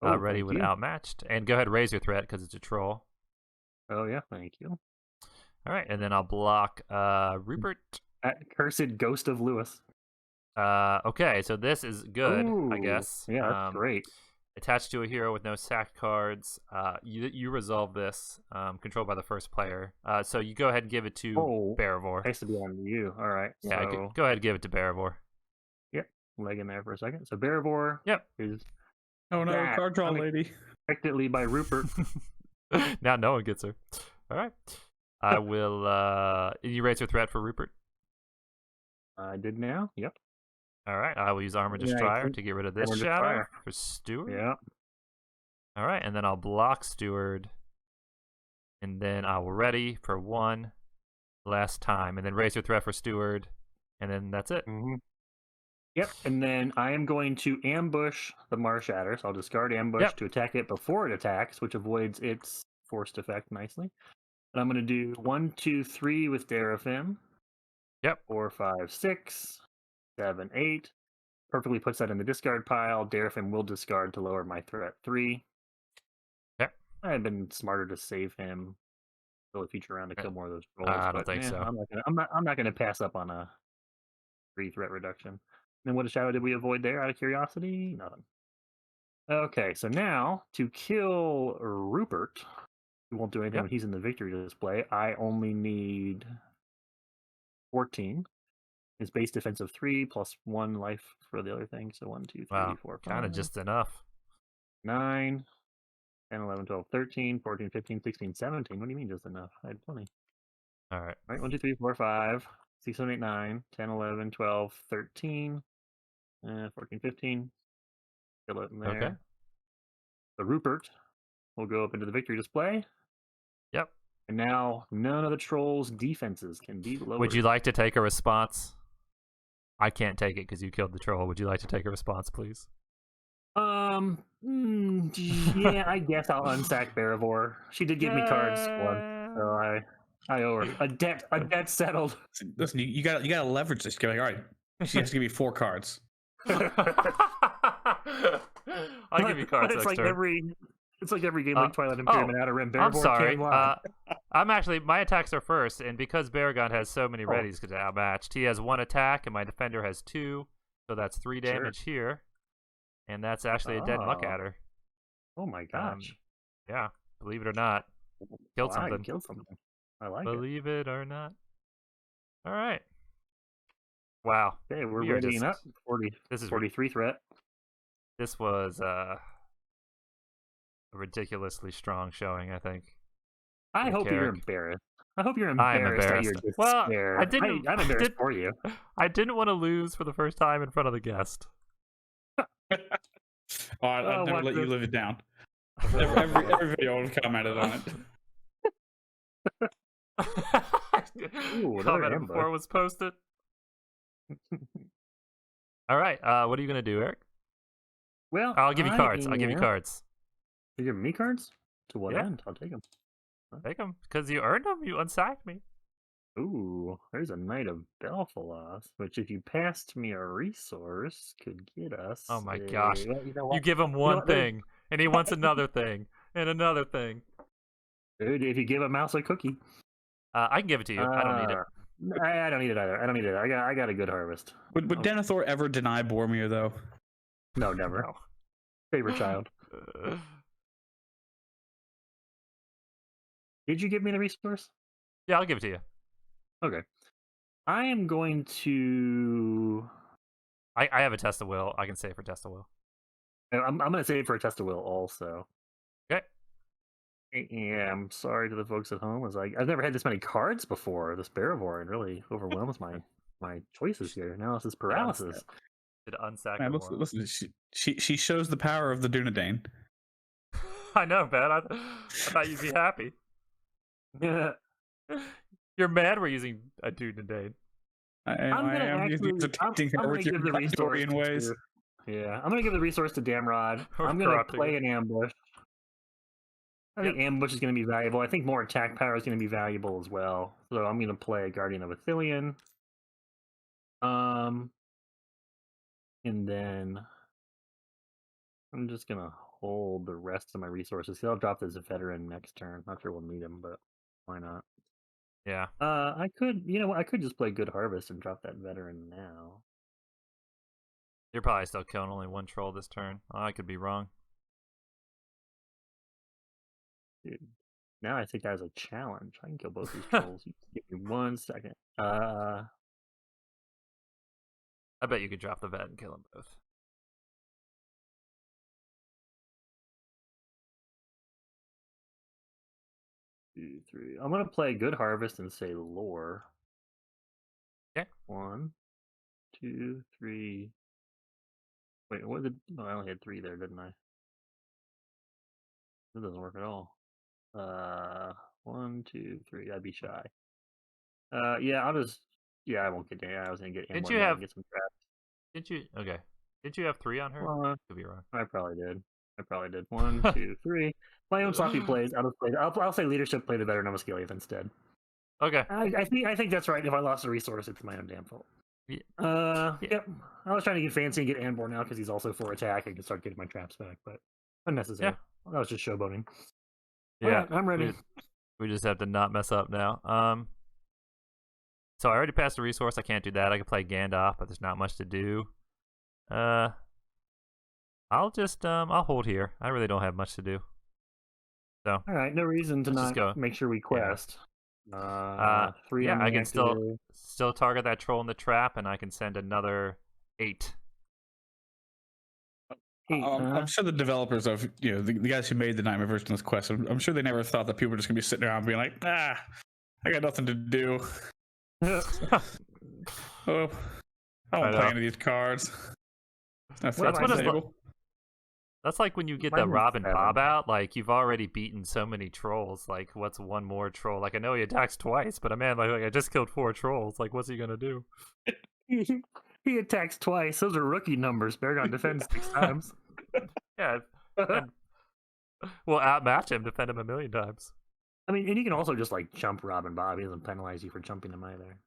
Ready with outmatched. And go ahead, raise your threat because it's a troll. Oh, yeah, thank you. All right, and then I'll block Rupert. That cursed ghost of Lewis. Okay, so this is good, I Ooh, guess. Yeah, that's great. Attached to a hero with no sacked cards. You resolve this, controlled by the first player. So you go ahead and give it to Baravor. Has to be on you. All right. Yeah, so... go ahead and give it to Baravor. Yep. Leg in there for a second. So Baravor is... Oh no, card draw lady. Effectively by Rupert. Now no one gets her. All right. I will... you raise your threat for Rupert? I did now. Yep. All right. I will use Armor Destroyer to get rid of this shadow for Stuart. Yeah. All right. And then I'll block Stuart. And then I will ready for 1 last time. And then raise your threat for Stuart. And then that's it. Yep. And then I am going to ambush the Marshatter. So I'll discard ambush to attack it before it attacks, which avoids its forced effect nicely. And I'm going to do 1, 2, 3 with Darafim. Yep. 4, 5, 6, 7, 8. Perfectly puts that in the discard pile. Darafim will discard to lower my threat 3. Yep. I had been smarter to save him for the future round to kill more of those rolls. I don't think so. I'm not gonna pass up on a 3 threat reduction. And what shadow did we avoid there out of curiosity? Nothing. Okay, so now to kill Rupert, who won't do anything when he's in the victory display, I only need 14. His base defense of 3 plus 1 life for the other thing. So 1, 2, 3, 4, 5. Kind of just enough. 9, 10, 11, 12, 13, 14, 15, 16, 17. What do you mean just enough? I had plenty. All right. 1, 2, 3, 4, 5, 6, 7, 8, 9, 10, 11, 12, 13, 14, 15. Kill it in there. Okay. So Rupert will go up into the victory display. Yep. And now none of the trolls' defenses can be lowered. Would you like to take a response? I can't take it because you killed the troll. Would you like to take a response, please? Yeah, I guess I'll unsack Baravor. She did give me cards once, so I owe her a debt settled. Listen, you got to leverage this. You're like, all right, she has to give me 4 cards. I'll give you cards. It's next turn. It's like every game like Twilight Imperium and Outer Rim. Baravor I'm sorry. can't lie. I'm actually, my attacks are first, and because Baragon has so many readies because outmatched, he has 1 attack, and my defender has 2, so that's 3 damage here, and that's actually a dead Muckadder. Oh my gosh! Yeah, believe it or not, killed something. Killed something. I like believe it or not. All right. Wow. Okay, we're readying up. 40. This is 43 threat. This was a ridiculously strong showing, I think. I hope you're embarrassed. I hope you're embarrassed at your despair. Well, I'm embarrassed for you. I didn't want to lose for the first time in front of the guest. I'll never let you live it down. Every video I've commented on it. Comment before it was posted. All right, what are you gonna do, Eric? Well, I'll give you cards. I'll give you cards. You give me cards? To what end? I'll take them. Take them because you earned them. You unsacked me. Ooh, there's a Knight of Belfalos, which if you passed me a resource could get us. Oh my gosh! You give him one thing, and he wants another thing, and another thing. Dude, if you give a mouse a cookie, I can give it to you. I don't need it. I don't need it either. I don't need it. I got a good harvest. Would Denethor ever deny Boromir though? No, never. No. Favorite child. Did you give me the resource? Yeah, I'll give it to you. Okay. I am going to... I have a test of will. I can save for test of will. I'm going to save for a test of will also. Okay. Yeah, I'm sorry to the folks at home. As I've never had this many cards before. This Barivore really overwhelms my choices here. Analysis paralysis. Should unsack Man, it more. listen, she shows the power of the Dunedain. I know, man. I thought you'd be happy. Yeah. You're mad we're using a dude today. I'm gonna give the resource ways. I'm gonna give the resource to Damrod. We're I'm gonna corrupting play it. an ambush. I think ambush is gonna be valuable. I think more attack power is gonna be valuable as well. So I'm gonna play Guardian of Athelion. And then I'm just gonna hold the rest of my resources. I'll drop this veteran next turn. Not sure we'll need him, but why not? Yeah. I could, you know what? I could just play Good Harvest and drop that veteran now. You're probably still killing only one troll this turn. Oh, I could be wrong. Dude, now I think that is a challenge. I can kill both these trolls. Give me 1 second. I bet you could drop the vet and kill them both. Two, three. I'm gonna play Good Harvest and say Lore. Okay. 1, 2, 3. Wait, what did? Oh, I only had 3 there, didn't I? That doesn't work at all. 1, 2, 3. I'd be shy. Yeah, I'll just. Yeah, I won't get there. I was gonna get. Did Amber you and have? Get some traps. Did you? Okay. Did you have 3 on her? Could be wrong. I probably did. 1, 2, 3. My own sloppy plays. I'll say leadership play the better Nomascaliath instead. Okay. I think that's right. If I lost a resource, it's my own damn fault. Yeah. Yep. I was trying to get fancy and get Anbor now because he's also 4 attack. I can start getting my traps back, but unnecessary. Yeah. That was just showboating. Yeah. All right, I'm ready. We just have to not mess up now. So I already passed a resource. I can't do that. I can play Gandalf, but there's not much to do. I'll just I'll hold here. I really don't have much to do. So all right, no reason to not go. make sure we quest. 3 yeah, on I can active. still target that troll in the trap, and I can send another 8. I'm sure the developers of the guys who made the Nightmare version of this quest, I'm sure they never thought that people were just gonna be sitting around being like, I got nothing to do. Oh, I won't play any of these cards. That's like when you get the Robin Bob out, like you've already beaten so many trolls. Like, what's one more troll? Like, I know he attacks twice, but man, like I just killed 4 trolls. Like, what's he gonna do? He attacks twice. Those are rookie numbers. Baragon defends 6 times. Yeah. We'll outmatch him, defend him 1,000,000 times. I mean, and you can also just like jump Robin Bob. He doesn't penalize you for jumping him either.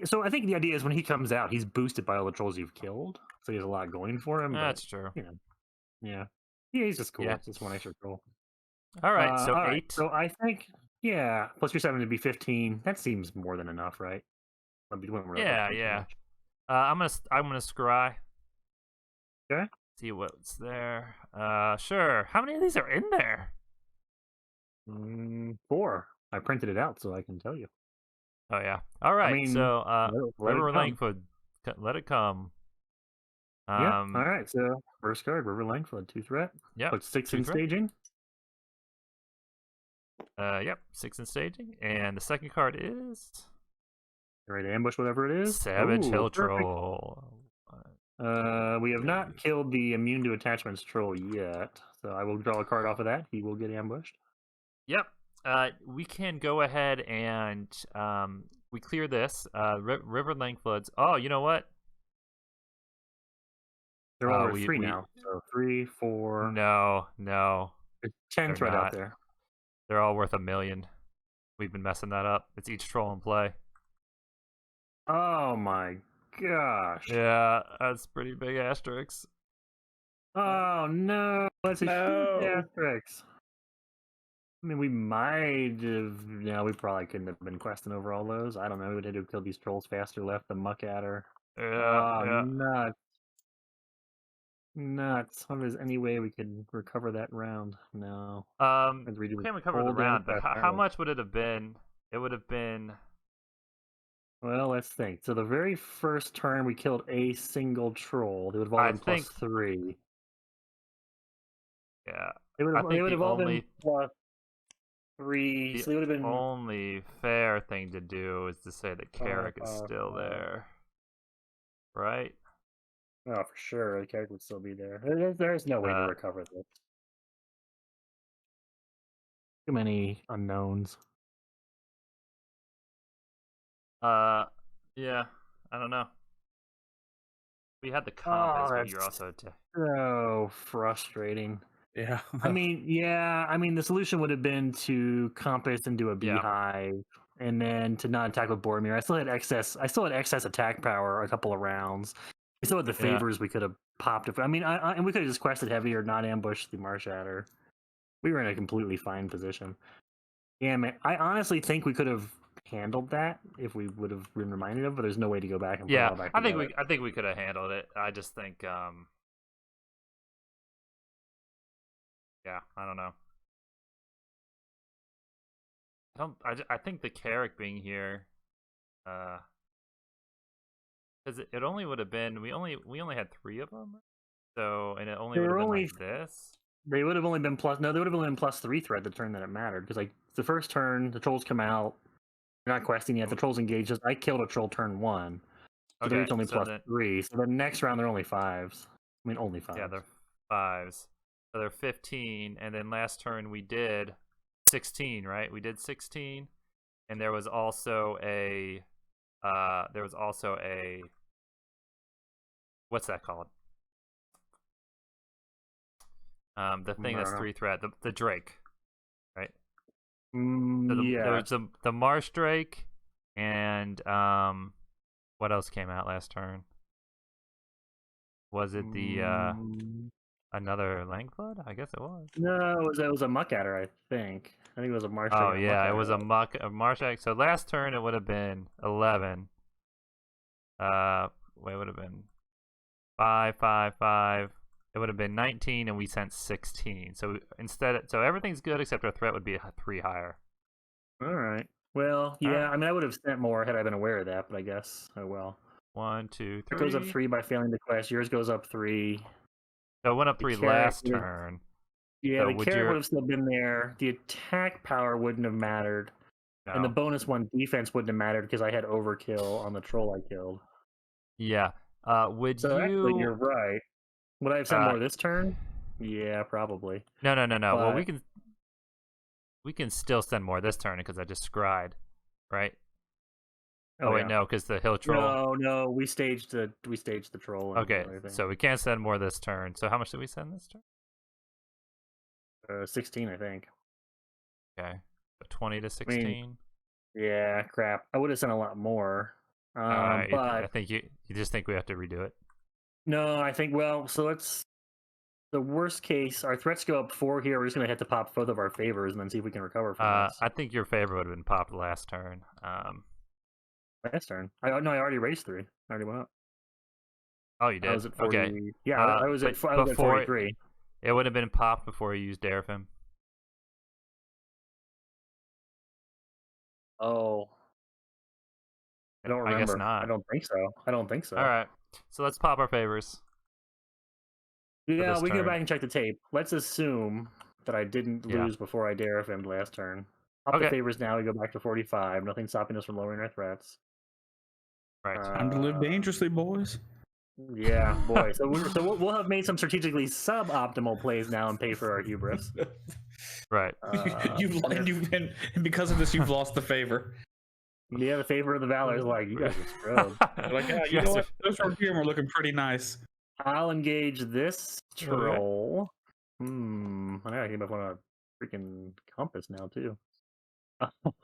So I think the idea is when he comes out, he's boosted by all the trolls you've killed. So he has a lot going for him. That's true. Yeah, he's just cool. Yeah. It's just 1 extra troll. All right, so 8. Right. So I think, plus your 7 would be 15. That seems more than enough, right? Yeah. I'm gonna scry. Okay. See what's there. Sure. How many of these are in there? 4. I printed it out so I can tell you. Oh yeah. All right. I mean, so let River it come. Langford, let it come. Yeah. All right. So first card, River Langford, 2 threat. Yeah. Put 6 2 in threat. staging. Yep. 6 in staging, and the second card is Ready to ambush whatever it is. Savage Hill perfect. Troll. We have not killed the immune to attachments troll yet, so I will draw a card off of that. He will get ambushed. Yep. We can go ahead and we clear this. River Langfloods. Oh, you know what? They're all worth 3 now. So 3, 4. No. There's 10 threat out there. They're all worth 1,000,000. We've been messing that up. It's each troll in play. Oh my gosh. Yeah, that's pretty big asterisks. Oh no, that's a huge asterisk. I mean, we might have. No, we probably couldn't have been questing over all those. I don't know. We would have to kill these trolls faster, left the muck at her. Yeah. Nuts. Wonder if there's any way we could recover that we can't recover the round, but how much would it have been? It would have been. Well, let's think. So the very first turn we killed a single troll. They would have all been plus 3. Yeah. They would have all been plus 3. The So they would have been only fair thing to do is to say that Carrock is 5, still there, right? Oh, for sure, the character would still be there. There's no way to recover this. Too many unknowns. Yeah, I don't know. We had the compass, but you're that's also so frustrating. Yeah. I mean, the solution would have been to compass and do a Yeah. beehive, and then to not attack with Boromir. I still had excess attack power a couple of rounds. We still had the Yeah. favors we could have popped. I mean, and we could have just quested heavy or not ambushed the Marsh Adder. We were in a completely fine position. Yeah, man. I honestly think we could have handled that if we would have been reminded of, but there's no way to go back and put it all back together. I think we could have handled it. I just think yeah, I don't know. I think the Carrock being here because it only would have been we only had 3 of them. So, and it only would have been like this. They would have only been plus. No, they would have only been +3 threat the turn that it mattered. Because like the first turn, the trolls come out. You're not questing yet. The trolls engage. I killed a troll turn 1. So they're each only +3. So the next round they're only 5s. I mean, only 5s. Yeah, they're 5s. So they're 15. And then last turn we did 16, right? We did 16, and there was also a what's that called? The thing that's 3 threat, the Drake, right? So there was the Marsh Drake, and what else came out last turn? Was it the another Langblood? I guess it was. No, it was a Muck Adder, I think. I think it was a Marsh. Oh yeah, it was a Marsh Adder. So last turn it would have been 11. It would have been 5, 5, 5. It would have been 19, and we sent 16. So so everything's good except our threat would be 3 higher. All right. Well, yeah. I mean, I would have sent more had I been aware of that, but I guess I will. 1, 2, 3. It goes up 3 by failing the quest. Yours goes up 3. So it went up 3 last turn. Yeah, so the Carrock would have still been there. The attack power wouldn't have mattered. No. And the bonus 1 defense wouldn't have mattered because I had overkill on the troll I killed. Yeah. Actually, you're right. Would I have sent more this turn? Yeah, probably. No. Well, we can still send more this turn because I just scryed, right? Oh wait, no, because the hill troll. No, we staged the troll. Okay, so we can't send more this turn. So how much did we send this turn? 16, I think. Okay, so 20 to 16. I mean, yeah, crap. I would have sent a lot more. But I think you just think we have to redo it. No, I think the worst case, our threats go up 4 here. We're just gonna have to pop both of our favors and then see if we can recover from this. I think your favor would have been popped last turn. Last turn? I already raised 3. I already went up. Oh, you did? I was at 40, okay. Yeah, I was at 43. It would have been popped before you used Darafim. Oh. I don't remember. I guess not. I don't think so. All right. So let's pop our favors. Yeah, we can go back and check the tape. Let's assume that I didn't lose before I Darafim'd last turn. Pop the favors now. We go back to 45. Nothing stopping us from lowering our threats. Right. Time to live dangerously, boys. Yeah, boy. So we'll have made some strategically suboptimal plays now and pay for our hubris. Right. And because of this, you've lost the favor. Yeah, the favor of the valor is like, you guys are screwed. Like, yeah, you know what? Those right here are looking pretty nice. I'll engage this troll. I gotta get up on a freaking compass now too.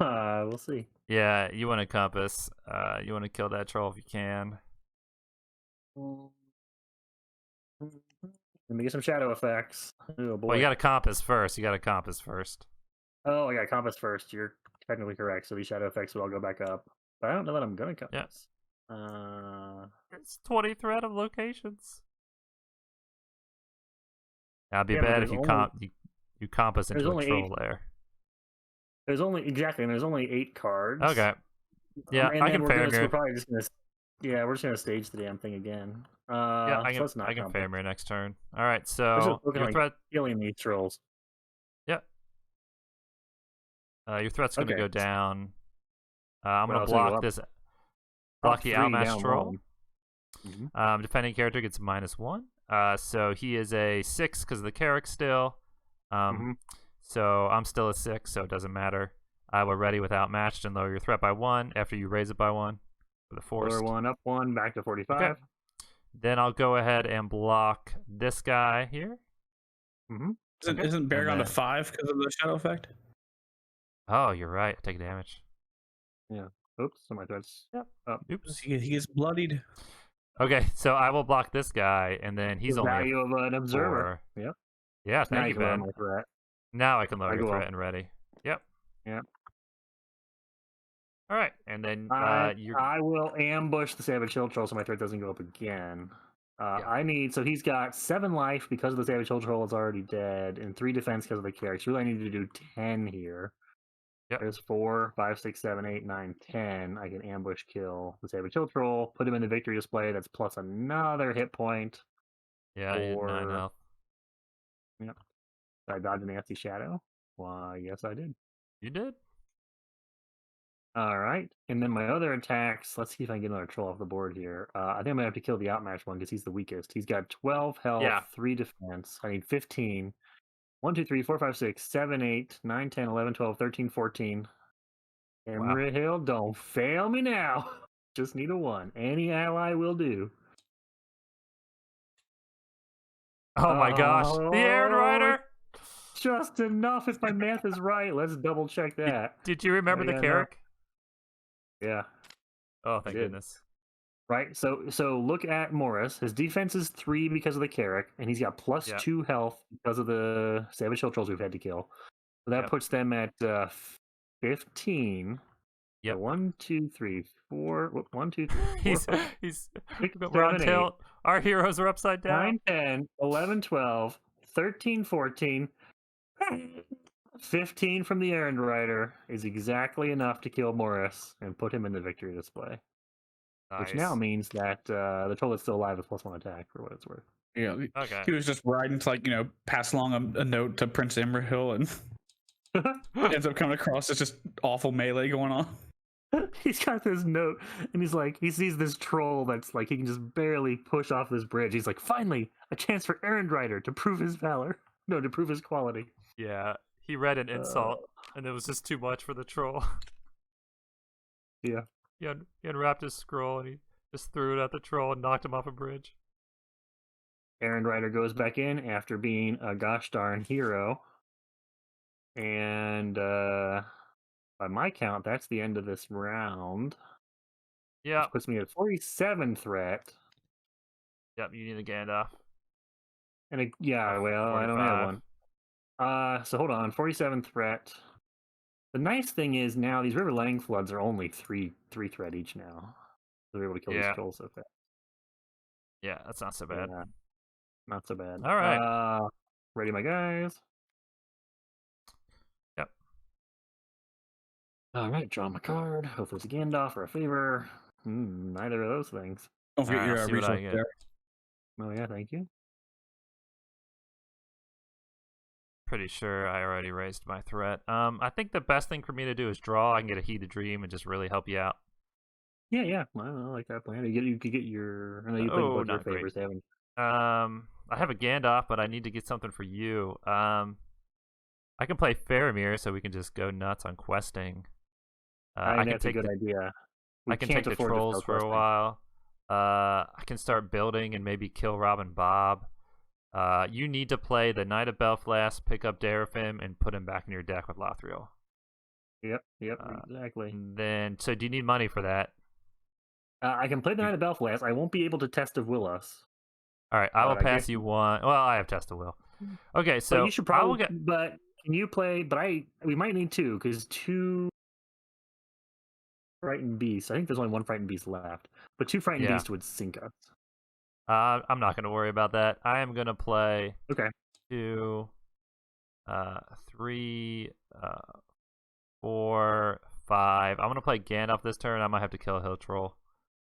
We'll see. Yeah, you want a compass. You want to kill that troll if you can. Let me get some shadow effects. Oh boy. Well, you got a compass first. Oh, I got a compass first. You're technically correct. So these shadow effects will all go back up. But I don't know that I'm gonna compass. Yeah. It's 20 threat of locations. That'd be bad if you compass into a troll there. There's only 8 cards. Okay. Yeah, I can fair we're probably just gonna. Yeah, we're just gonna stage the damn thing again. Yeah, I can Faramir next turn. All right, so your threat killing these trolls. Yep. Your threat's going to Okay. go down. I'm Well, going to it's gonna go block up- this. up Block the 3, outmatched down troll. 1. Mhm. Defending character gets -1. So he is a 6 because of the Carrock still. Mhm. So I'm still a 6, so it doesn't matter. I will ready with outmatched and lower your threat by 1 after you raise it by 1 with a forced. Lower 1, up 1, back to 45. Okay. Then I'll go ahead and block this guy here. Mhm. Isn't, Okay. isn't Bear And gone to then- 5 because of the shadow effect? Oh, you're right. I take damage. Oops, so my threats. Yep. Up. Oops. He gets bloodied. Okay, so I will block this guy, and then he's The only a value of an observer. 4. Yep. Yeah, Now thank you you, can lower Ben. my threat. Now I can lower I your go threat up. and ready. Yep. Yep. All right, and then you're I will ambush the Savage Hill Troll so my threat doesn't go up again. Yeah. So he's got 7 life because of the Savage Hill Troll is already dead, and 3 defense because of the Carrock. So really, I need to do 10 here. Yep. There's 4, 5, 6, 7, 8, 9, 10. I can ambush kill the Savage Hill Troll, put him in the victory display. That's plus another hit point. you had 9 or- health. Did I dodge a nasty shadow? Why, yes, I did. You did. All right, and then my other attacks. Let's see if I can get another troll off the board here. I think I'm gonna have to kill the outmatched one because he's the weakest. He's got 12 health, Yeah. 3 defense. I need 15. 1, 2, 3, 4, 5, 6, 7, 8, 9, 10, 11, 12, 13, 14. Emerald Hill, don't fail me now. Just need a 1. Any ally will do. Oh my gosh, the Aaron Rider. Just enough if my math is right. Let's double check that. Did you remember the Yeah, no. Carrock? Yeah. Oh, thank did. goodness. Right, so look at Morris. His defense is 3 because of the Carrock, and he's got plus Yeah. 2 health because of the Savage Hill Trolls we've had to kill. So that Yep. puts them at 15. Yep. So 1, 2, 3, 4. 1, 2, 3, 4, he's 5, he's 6, we're on 7, 8, tilt. Our heroes are upside down. 9, 10, 11, 12, 13, 14. 15 from the Errand Rider is exactly enough to kill Morris and put him in the victory display. Nice. Which now means that the troll is still alive with +1 attack, for what it's worth. Yeah, Okay. he was just riding to pass along a note to Prince Imrahil and ends up coming across this just awful melee going on. He's got this note, and he's like, he sees this troll that's like, he can just barely push off this bridge. He's like, finally, a chance for Errand Rider to prove his valor. No, to prove his quality. Yeah, he read an insult, and it was just too much for the troll. Yeah. He unwrapped his scroll, and he just threw it at the troll and knocked him off a bridge. Errand Rider goes back in after being a gosh darn hero. And by my count, that's the end of this round. Yeah. Which puts me at 47 threat. Yep, you need a Gandalf. And I don't have one. So hold on, 47 threat. The nice thing is now these River Lang Floods are only 3 threat each now. So we're able to kill these trolls so fast. Yeah, that's not so bad. Yeah, not so bad. All right. Ready, my guys? Yep. All right, draw my card. Hopefully it's a Gandalf or a favor. Neither of those things. Don't forget I'll your see what I resource get. there. Oh yeah, thank you. Pretty sure I already raised my threat. I think the best thing for me to do is draw. I can get a Heated Dream and just really help you out. Yeah. I like that plan. You could get your. I know you played both your not great. favors, haven't you? I have a Gandalf, but I need to get something for you. I can play Faramir, so we can just go nuts on questing. I think that's a good idea. I can take the trolls for a while. I can start building and maybe kill Rob and Bob. You need to play the Knight of Belfast, pick up Darafim, and put him back in your deck with Lothril. Yep, exactly. So do you need money for that? I can play the Knight of Belfast. I won't be able to Test of Will Us. All right, I will pass you one. Well, I have Test of Will. Okay, so but you should probably. But can you play? But we might need 2 because 2 Frightened Beasts. I think there's only 1 Frightened Beast left. But 2 Frightened Beasts would sink us. I'm not going to worry about that. I am going to play 2, 3, 4, 5. I'm going to play Gandalf this turn. I might have to kill a Hill Troll.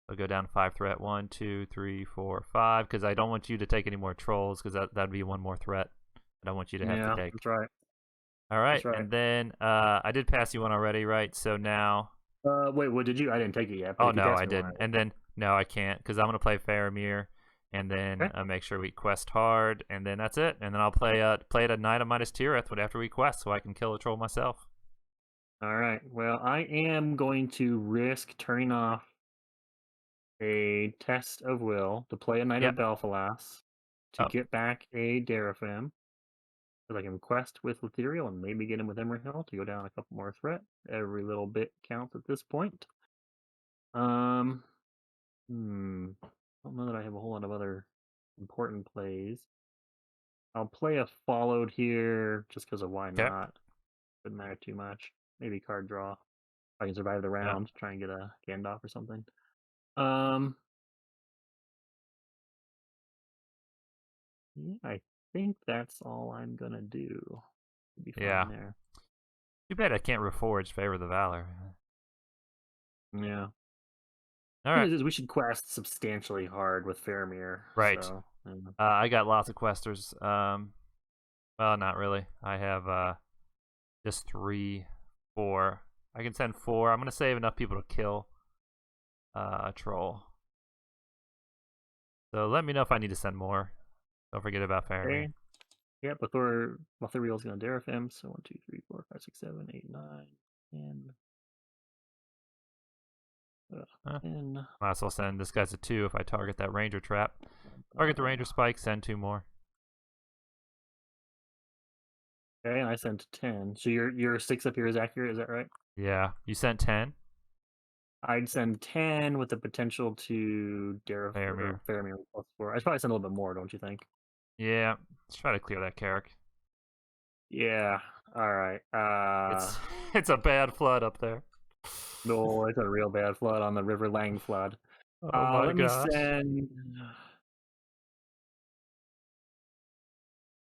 I'll go down 5 threat. 1, 2, 3, 4, 5. Because I don't want you to take any more trolls. Because that'd be 1 more threat. I don't want you to have to take. That's right. All right, That's right. and then I did pass you one already, right? So now. Wait, what did you? I didn't take it yet. But Oh if you no, passed I me one, didn't. And then no, I can't because I'm gonna play Faramir, and then make sure we quest hard, and then that's it. And then I'll play it at night of minus Tirith after we quest, so I can kill a troll myself. All right. Well, I am going to risk turning off a test of will to play a Knight of Belfalas to get back a Derafim. Because I can quest with Letherial and maybe get him with Emerhill to go down a couple more threat. Every little bit counts at this point. I don't know that I have a whole lot of other important plays. I'll play a followed here just because of why not. Doesn't matter too much. Maybe card draw. If I can survive the round, try and get a Gandalf or something. Yeah, I think that's all I'm gonna do. Be fine there. Too bad I can't reforge Favor the Valor. Yeah. All right. We should quest substantially hard with Faramir. Right. So, I got lots of questers. Well, not really. I have just 3, 4. I can send 4. I'm gonna save enough people to kill a troll. So let me know if I need to send more. Don't forget about Faramir. Okay. Yep, Letherial's gonna Derafim. So 1, 2, 3, 4, 5, 6, 7, 8, 9, 10. Might as well send this guy's a 2 if I target that ranger trap. Target the ranger spike, send 2 more. Okay, and I sent 10. So your 6 up here is accurate, is that right? Yeah. You sent 10? I'd send 10 with the potential to Faramir plus 4. I'd probably send a little bit more, don't you think? Yeah. Let's try to clear that Carrock. Yeah. Alright. It's a bad flood up there. No, it's a real bad flood on the River Lang flood. Oh my gosh. Me send...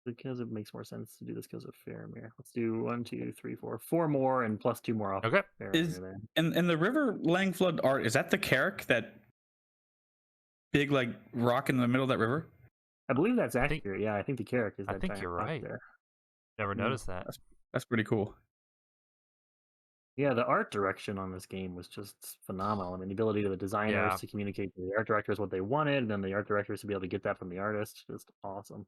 Because it makes more sense to do this because of Faramir. Let's do 1, 2, 3, 4. 4 more and plus 2 more off. Okay. And the River Lang flood art, is that the Carrock, that big like rock in the middle of that river? I believe that's accurate. Yeah, I think the Carrock is that. I think you're right. There. Never noticed that. That's pretty cool. Yeah, the art direction on this game was just phenomenal. I mean, the ability of the designers to communicate to the art directors what they wanted, and then the art directors to be able to get that from the artist, just awesome.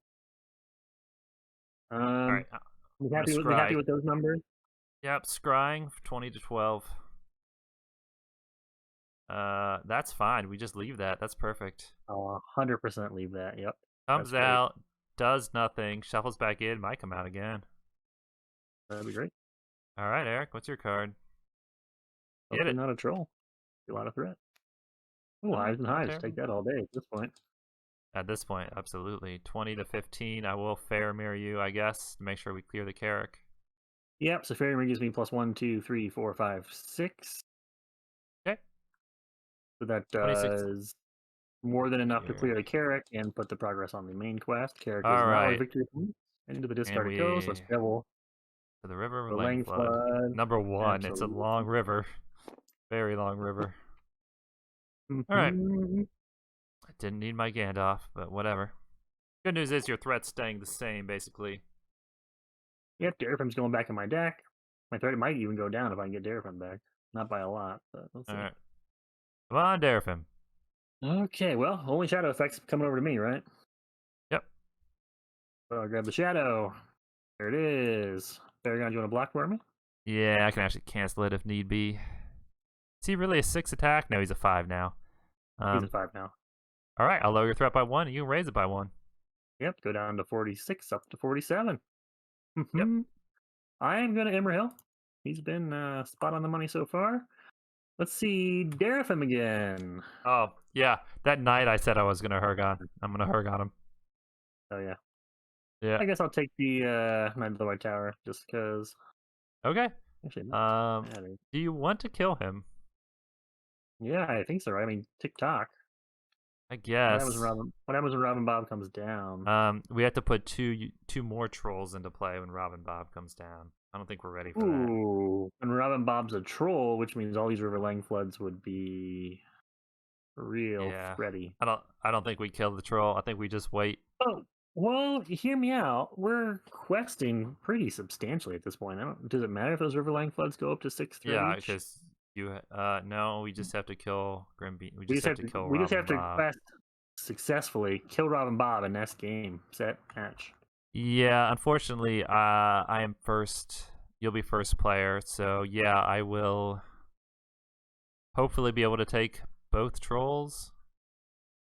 All right. We happy with those numbers? Yep, scrying 20 to 12. That's fine. We just leave that. That's perfect. 100% leave that. Yep. Comes out, does nothing, shuffles back in, might come out again. That'd be great. All right, Eric, what's your card? Get it. Not a troll. A lot of threat. Oh, hives and hives. Take that all day at this point. At this point, absolutely. 20 to 15. I will Faramir you, I guess, to make sure we clear the Carrock. Yep, so Faramir gives me plus 1, 2, 3, 4, 5, 6. Okay. So that does more than enough to clear the Carrock and put the progress on the main quest. Carrock is now a victory point. And into the discarded coast. Let's travel to the river the Lang flood. Number 1. Absolutely. It's a long river. Very long river. All right. I didn't need my Gandalf, but whatever. Good news is your threat's staying the same, basically. Yep, Derafim's going back in my deck. My threat might even go down if I can get Derafim back. Not by a lot, but let's see. All right. Come on, Derafim. Okay, well, only shadow effects coming over to me, right? Yep. So I'll grab the shadow. There it is. Paragon, do you want to block for me? Yeah, I can actually cancel it if need be. Is he really a 6 attack? No, he's a 5 now. He's a 5 now. All right, I'll lower your threat by 1, and you can raise it by 1. Yep, go down to 46, up to 47. Yep. I am going to Emerhill. He's been spot on the money so far. Let's see Derafim again. Oh, yeah. That night I said I was going to Hergon. I'm going to Hergon him. Oh, yeah. Yeah. I guess I'll take the Knight of the White Tower just because. Okay. Actually, do you want to kill him? Yeah, I think so, right? I mean, TikTok. I guess. What happens when Robin Bob comes down? We have to put two more trolls into play when Robin Bob comes down. I don't think we're ready for that. Ooh, and Robin Bob's a troll, which means all these River Lang floods would be real threaty. I don't think we kill the troll. I think we just wait. Oh, Well, hear me out. We're questing pretty substantially at this point. Does it matter if those Riverline floods go up to 6 threat Yeah, each? because you no, we just have to kill Grimby. We We just have to kill we just Robin have to Bob. quest successfully, kill Robin Bob, and that's game, set, match. Yeah, unfortunately, I am first. You'll be first player, so yeah, I will hopefully be able to take both trolls.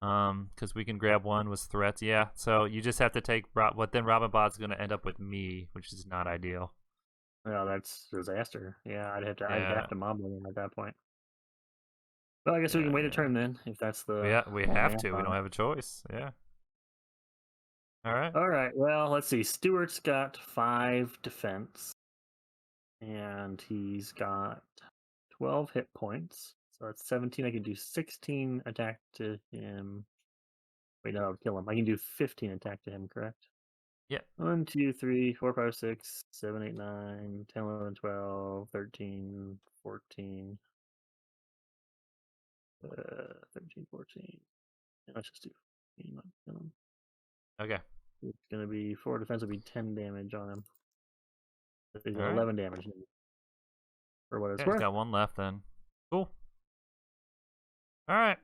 Because we can grab one with threats. Yeah, so you just have to take but then Robin Bob's gonna end up with me, which is not ideal. Well, that's disaster. Yeah, I'd have Yeah. to mob him at that point. Well, I guess we Yeah, can wait a yeah. turn then, if that's the. Yeah, we have to. We don't have a choice. Yeah. All right. All right. Well, let's see. Stuart's got 5 defense, and he's got 12 hit points. So that's 17. I can do 16 attack to him. Wait, no, I would kill him. I can do 15 attack to him, correct? Yeah. 1, 2, 3, 4, 5, 6, 7, 8, 9, 10, 11, 12, 13, 14. 13, 14. Yeah, let's just do 14. Not kill him. Okay. It's going to be 4 defense, will be 10 damage on him. He's got All right. 11 damage for what it's Yeah, he's worth. got one left then. Cool. All right.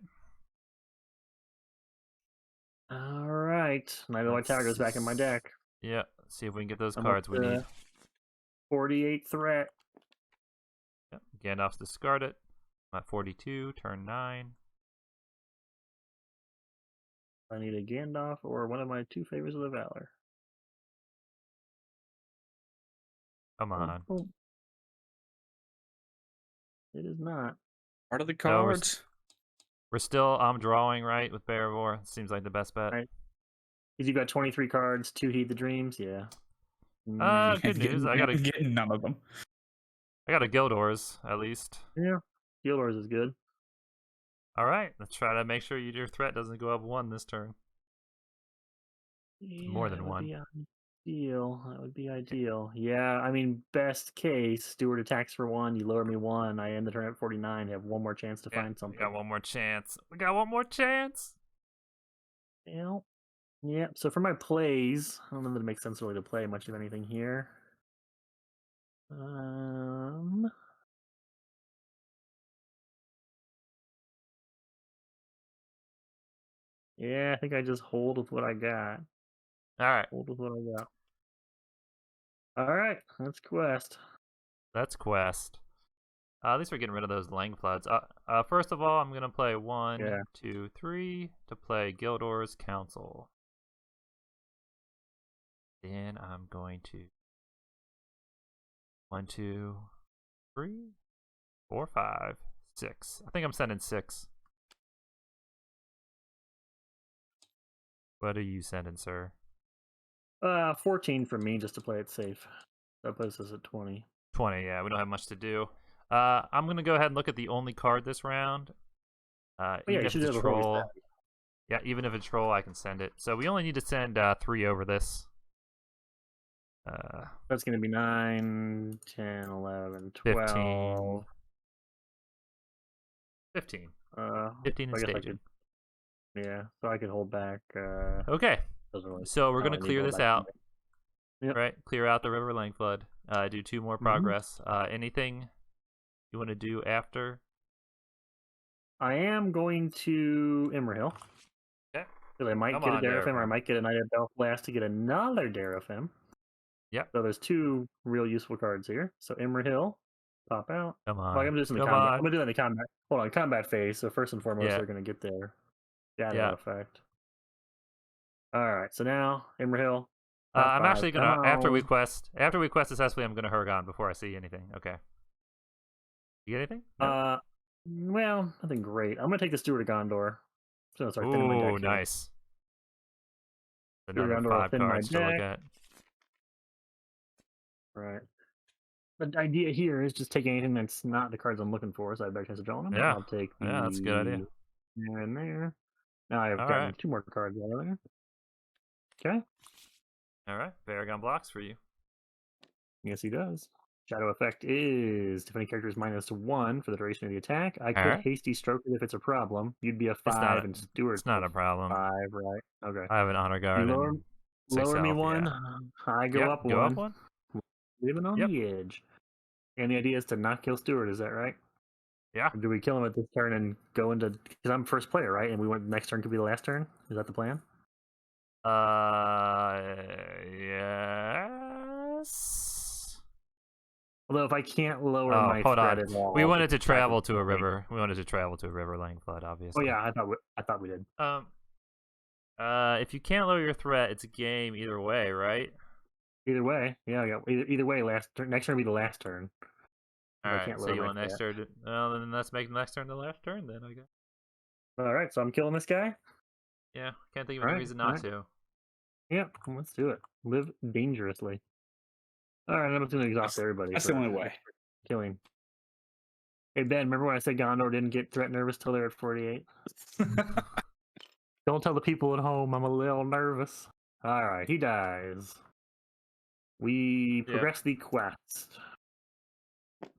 All right. Knight of the White Tower goes back in my deck. Yeah. See if we can get those I'm cards up we to need. 48 threat. Yep. Gandalf's discarded. I'm at 42. Turn 9. I need a Gandalf or one of my 2 favors of the Valor. Come on. Oh. It is not. Part of the No, cards. We're still drawing, right, with Bearvor. Seems like the best bet. Right. Because you've got 23 cards, 2 Heed the Dreams, yeah. Good news. I got getting none of them. a Gildor's, at least. Yeah. Gildor's is good. All right. Let's try to make sure your threat doesn't go up 1 this turn. Yeah, More than that 1. would be ideal. That would be ideal. Yeah, I mean, best case, Stuart attacks for 1, you lower me 1, I end the turn at 49, have one more chance to find something. We got one more chance. We got one more chance. Yeah, so for my plays, I don't know that it makes sense really to play much of anything here. Yeah, I think I just hold with what I got. All right. Hold with what I got. All right, let's quest. Let's quest. At least we're getting rid of those Lang floods. First of all, I'm gonna play 1, 2, 3 to play Gildor's Council. Then I'm going to 1, 2, 3, 4, 5, 6. I think I'm sending 6. What are you sending, sir? 14 for me just to play it safe. That puts us at 20. 20, yeah, we don't have much to do. I'm gonna go ahead and look at the only card this round. Even if it's a troll. Yeah, even if it's a troll, I can send it. So we only need to send 3 over this. That's going to be 9, 10, 11, 12. 15. 15 15 is staging. Yeah, so I could hold back. Okay. Really, so we're going to clear this out. Yep. Right? Clear out the River Lang flood. Do 2 more progress. Anything you want to do after? I am going to Immerhill. Okay. Because I might get a Darafim, or I might get a Knight of Belfast to get another Darafim. Yep. So there's 2 real useful cards here. So Immerhill, pop out. Come on. Well, I'm just in the combat. I'm going to do that in the combat. Hold on, combat phase. So first and foremost, they're going to get their shadow effect. All right. So now Immerhill. I'm actually gonna after we quest successfully, I'm gonna Hurgon before I see anything. Okay. You get anything? No? Well, nothing great. I'm gonna take the Stuart of Gondor. So start thinning my deck. Nice. Another 5 cards to look at. Right. The idea here is just take anything that's not the cards I'm looking for, so I have a better chance of drawing them. Yeah. I'll take the that's a good idea. There and there. Now I've gotten 2 more cards out of there. Okay. All right. Varagon blocks for you. Yes, he does. Shadow effect is defending character is -1 for the duration of the attack. I could hasty stroke it if it's a problem. You'd be a 5 and Stuart. It's not a problem. 5, right? Okay. I have an honor guard. Lower me self, one. yeah. I go Yep, up go one. up one. Living on Yep. the edge. And the idea is to not kill Stuart. Is that right? Yeah. Or do we kill him at this turn and go into? Because I'm first player, right? And we went next turn could be the last turn. Is that the plan? Yes. Although if I can't lower Oh, my hold threat on. at all, We wanted to I could travel to a probably- river. We wanted to travel to a river laying flood, Oh obviously. yeah, I thought we did. If you can't lower your threat, it's a game either way, right? Either way, yeah. Either way, next turn will be the last turn. If All I right. can't So lower you my want next threat. turn? Well, then let's make the next turn the last turn. Then I guess. All right, so I'm killing this guy. Yeah. Can't think of any Right, reason not right. to. Yeah, let's do it. Live dangerously. All right, I'm just gonna exhaust everybody. That's for the only way. killing. Hey Ben, remember when I said Gondor didn't get threat nervous till they're at 48? Don't tell the people at home I'm a little nervous. All right, he dies. We progress the quest.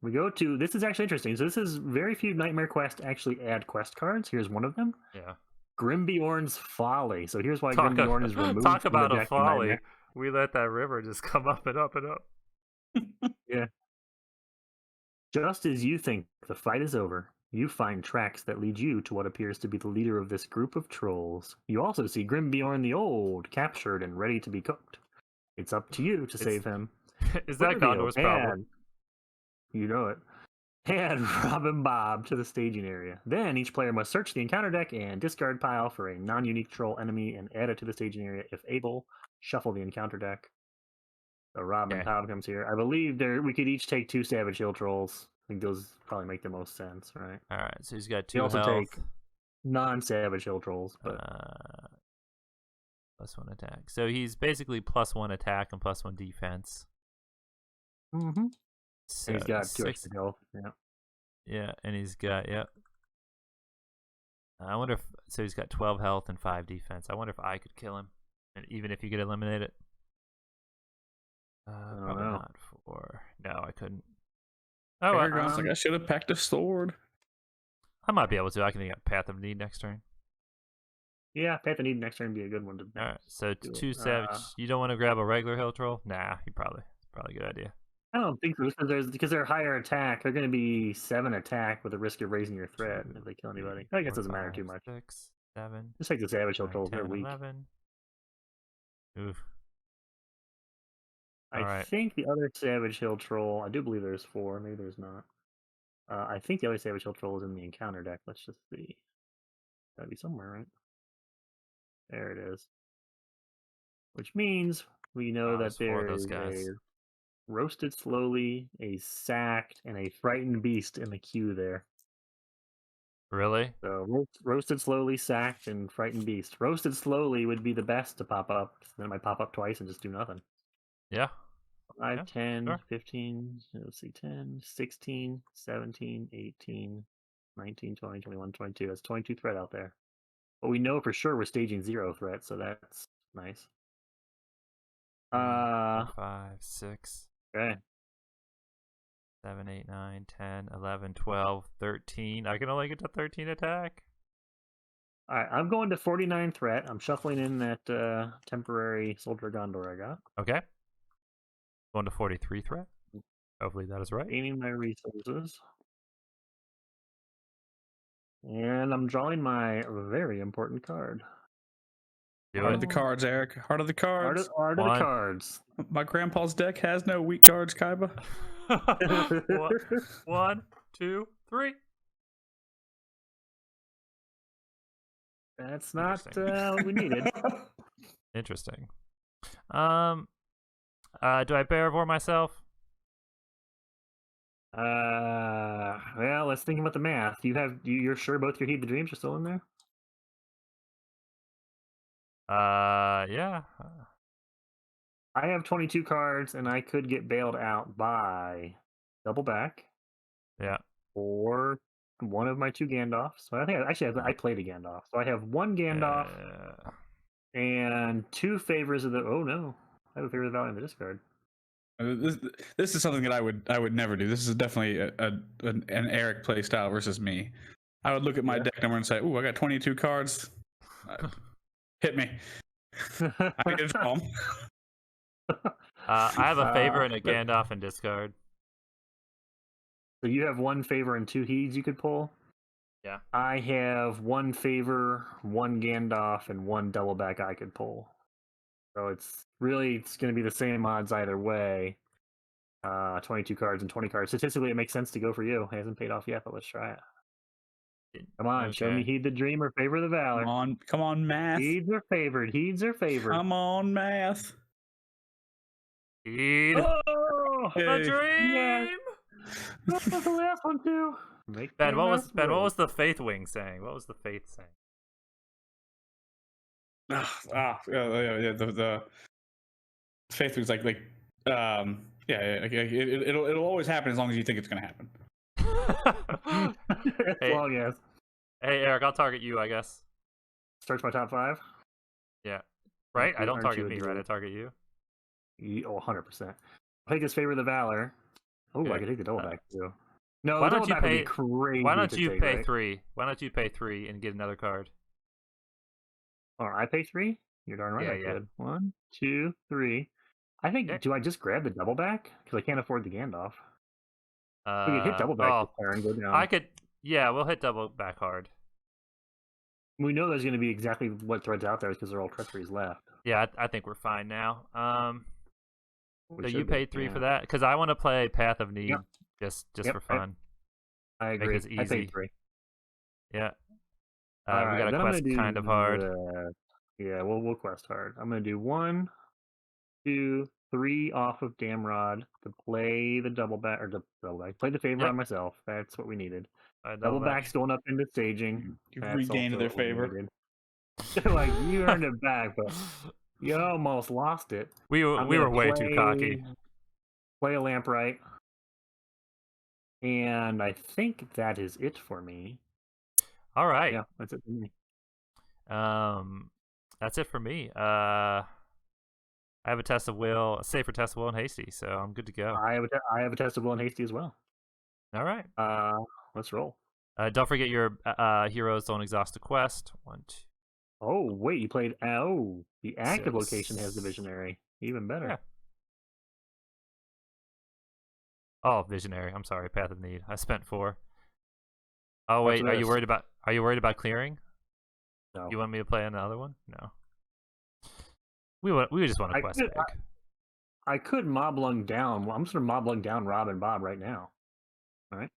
We go to, this is actually interesting. So this is very few Nightmare quests actually add quest cards. Here's one of them. Yeah. Bjorn's Folly. So here's why Bjorn is removed. Talk from the about a deck in folly. Nightmare. We let that river just come up and up and up. Yeah. Just as you think the fight is over, you find tracks that lead you to what appears to be the leader of this group of trolls. You also see Bjorn the Old, captured and ready to be cooked. It's up to you to save him. Is that Gondor's problem? And, you know it. And Robin Bob to the staging area. Then each player must search the encounter deck and discard pile for a non-unique troll enemy and add it to the staging area if able. Shuffle the encounter deck. So Rob and Bob comes here. I believe we could each take 2 Savage Hill Trolls. I think those probably make the most sense, right? All right, so he's got 2 You also health. take non-Savage Hill Trolls, but +1 attack. So he's basically +1 attack and +1 defense. mm-hmm. So And he's got 2 6 extra health. Yeah. Yeah, and he's got I wonder if he's got 12 health and 5 defense. I wonder if I could kill him, and even if you could eliminate it. Probably know. not for. No, I couldn't. Oh, Paragon's like, I should have packed a sword. I might be able to. I can get Path of Need next turn. Yeah, Path of Need next turn would be a good one to All right, so do it. 2 savage. You don't want to grab a regular hill troll? Nah, you probably a good idea. I don't think so, because they're higher attack. They're going to be 7 attack with a risk of raising your threat if they kill anybody. I guess it doesn't matter too much. 6, 7. Just take the Savage Hill 9, Trolls. 10, They're weak. 11. Oof. I Alright. think the other Savage Hill Troll, I do believe there's 4, maybe there's not. I think the other Savage Hill Troll is in the encounter deck. Let's just see. Gotta be somewhere, right? There it is. Which means we know that there's 4 of there those is guys. a Roasted Slowly, a Sacked, and a Frightened Beast in the queue there. Really? So Roasted Slowly, Sacked, and Frightened Beast. Roasted Slowly would be the best to pop up. Then it might pop up twice and just do nothing. Yeah. 5, Yeah, 10, sure. 15, let's see, 10, 16, 17, 18, 19, 20, 21, 22. That's 22 threat out there. But we know for sure we're staging 0 threat, so that's nice. 4, 5, 6, Okay. 7, 8, 9, 10, 11, 12, 13. I can only get to 13 attack. All right, I'm going to 49 threat. I'm shuffling in that temporary Soldier of Gondor I got. Okay. Going to 43 threat. Hopefully that is right. Gaining my resources. And I'm drawing my very important card. Do Heart it. of the cards, Eric. Heart of the cards. Art of the One. cards. My grandpa's deck has no weak cards, Kaiba. 1, 2, 3. That's not Interesting. what we needed. Interesting. Do I bear for myself? Well, let's think about the math. You're sure both your Heed the Dreams are still in there? Yeah. I have 22 cards, and I could get bailed out by Double Back Yeah. or one of my 2 Gandalfs. So I think I played a Gandalf. So I have 1 Gandalf and 2 favors of the. Oh no, I have a favor of the Valley in the discard. This is something that I would never do. This is definitely an Eric play style versus me. I would look at my deck number and say, "Ooh, I got 22 cards. Hit me." I get home. I have a favor and a but- Gandalf in discard. So you have one favor and two Heeds you could pull. Yeah. I have one favor, one Gandalf, and one double back I could pull. So it's going to be the same odds either way. 22 cards and 20 cards. Statistically, it makes sense to go for you. It hasn't paid off yet, but let's try it. Come on, show me Okay. Heed the Dream or Favor the Valor. Come on, math. Heeds are favored. Heeds are favored. Come on, math. Heed Oh, the Hey. dream. yes. That was the last one too. Make Ben, me what was enough Ben? What room. was the Faith Wing saying? What was the Faith saying? The faith was like it'll always happen as long as you think it's gonna happen. As Hey. long as Hey, Eric, I'll target you, I guess. starts my top 5. Yeah. Right? I you- don't aren't target you a me, right? dude? I target you. Oh, 100%. I'll take his Favor the Valor. Oh, Okay. I could take the double back too. No, why the don't double you back would pay- be crazy. Why don't to you take, pay right? 3? Why don't you pay 3 and get another card? Or I pay 3? You're darn right Yeah, I yeah. could. 1, 2, 3. I think, Okay. do I just grab the double back? Because I can't afford the Gandalf. We could hit double back Oh, this turn, go down. I could. Yeah, we'll hit double back hard. We know there's going to be exactly what threads out there because they're all treacheries left. Yeah, I think we're fine now. We So should you be, paid 3 yeah. for that because I want to play Path of Need Yep. just Yep, for fun. I agree. it I easy. paid 3. Yeah. All We right, got to then I'm quest gonna do kind of hard. yeah, we'll quest hard. I'm going to do 1, 2, 3 off of Damrod to play the double back, or the double back. Play the favor Yep. on myself. That's what we needed. I Double double back. back's going up into staging. You've That's regained also their what we favor. needed. Like, you earned it back, but you almost lost it. We I'm were gonna way too cocky. Play a Lampright. And I think that is it for me. All right. Yeah, that's it for me. That's it for me. I have a test of will, a safer test of will and hasty, so I'm good to go. I have a test of will and hasty as well. All right. Let's roll. Don't forget your heroes don't exhaust a quest. 1, 2. Oh, wait, you played the active 6. location has the visionary. Even better. Yeah. Oh, visionary. I'm sorry, Path of Need. I spent 4. Oh What's wait, the are you rest? worried about clearing? No. You want me to play another one? No. We just want a I quest could- pick. I could Moblung down. Well, I'm just going to Moblung down Rob and Bob right now. I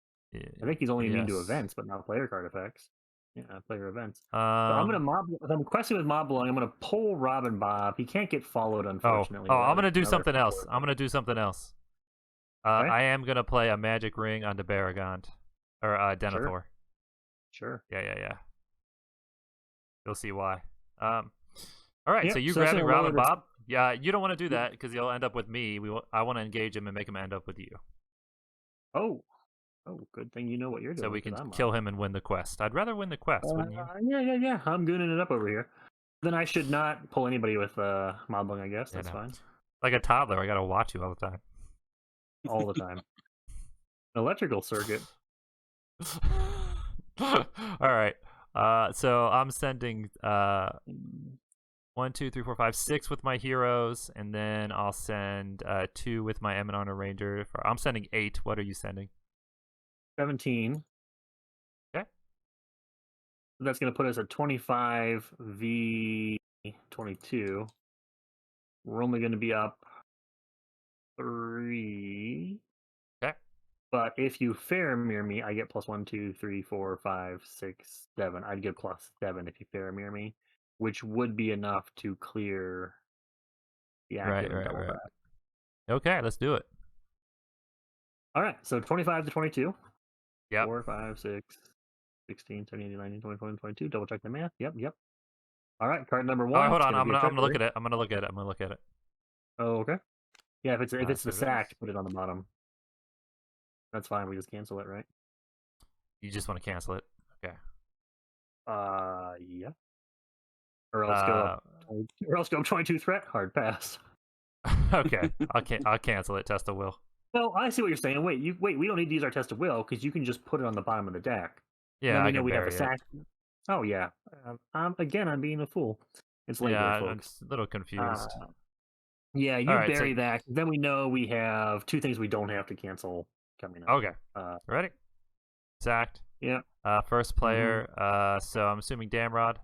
think he's only immune to Yes. events, but not player card effects. Yeah, player events. So Um, I'm gonna if I'm questing with Moblung, I'm gonna pull Rob and Bob. He can't get followed, unfortunately. I'm without gonna do another something else. support. I'm gonna do something else. Okay. I am gonna play a magic ring onto Baragond or Denethor. Sure. Yeah. You'll see why. All right, Yep, so you so that's grabbing gonna Rob roll and over- Bob? Yeah, you don't want to do that because you'll end up with me. I want to engage him and make him end up with you, Oh, good thing you know what you're doing. so we 'cause can I'm kill him and win the quest. I'd rather win the quest, wouldn't you? Yeah. I'm gooning it up over here. Then I should not pull anybody with Moblung, I guess. Yeah, That's no. fine. Like a toddler, I gotta watch you all the time. All the time. Electrical circuit. All right. So I'm sending 1, 2, 3, 4, 5, 6 with my heroes, and then I'll send 2 with my Emin Honor Ranger. I'm sending 8. What are you sending? 17. Okay. That's going to put us at 25 v 22. We're only going to be up 3. Okay. But if you Faramir me, I get plus 1, 2, 3, 4, 5, 6, 7. I'd get plus 7 if you Faramir me, which would be enough to clear the active and double back. Okay, let's do it. All right, so 25 to 22. Yep. 4, 5, 6, 16, 17, 18, 19, 20, 21, 22. Double check the math. Yep. All right, card number 1. Oh, hold it's on. gonna I'm be a gonna look treachery. at it. I'm gonna look at it. Oh, okay. Yeah, if it's so the it is. sack, put it on the bottom. That's fine. We just cancel it, right? You just want to cancel it. Okay. Yeah. Or else go up. Or else go up 22 threat. Hard pass. Okay. I'll cancel it. Test of will. Well, I see what you're saying. Wait. We don't need to use our test of will because you can just put it on the bottom of the deck. Yeah, Then I we know can we have bury a it. sack. Oh yeah. I'm being a fool. It's late Yeah, here, I'm folks. just a little confused. Yeah, you All right, bury so- that. Then we know we have 2 things we don't have to cancel coming up. Okay. Uh, Ready? Exact. yeah. First player. So I'm assuming Damrod.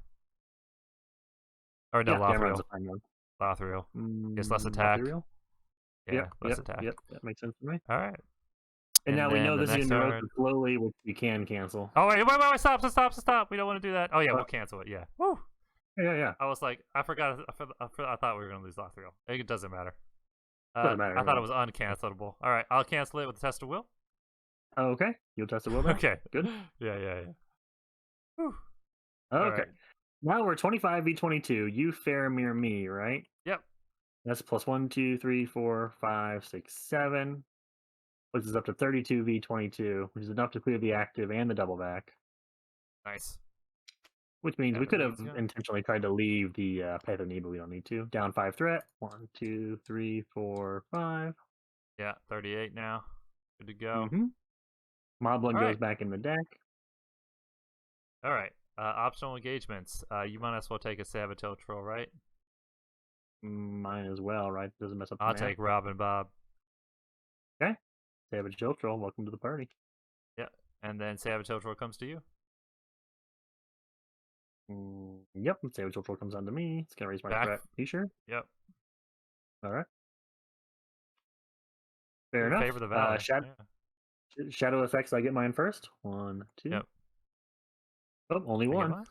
Or no, Yeah, Damrod's a Lothriel. fine one. Lothriel. Guess less attack. Lothriel? Yeah, less attack. Yep, that makes sense to me. All right. And now we then know the this is next going to turn- rotate slowly, which we can cancel. Oh wait! Stop! We don't want to do that. Oh yeah, we'll cancel it. Yeah. Woo! Yeah. I was like, I forgot. I thought we were gonna lose Lothriel. It doesn't matter. Doesn't matter, I thought it right. was uncancelable. All right, I'll cancel it with the test of will. Okay, you'll test it will now? Okay. Good. Yeah. Whew. Okay. right. Now we're 25v22. You Faramir me, right? Yep. That's plus 1, 2, 3, 4, 5, 6, 7. Which is up to 32v22, which is enough to clear the active and the double back. Nice. Which means Yeah, we but could have let's go. intentionally tried to leave the Path of Need, but we don't need to. Down 5 threat. 1, 2, 3, 4, 5. Yeah, 38 now. Good to go. Moblin All goes right. back in the deck. All right. Optional engagements. You might as well take a Saboteur Troll, right? Mine as well, right? Doesn't mess up the I'll map. take Rob and Bob. Savage Joe Troll, welcome to the party. And then Saboteur Troll comes to you. Yep, Savage Joe Troll comes on to me. It's going to raise my Back. threat. You sure? Yep. All right. Fair In enough. favor of the Valor. Shadow effects, I get mine first. 1, 2. Yep. Oh, only I get one. mine?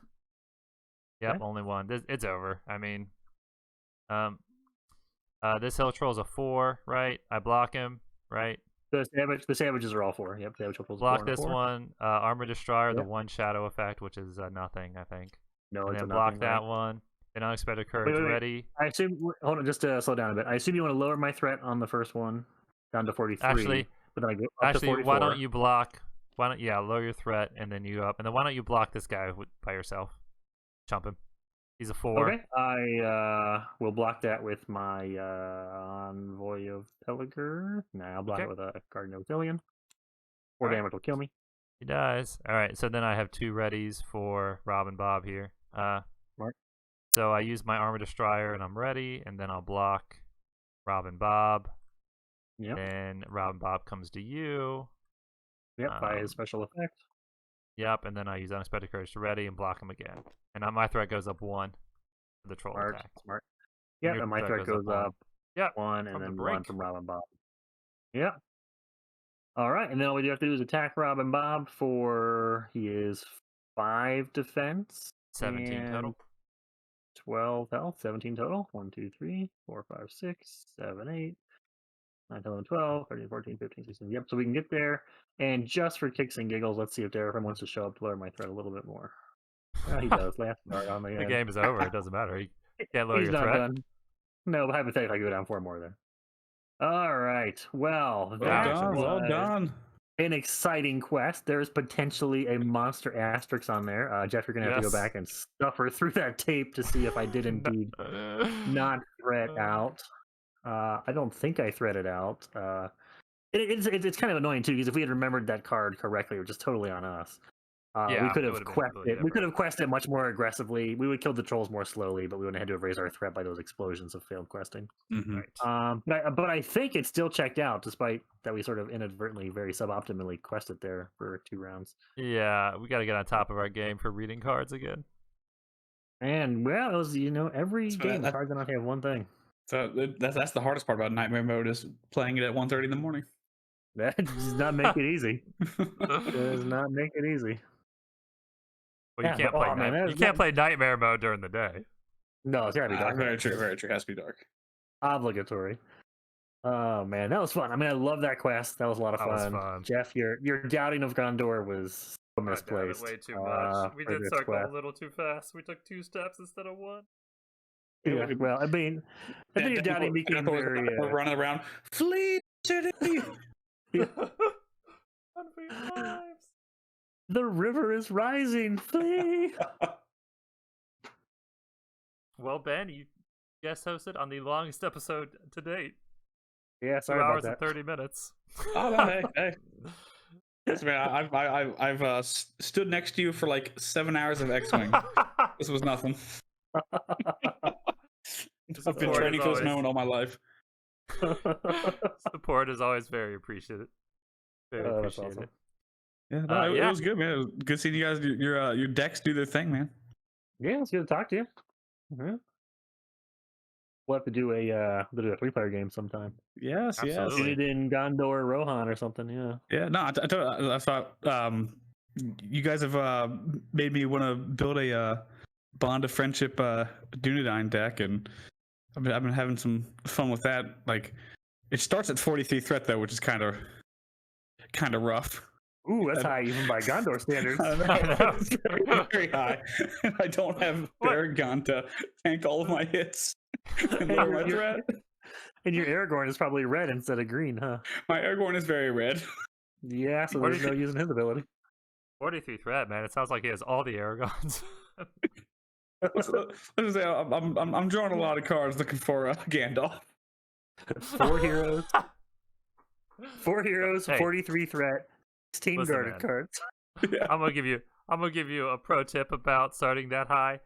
Yep, Okay. only one. It's over. I mean, this Hill Troll's a 4, right? I block him, right? The savages are all 4. Yep, Savage Joe Troll's a 4 Block and a this 4. one. Armor Destroyer, the Yep. 1 shadow effect, which is nothing, I think. No, And it's then a block nothing, that right? one. Then Unexpected Courage wait. ready. I assume, hold on, just to slow down a bit. I assume you want to lower my threat on the first one down to 43. Actually, but then I go up to 44. why don't you block? Lower your threat and then you up, and then why don't you block this guy by yourself? Chump him. He's a 4. Okay, I will block that with my Envoy of Peliger. Nah, I'll block Okay. it with a Guardian of Zillion. 4 Alright. damage will kill me. He dies. All right, so then I have 2 readies for Rob and Bob here. Smart. So I use my Armor Destroyer and I'm ready, and then I'll block Rob and Bob. Yep. Then Rob and Bob comes to you. Yep, by his special effect. Yep, and then I use Unexpected Courage to ready and block him again. And my threat goes up 1 for the troll Smart. attack. Smart. And Yep, your and my threat goes up Yep, 1, from and the then brink. 1 from Rob and Bob. Yep. All right, and then all we do have to do is attack Rob and Bob for he is 5 defense, 17 and total. 12 health, 17 total. 1, 2, 3, 4, 5, 6, 7, 8, 9, 10, 11, 12, 13, 14, 15, 16. Yep, so we can get there. And just for kicks and giggles, let's see if Darren wants to show up to lower my threat a little bit more. He does. Last card on the The end. game is over. It doesn't matter. You can't lower He's your not threat. done. No, but hypothetically, I go down 4 more then. All right. Well, that Well was done. an exciting quest. There's potentially a monster asterisk on there. Jeff, you're going to have to go Yes. back and suffer through that tape to see if I did indeed not threat out. I don't think I threaded out. It's kind of annoying too, because if we had remembered that card correctly, it was just totally on us. Yeah, we could it have would've been quested. completely We could different. have quested much more aggressively. We would kill the trolls more slowly, but we wouldn't have had to have raised our threat by those explosions of failed questing. Mhm. Right. But I think it still checked out, despite that we sort of inadvertently, very suboptimally quested there for 2 rounds. Yeah, we got to get on top of our game for reading cards again. And well, it was every So game that- card did not have one thing. So that's the hardest part about Nightmare Mode is playing it at 1:30 in the morning. That does not make it easy. Does not make it easy. Well, you Yeah, can't but- play. oh, man, you can't play Nightmare Mode during the day. No, it's gotta be dark. Very true. Very true. Has to be dark. Obligatory. Oh man, that was fun. I mean, I love that quest. That was a lot of That was fun. fun. Jeff, your doubting of Gondor was so misplaced. way too much. We for did this circle quest. a little too fast. We took 2 steps instead of 1. Yeah, well, I mean, I think your doubting became very. We're running around. Flee city. Run for your lives. The river is rising. Flee. Well, Ben, you guest hosted on the longest episode to date. Yeah, 2 sorry about hours that. and 30 minutes. Oh, no, hey. Yes, man. I've stood next to you for like 7 hours of X-wing. This was nothing. I've been training for this moment all my life. Support is always very appreciated. Very That's appreciated. awesome. Yeah, no, it was good, man. It was good seeing you guys. Your decks do their thing, man. Yeah, it's good to talk to you. Mhm. We'll have to do a 3-player game sometime. Yes, Absolutely. Shoot it in Gondor, Rohan, or something. Yeah. Yeah, no, I thought you guys have made me want to build a Bond of Friendship Dunedain deck, and I've been having some fun with that. Like, it starts at 43 threat though, which is kind of rough. Ooh, that's high even by Gondor standards. It's very, very high. And I don't have Baragon to tank all of my hits and lower my threat. And your Aragorn is probably red instead of green, huh? My Aragorn is very red. Yeah, so there's no using his ability. 43 threat, man. It sounds like he has all the Aragons. Let's say I'm drawing a lot of cards looking for Gandalf. 4 heroes. 4 heroes, Hey. 43 threat, 16 Listen, guarded man. cards. Yeah. I'm gonna give you a pro tip about starting that high.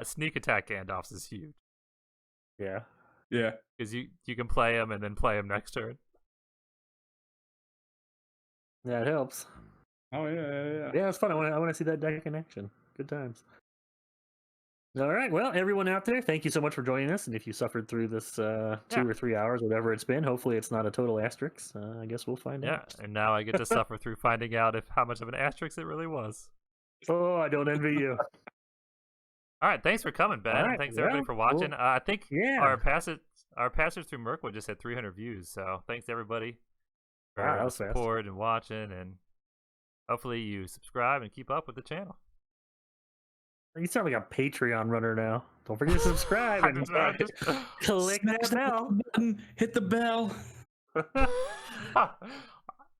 Sneak attack Gandalfs is huge Yeah. Yeah. because you can play him and then play him next turn. Yeah, it helps. Oh yeah. Yeah, it's fun. I want to see that deck in action. Good times. All right. Well, everyone out there, thank you so much for joining us. And if you suffered through this 2 or 3 hours, whatever it's been, hopefully it's not a total asterisk. I guess we'll find Yeah, out. and now I get to suffer through finding out how much of an asterisk it really was. Oh, I don't envy you. All right, thanks for coming, Ben. All right, Thanks everybody yeah, for watching. cool. I think Yeah. our passage through Mirkwood just hit 300 views. So thanks everybody for Wow, that the was fast. support and watching, and hopefully you subscribe and keep up with the channel. You sound like a Patreon runner now. Don't forget to subscribe and click that bell. Button, hit the bell.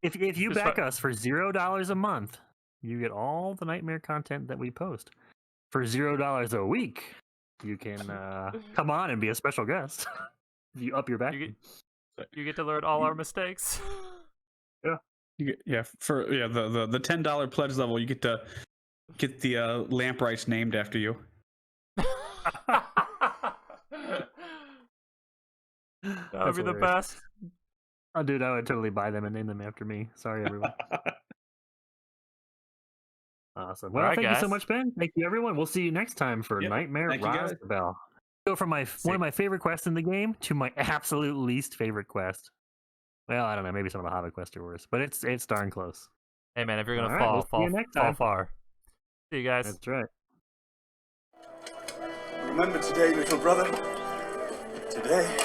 If you Just back us for $0 a month, you get all the nightmare content that we post. For $0 a week, you can come on and be a special guest. If you up your back. You get to learn all our mistakes. You get, for the $10 pledge level, you get to get the lamprights named after you. That would be the best. Oh, dude, I would totally buy them and name them after me. Sorry, everyone. Awesome. Well, Alright, thank you so guys. much, Ben. Thank you, everyone. We'll see you next time for Yep. Nightmare Thank you, guys. Rise the Bell. Go from one of my favorite quests in the game to my absolute least favorite quest. Well, I don't know. Maybe some of the Hobbit quests are worse, but it's darn close. Hey man, if you're gonna All right, we'll see fall you next fall time. far. See you guys. That's right. Remember today, little brother. Today